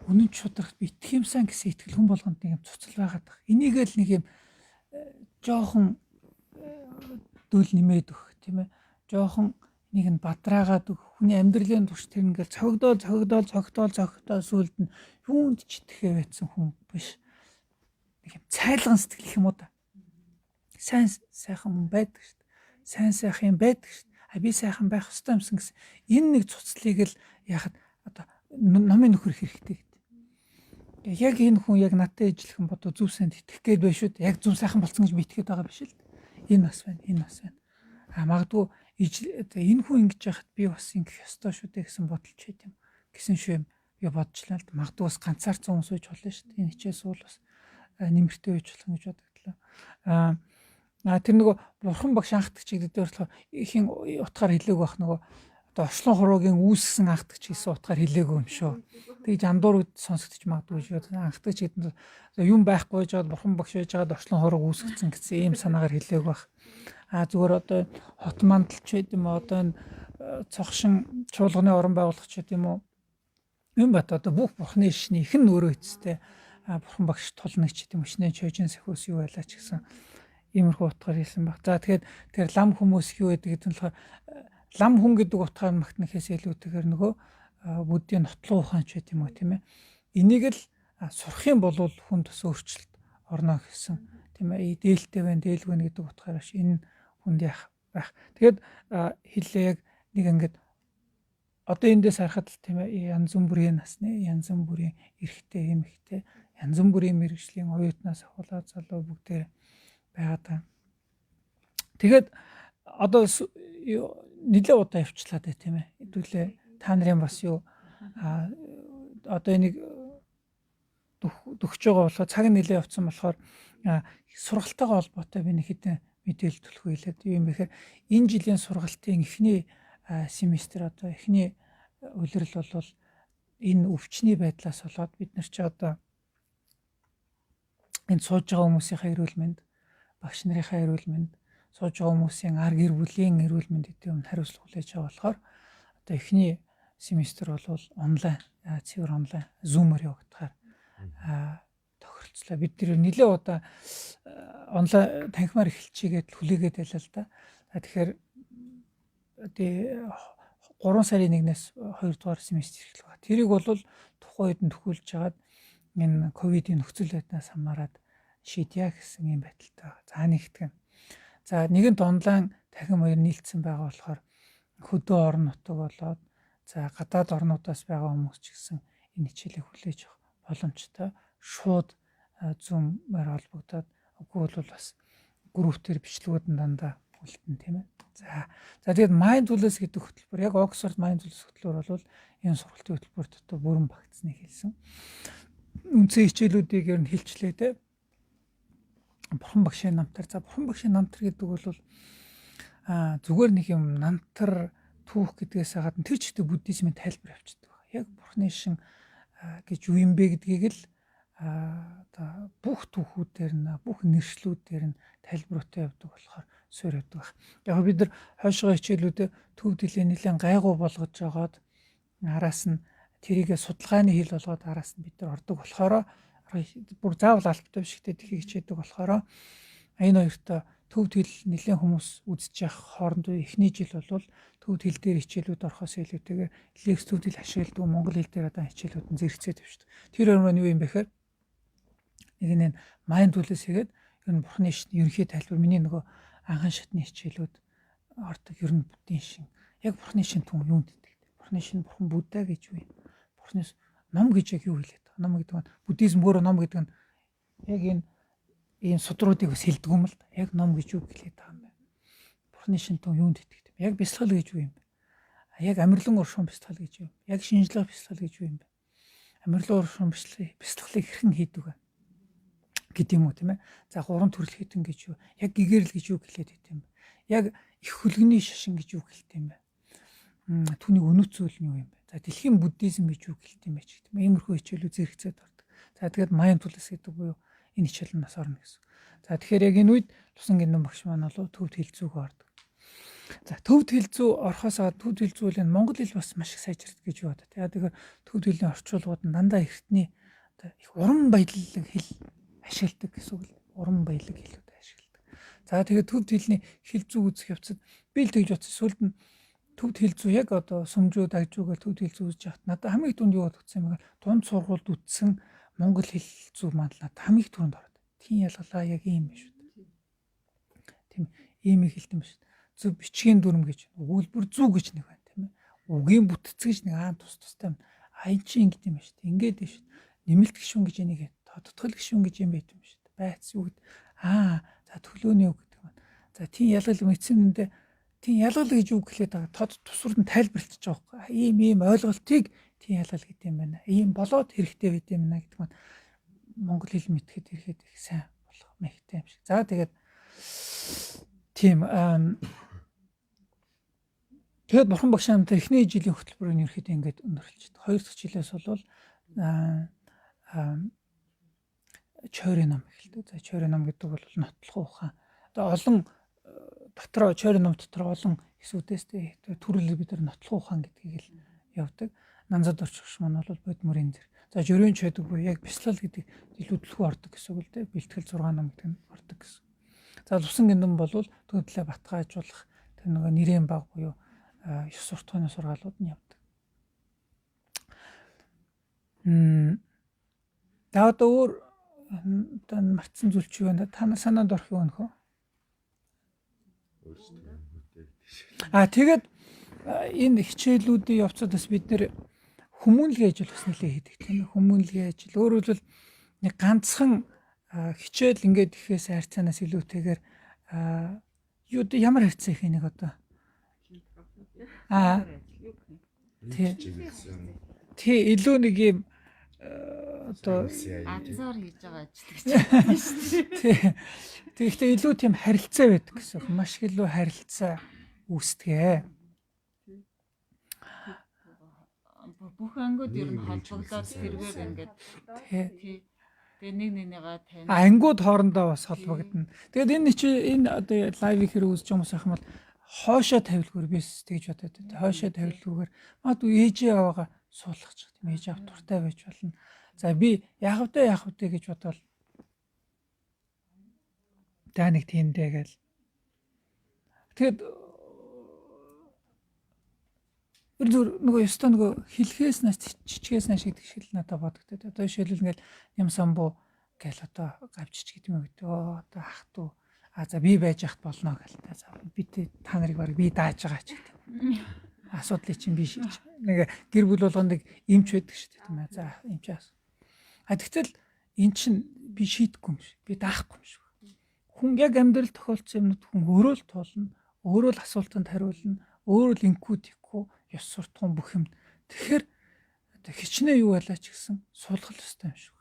үнэнч шударгад би итгэх юмсан гэсэн итгэл хүн болгонд нэг юм цуцл байгаад байна. Энийг л нэг юм жоохон дүүл нэмээд өгөх тийм ээ. Жоохон нэг нь бадраагаад өгөх. Хүний амьдралын турш тэр ингээл цогдоол сүлд нь юунд ч итгэхээ байсан хүн биш. Нэг юм цайлган сэтгэл юм уу та. Сайн сайхан хүн байдаг шүү дээ. Сайн сайхан юм байдаг шүү дээ. А би сайхан байх ёстой юмсан гэсэн. Энэ нэг цуцлыг л яхад одоо номын нөхөр хэрэгтэй гэдэг. Яг энэ хүн яг надтай ижлэх юм бодоо зүв санд итгэх гээд байна шүү дээ. Яг зүв сайхан болсон гэж би итгэхэд байгаа биш л. Энэ бас байна, энэ бас байна. А магадгүй энэ хүн ингэж яхад би бас ингэх ёстой шүү дээ гэсэн бодолч байт юм. Гэсэн шүү юм. Би бодчихлаа л да. Магадгүй бас ганцаарцсан хүмүүс үйж болно шүү дээ. Энэ хичээс уул бас нэмэртэй үйж болох гэж бодогдлоо. Тэр нөгөө бурхан багш анхдагч гэдэг дээр болохоор ихийн утгаар хэлээг байх нөгөө одоо орчлон хуруугийн үүсгэсэн анхдагч гэсэн утгаар хэлээгүй юм шүү. Тэгж андуурууд сонсогдож магадгүй шүү. Анхдагч гэдэг нь юм байхгүй жаад бурхан багш байж байгаад орчлон хурууг үүсгэсэн гэсэн ийм санаагаар хэлээг байх. Зүгээр одоо хот мандалч байд юм уу одоо энэ цогшин чуулганы орон байгуулагч байд юм уу. Юм бат одоо бүх бурханы ишний ихэн өөрөө эцтэй бурхан багш тулнагч гэдэг юм шинэ чойжин сахиус юу байлаа ч гэсэн иймэрхүү утгаар хэлсэн баг. За тэгэхээр тэр лам хүмүүс юу гэдэг нь болохоор лам хүн гэдэг утгаар магтнахээс илүүтэйгээр нөгөө буддийн нотлон ухаанч байт юм уу тийм ээ. Энийг л сурах юм бол хүн тус өөрчлөлт орно гэсэн тийм ээ. Дээлтэй байна, дээлгүй нэ гэдэг утгаар биш. Энэ хүнд яах байх. Тэгээд хэлээ яг нэг ингээд одоо эндээс харахад тийм ээ янз бүрийн насны, янз бүрийн эрэгтэй, эмэгтэй, янз бүрийн мэргэжлийн оюутнаас ахуулаад залуу бүгдээ байгаад байна. Тэгээд одоо нэлээд удаа явчлаа дээ тийм ээ. Хэдүүлээ та нарын бас юу одоо энийг дөхөж байгаа болохоор цаг нэлээд явцсан болохоор сургалтайгаа холбоотой би нэг хэдэн мэдээлэл төлөх хэлээд юу юм бэ гэхээр энэ жилийн сургалтын эхний семестр одоо эхний улирал бол энэ өвчний байдлаас болоод бид нар чи одоо энэ сууж байгаа хүмүүсийн эрүүл мэнд, багш нарын эрүүл мэнд, сууж байгаа хүмүүсийн ар гэр бүлийн эрүүл мэнд гэдэг юм хариуцлага хүлээж байгаа болохоор одоо эхний семестр бол онлайн, цэвэр онлайн зумаар явагдахаар тохиролцлоо. Бид нэр нэлээд удаа онлайн танхимаар эхэлчихгээд хүлээгээд байлаа л да. Тэгэхээр 3 сарын 1-ээс 2 дугаар семестр эхлэх ба. Тэрийг бол тухайн үед нь төхүүлж хагаад энэ ковидын нөхцөл байдлаас хамаарат шийдье гэсэн юм байдалтай байгаа. За нэгтгэн. За нэгэнт онлайн танхим хоёр нийлцсэн байгаа болохоор хөдөө орон нутаг болоод за гадаад орнуудаас байгаа хүмүүс ч гэсэн энэ хичээлийг хүлээж авах боломжтой. Шууд зумаар холбогдоод үгүй бол бас группээр бичлэгүүд нь дандаа үлдэн тийм ээ. За тэгээд mindfulness гэдэг хөтөлбөр яг Oxford mindfulness хөтөлбөр бол энэ сургалтын хөтөлбөр дотор бүрэн багтсныг хэлсэн. Үндсэн хичээлүүдийг ер нь хэлчлээ те. Бурхан багшийн намтар. За бурхан багшийн намтар гэдэг бол зүгээр нэг юм намтар түүх гэдгээс гадна тэр чигтээ буддизмын тайлбар авчдаг байна. Яг бурханы шин гэж юу юм бэ гэдгийг л одоо бүх түүхүүдээр нь бүх нэршлүүдээр нь тайлбартай явдаг болохоор суурь явдаг байна. Яг бид нар хойшоо хичээлүүдэд төв дилийн нэлээд гайгүй болгож жагаад араас нь тэрийгэ судалгааны хил болгоод араас нь бид нар ордог болохоор бүр заавал албатай биш гэдэг хичээдэг болохоор энэ хоёртой төвд хил нэлээд хүмүүс үзэж явах хоорондоо эхний жил бол төвд хил дээр хичээлүүд орохоос илүүтэйгээр лекц төвд хил ашигладаг монгол хэл дээр одоо хичээлүүд нь зэрэгцээд тавьчихдаг. Тэр өөр нь юу юм бэ гэхээр нэг нь mindfulness хийгээд ер нь бурхны шин ерөнхий тайлбар миний нөгөө анхан шатны хичээлүүд ордог ер нь буддийн шин яг бурхны шин түн юунд итгэдэг. Бурхны шинэ бурхан Будда гэж юу юм? Бурхны ном гэж яг юу хэлээд байгаа? Ном гэдэг нь буддизм өөрөө ном гэдэг нь яг энэ судруудыг бас хэлдэг юм л да. Яг ном гэж юу хэлээд байгаа юм бэ? Бурхны шинэ том юунд итгэдэг юм? Яг бясалгал гэж юу юм бэ? Яг амирлан уршуун бясалгал гэж юу юм? Яг шинжлэх бясалгал гэж юу юм бэ? Амирлан уршуун бясалгалыг хэрхэн хийдэг вэ? Гэдэг юм уу тийм ээ. За гурван төрөл хийдэн гэж юу? Яг гэгэрэл гэж юу хэлээд байт юм бэ? Яг их хөлгөний шашин гэж юу хэлдэг юм бэ? Түүний өнөц зүйл нь юу юм бэ? За дэлхийн буддизм гэж юу хэлдэг юм бэ ч гэдэг юм. Иймэрхүү хичээлүүд зэрэгцээд ордог. За тэгээд mindfulness гэдэг буюу энэ хичээл нь бас орно гэсэн. За тэгэхээр яг энэ үед Тусан Гинэн багш маань бол төвд хэлцүүгөө ордог. За төвд хэлцүү орохоосоо төвд хэлцүүл энэ монгол хэл бас маш их сайжирдаг гэж юу бодод. Тэгэхээр төвд хэлний орчуулгууд нь дандаа эртний их уран баялаг хэл ашигладаг гэсэн үг л. Уран баялаг хэлүүд ашигладаг. За тэгээд төвд хэлний хэлцүү үзэх явцад би л тэгж бодсон. Сүүлд нь төвд хэлцүү яг одоо сүмжүү дагжуугаар төвд хэлцүү үзэж яхад надад хамгийн их дүнд юу бодогдсон юм бэ? Дунд сургуульд үтсэн монгол хэлцүү маань надад хамгийн их түрүүнд ордог. Тийм ялгалаа яг ийм биш үү? Тийм ийм их хэлтэн биш. Зөв бичгийн дүрм гэж өгүүлбэр зүү гэж нэг байна тийм ээ. Үгийн бүтц гэж нэг тустай юм. Аян чи ингэдэм юм шүү дээ. Ингээд биш. Нэмэлт гишүүн гэж энийг тодтгол гишүүн гэж юм байт юм шүү дээ. Байц юу гэд. За төлөөний үг гэдэг байна. За тийм ялгал мэдсэндээ тийм ялгал гэж үг хэлээд байгаа. Тод тусвар нь тайлбарлаж байгаа байхгүй. Ийм ойлголтыг тийм ялгал гэдэг юм байна. Ийм болоод хэрэгтэй байт юм байна гэдэг нь монгол хэл мэдхэд ирэхэд их сайн болох мэхтэй юм шиг. За тэгээд тийм тэгээд бурхан багш намтай эхний жилийн хөтөлбөрөөр ерөөхдөө ингээд өндөрлөж байна. Хоёр дахь жилээс бол чойрын ном эхэлдэг. За чойрын ном гэдэг бол нотлох ухаан. Одоо олон дотроо чойрын ном дотор олон эсүүдээс төрөл бид нар нотлох ухаан гэдгийг л явдаг. Нанзад орчихш маань бол бодмөрийн зэр. За жирийн чойд буюу яг бяцлал гэдэг илүү төлхөө ордог гэсэн үг л дээ. Бэлтгэл 6 ном гэдэг нь ордог гэсэн. За Тусан Гинэн бол төлөвлөлөө батгаажуулах тэр нөгөө нэрийн баг буюу 9 суртахууны сургаалууд нь явдаг. За одоо өөр мартсан зүйл чи байна. Та нар санаанд орох юу нөхөө? Тэгээд энэ хичээлүүдийн явцад бас бид нэр хүмүүнлэгийн ажил бас нэлээд хийдэг тийм ээ. Хүмүүнлэгийн ажил өөрөөр хэлбэл нэг ганцхан хичээл ингээд ихээс харьцаанаас илүүтэйгээр ямар харьцаа их нэг одоо тий илүү нэг юм одоо азар хийж байгаа ажил гэж байна шүү дээ. Тэгэхдээ илүү тийм харилцаа байдаг гэсэн. Маш илүү харилцаа үүсдэг. Бүх ангууд ер нь холбогдоод тэргээр ингээд тий тэгээ нэг нэгнийгаа тань. Ангууд хоорондоо бас холбогдно. Тэгээд энэ одоо лайвыг хэрэг үзэж байгаа хүмүүс ахмал хоошоо тавилгүйр бис тэгж бодоод байна. Хоошоо тавилгүйгээр магадгүй ээжээ аваага суулгах ч гэдэм ээж ав туртай байж болно. За би яах вэ гэж бодвол даа нэг тиймдээ гээл. Тэгэд нөгөө ёстой нөгөө хэлхээс нас чичгээс нас гэдэг шиг л надад бодогдод. Одоо жишээлбэл ингээл ям самбуу гээл одоо гавчич гэдэг юм гэдэг. Одоо ах トゥ за би байж яхад болно гээл. За би та нарыг баг би дааж байгаа ч гэдэг. Асуудлыг чинь би шийдэж. Нэг гэр бүл болгоныг эмч байдаг шүү дээ тийм ээ. За эмчээс. Тэгтэл эн чинь би шийдэхгүй юм шиг. Би даахгүй юм шиг. Хүн яг амьдрал тохиолдсон юмнууд хүн өөрөө л туулна. Өөрөө л асуултанд хариулна. Өөрөө л инкүүдэхгүй ёс суртахуун бүх юм. Тэгэхээр хичнээн юу байлаа ч гэсэн суулгах ёстой юм шиг.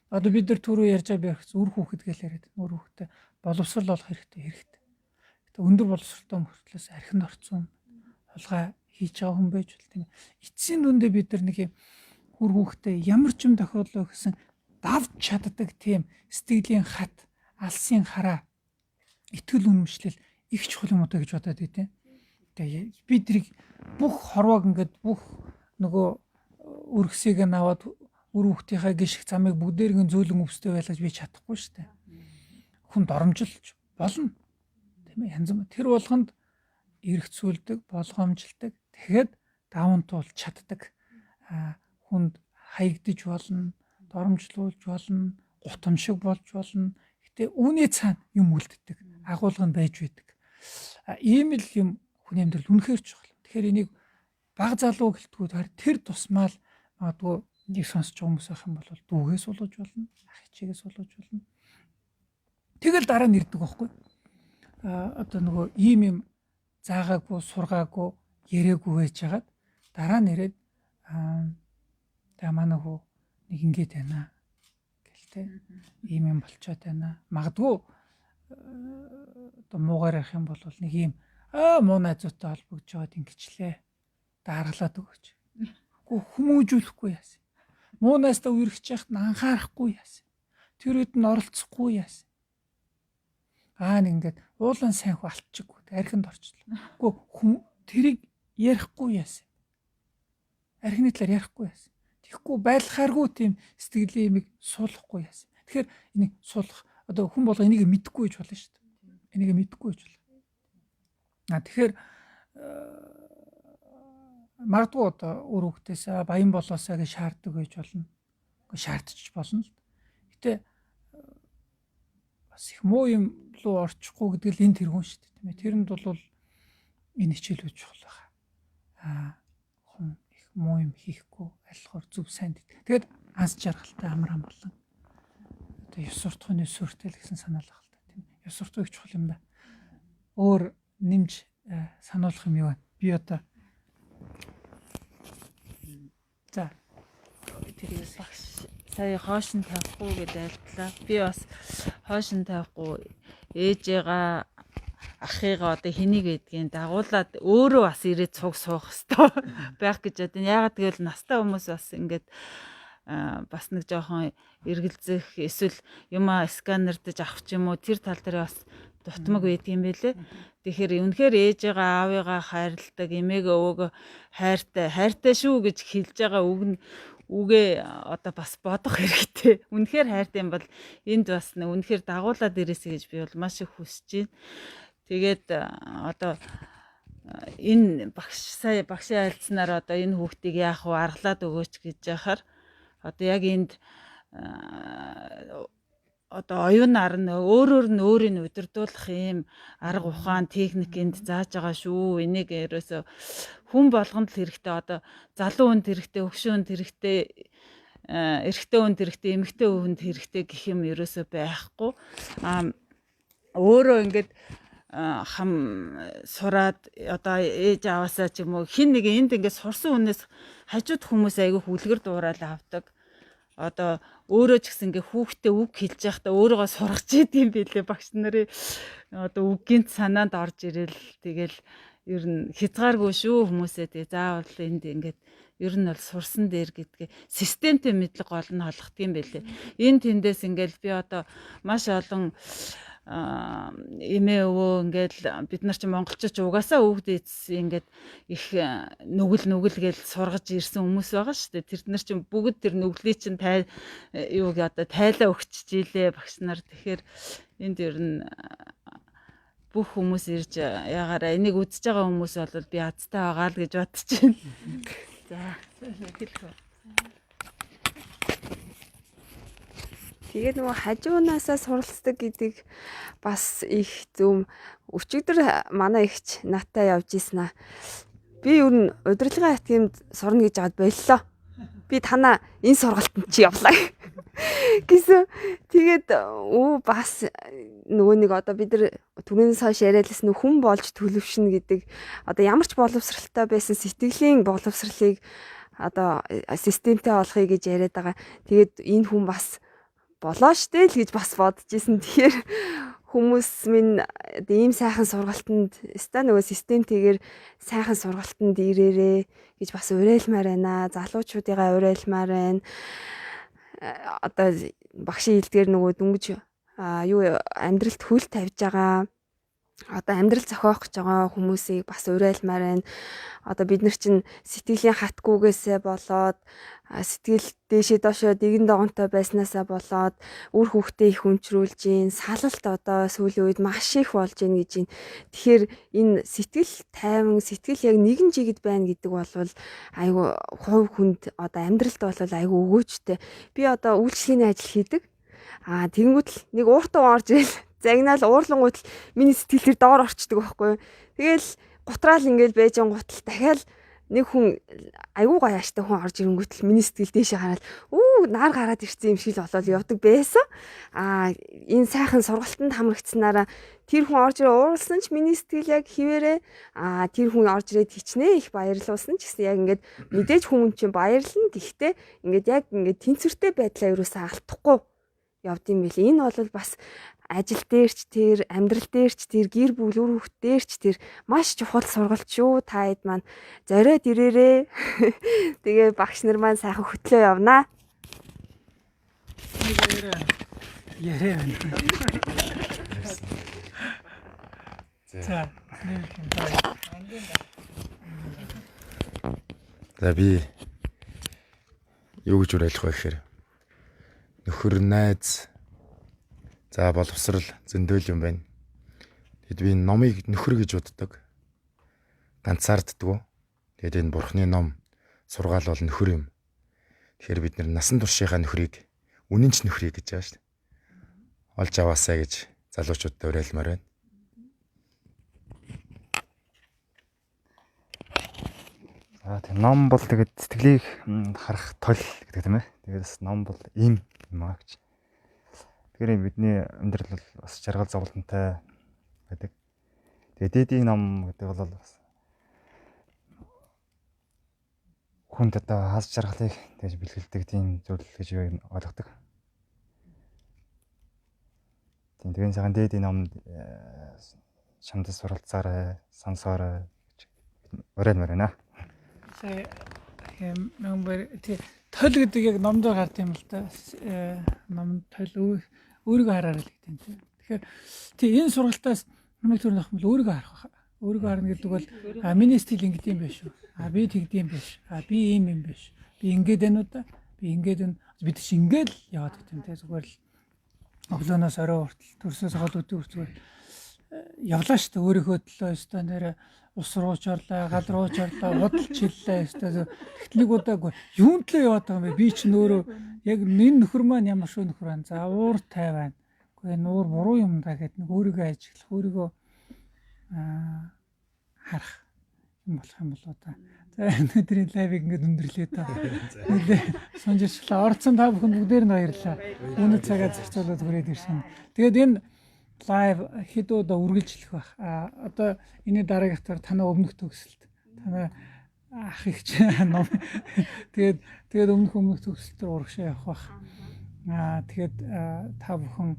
Одоо бид нар түрүү ярьж байгаа байх үр хүүхэд гэж яриад байна. Үр хүүхдээ боловсрал болох хэрэгтэй. Гэтэ өндөр боловсралтай мөртлөөс архинд орцсон хулгай хийж байгаа хүн байж бол тийм. Эцсийн дүндээ бид нар нэг юм үр хүүхдээ ямар ч юм тохиоллоо гэсэн давж чаддаг тийм сэтгэлийн хат, алсын хараа, итгэл үнэмшлэл их чухал юм удаа гэж бодоод байдیں۔ Тэгээ бид тэрийг бүх хорвоог ингээд бүх нөгөө өргсийг наваад үр хүүхдийнхээ гიშг замыг бүгдээрийн зөөлөн өвстэй байлгаж би чадахгүй шүү дээ. Хүн доромжилж болно. Тийм ээ янз бүр. Тэр болгонд эргцүүлдэг, болгоомжилдаг. Тэгэхэд даван туулж чаддаг. Хүнд хаягдж болно, доромжлуулж болно, гутамшиг болж болно. Гэтэ үүний цаана юм үлддэг. Агуулга нь байж байдаг. Ийм л юм хүний амьдрал үнэхээр чухал. Тэгэхээр энийг баг залуу гэлтгүү харин тэр тусмал магадгүй нэг сонсож байгаа хүмүүс байх юм бол дүүгээс суулгаж болно, ах ичээс суулгаж болно. Тэгэл дараа нь ирдэг байхгүй. Одоо нөгөө ийм юм заагаагүй, сургаагүй, яриаггүй байж хагаад дараа нь ирээд тэгээ манай хүү нэг ингэж байна гэлтэй. Ийм юм болчоод байна. Магадгүй одоо муугаар ярих юм бол нэг ийм муу найзуутай холбогдож байгаад ингэчлээ. Даргалаад өгөөч. Гэхдээ хүмүүжүүлэхгүй яасан. Муу найзтай үерхэж яхад анхаарахгүй яасан. Тэр үед нь оролцохгүй яасан. Нэг ингээд уулан сайн хүү алтчихгүй. Архинд орчлоо. Гэхдээ тэрийг ярихгүй яасан. Архины талаар ярихгүй яасан. Тэгэхгүй байлахааргүй тийм сэтгэлийн юмыг суулгахгүй яасан. Тэгэхээр энийг суулгах одоо хүн болго энийг мэдэхгүй гэж болно шүү дээ. Энийг мэдэхгүй гэж болно. Тэгэхээр магадгүй одоо өөр хүүхдээсээ баян болоосаа гэж шаарддаг гэж болно. Шаардчих болно л. Гэтэ бас их муу юм руу орчихгүй гэдэг л энэ тэргүүн шүү дээ. Тийм ээ. Тэрэнд бол энэ хичээл үүж чухал байгаа. Хүн их муу юм хийхгүй айлхоор зөв сайн дий. Тэгээд анс жаргалтай амраа болон одоо ёс суртахууны сүртэл гэсэн санаал баг л та тийм. Ёс суртахуй их чухал юм да. Өөр нэмж сануулах юм юу вэ? Би одоо за тэрээс багш сая хоош нь тавихгүй гэж айлтлаа. Би бас хоош нь тавихгүй ээжээгаа ахыгаа одоо хэнийг гэдгийг дагуулад өөрөө бас ирээд цуг суух хэвээр байх гэж бодсон. Яагаад гэвэл настай хүмүүс бас ингээд бас нэг жоохон эргэлзэх эсвэл юма сканердэж авах ч юм уу тэр тал дээр бас дутмаг байдаг юм байлээ. Тэгэхээр үнэхээр ээжээгаа аавыгаа хайрладаг, эмээгээ өвөөгөө хайртай шүү гэж хэлж байгаа үгээ одоо бас бодох хэрэгтэй. Үнэхээр хайртай юм бол энд бас үнэхээр дагуулад ирээсэй гэж би бол маш их хүсэж байна. Тэгээд одоо энэ багшийн айлцсанаар одоо энэ хүүхдийг яах вэ аргалаад өгөөч гэж яхаар одоо яг энд одоо оюун арн өөрөөр нь өөрийг удирдуулах юм арга ухаан техник энд зааж байгаа шүү. Энийг ерөөсө хүн болгонд л хэрэгтэй. Одоо залуу хүнд хэрэгтэй, хөгшин хүнд хэрэгтэй, эрэгтэй хүнд хэрэгтэй, эмэгтэй хүнд хэрэгтэй гэх юм ерөөсө байхгүй. Өөрөө ингээд хам сураад одоо ээж аваасаа ч юм уу хин нэг энд ингээд сурсан хүнээс хажууд хүмүүс айгүй хүлгэр дуурал авдаг. Одоо өөрөө ч гэсэн ингээ хүүхдээ үг хэлж байхдаа өөрийгөө сургаж идэм билээ багш нарын одоо үгийн санаанд орж ирэл тэгэл ер нь хязгааргүй шүү хүмүүсээ тэгээ заавал энд ингээд ер нь бол сурсан дээр гэдгээ системтэй мэдлэг гол нь холгодгийм билээ. Энэ тэндээс ингээл би одоо маш олон эмээ өвөө ингээд бид нар чи монголчууд ч угаасаа өвгдөөс ингээд их нүгэл гээл сургаж ирсэн хүмүүс байгаа шүү дээ. Тэр нар чи бүгд тэр нүглийг чинь юуг одоо тайлаа өгчж илээ багш нар. Тэгэхээр энд ер нь бүх хүмүүс ирж ягаараа энийг үзэж байгаа хүмүүс бол би азтай байгаа л гэж бодож байна. За хэлхүү. Тэгээд нөгөө хажуунаасаа суралцдаг гэдэг бас их зөв. Өчигдөр манай ихч натаа явж ийсэн аа. Би ер нь удирдлагын хатгиймд сурна гэж аваад боллоо. Би танаа энэ сургалтанд чи явлаа гэсэн. Тэгээд бас нөгөө нэг одоо бид нар түрүүнээс хойш яриалсан хүн болж төлөвшнө гэдэг одоо ямар ч боловсралтай байсан сэтгэлийн боловсралыг одоо системтэй олохыг гэж яриад байгаа. Тэгээд энэ хүн бас болоо штэ л гэж бас бодож исэн. Тэгэхээр хүмүүс минь ийм сайхан сургалтанд ста нөгөө системтэйгээр сайхан сургалтанд ирээрээ гэж бас уриалмаар байна. Залуучуудыгаа уриалмаар байна. Одоо багшийн хэлдгээр нөгөө дүнгиж юу амьдралд хөл тавьж байгаа одоо амьдрал зохиох гэж байгаа хүмүүсийг бас уриалмаар байна. Одоо бид нар чинь сэтгэлийн хатгүйгээсээ болоод сэтгэл дээшээ доошоо дэгэн догонтой байснаасаа болоод үр хүүхдээ их өнчрүүлж гин салалт одоо сүүлийн үед маш их болж гин гэж байна. Тэгэхээр энэ сэтгэл тайван сэтгэл яг нэгэн жигэд байна гэдэг бол айгүй хувь хүнд одоо амьдралд бол айгүй өгөөжтэй. Би одоо үйлчлэгийн ажил хийдэг. Тэгэнгүүт л нэг ууртаа орж ирэл загнаал уурлангууд миний сэтгэл төр доор орчдөг байхгүй юу. Тэгэл гутраал ингээл байж гутал дахиад нэг хүн айгүй гоё аштай хүн орж ирэнгүүт л миний сэтгэл дээшээ хараад нар гараад ирсэн юм шиг л болоод явдаг байсан. Энэ сайхан сургалтанд хамрагдсанараа тэр хүн орж ирээ ууралсан ч миний сэтгэл яг хിവэрээ тэр хүн орж ирээд хичнээн их баярлуулсан ч гэсэн яг ингээд мэдээж хүн чинь баярлна. Гэхдээ ингээд яг ингээд тэнцвэртэй байдлаа юусаа алдахгүй явд юм бэл. Энэ бол бас ажил дээрч тэр амьдрал дээрч тэр гэр бүл үр хүүхд дээрч тэр маш чухал сургалт шүү. Та хэд маань зориод ирээрээ. Тэгээ багш нар маань сайхан хөтлөө явнаа. Ярэ. За. За би юу гэж уриалах вэ гэхээр нөхөр найз за боловсрал зөндөөл юм байна. Тэгэд би номыг нөхөр гэж боддог. Ганцаарддаггүй. Тэгэд энэ бурхны ном сургаал бол нөхөр юм. Тэгэхээр бид насан туршийнхаа нөхрийг үнэнч нөхрийг гэж байгаа шүү дээ. Олж аваасаа гэж залуучуудад уриалмаар байна. За тийм ном бол тэгээд сэтгэлийг харах тол гэдэг тийм ээ. Тэгээд ном бол ийм юм аа гэж. Тэгэхээр бидний амьдрал бол бас жаргал зовлонтой байдаг. Тэгээд дээдийн ном гэдэг бол бас хүнд одоо хас жаргалыг тэгж бэлгэлдэг тийм зүйл гэж би ойлгодог. Тэгээд сайхан дээдийн ном шамдас суралцаарай, сонсоорой гэж уриалмаар байна. Сая номер тол гэдэг яг номдор гард юм л да. Ном тол өөрийгөө хараарай л гэдэг юм. Тэгэхээр энэ сургалтаас намайг төрнөх юм бол өөрийгөө харах байна. Өөрийгөө харна гэдэг бол миний стил ингэдэм юм биш үү? Би тэгдэм биш. Би ийм юм биш. Би ингээд байна уу да? Би ингээд байна. Бид чи ингээд л яваад гэдэг юм те. Зүгээр л өглөөнөөс орой хүртэл төрсөөс хол өдөө хүртэл явлаа шүү дээ. Өөрийнхөө төлөө өстой нэрэ ус рууч орлоо, гал рууч орлоо, худалч хиллээ өстой. Тэгтлэг удаагүй юун төлөө яваад байгаа юм бэ? Би чинь өөрөө яг энэ нөхөр маань ямар шүү нөхөр байна. За уур тайван. Гэхдээ нуур буруу юм да гэдэг нэг өөрийгөө ажиглах, өөрийгөө харах юм болох юм болоо та. За өнөөдрийн лайвыг ингээд өндөрлөө та. Сонжирчлаа. Орцсон та бүхэн бүгдээр нь баярлалаа. Үнэт цагаа зарцуулаад хүрээд ирсэн. Тэгээд энэ лайв хэд удаа үргэлжлэх байх. Одоо энэ дараагийнхтар танаа өмнөх төгсөлт. Танаа ах их ном. Тэгээд өмнөх төгсөлтөөр урагшаа явах байх. Тэгээд та бүхэн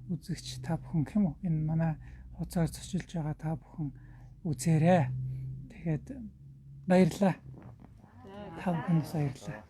үзэгч та бүхэн хэм үү? Энэ манай хуцаар зочилж байгаа та бүхэн үзээрэй. Тэгээд баярлалаа. Та бүхэнд баярлалаа.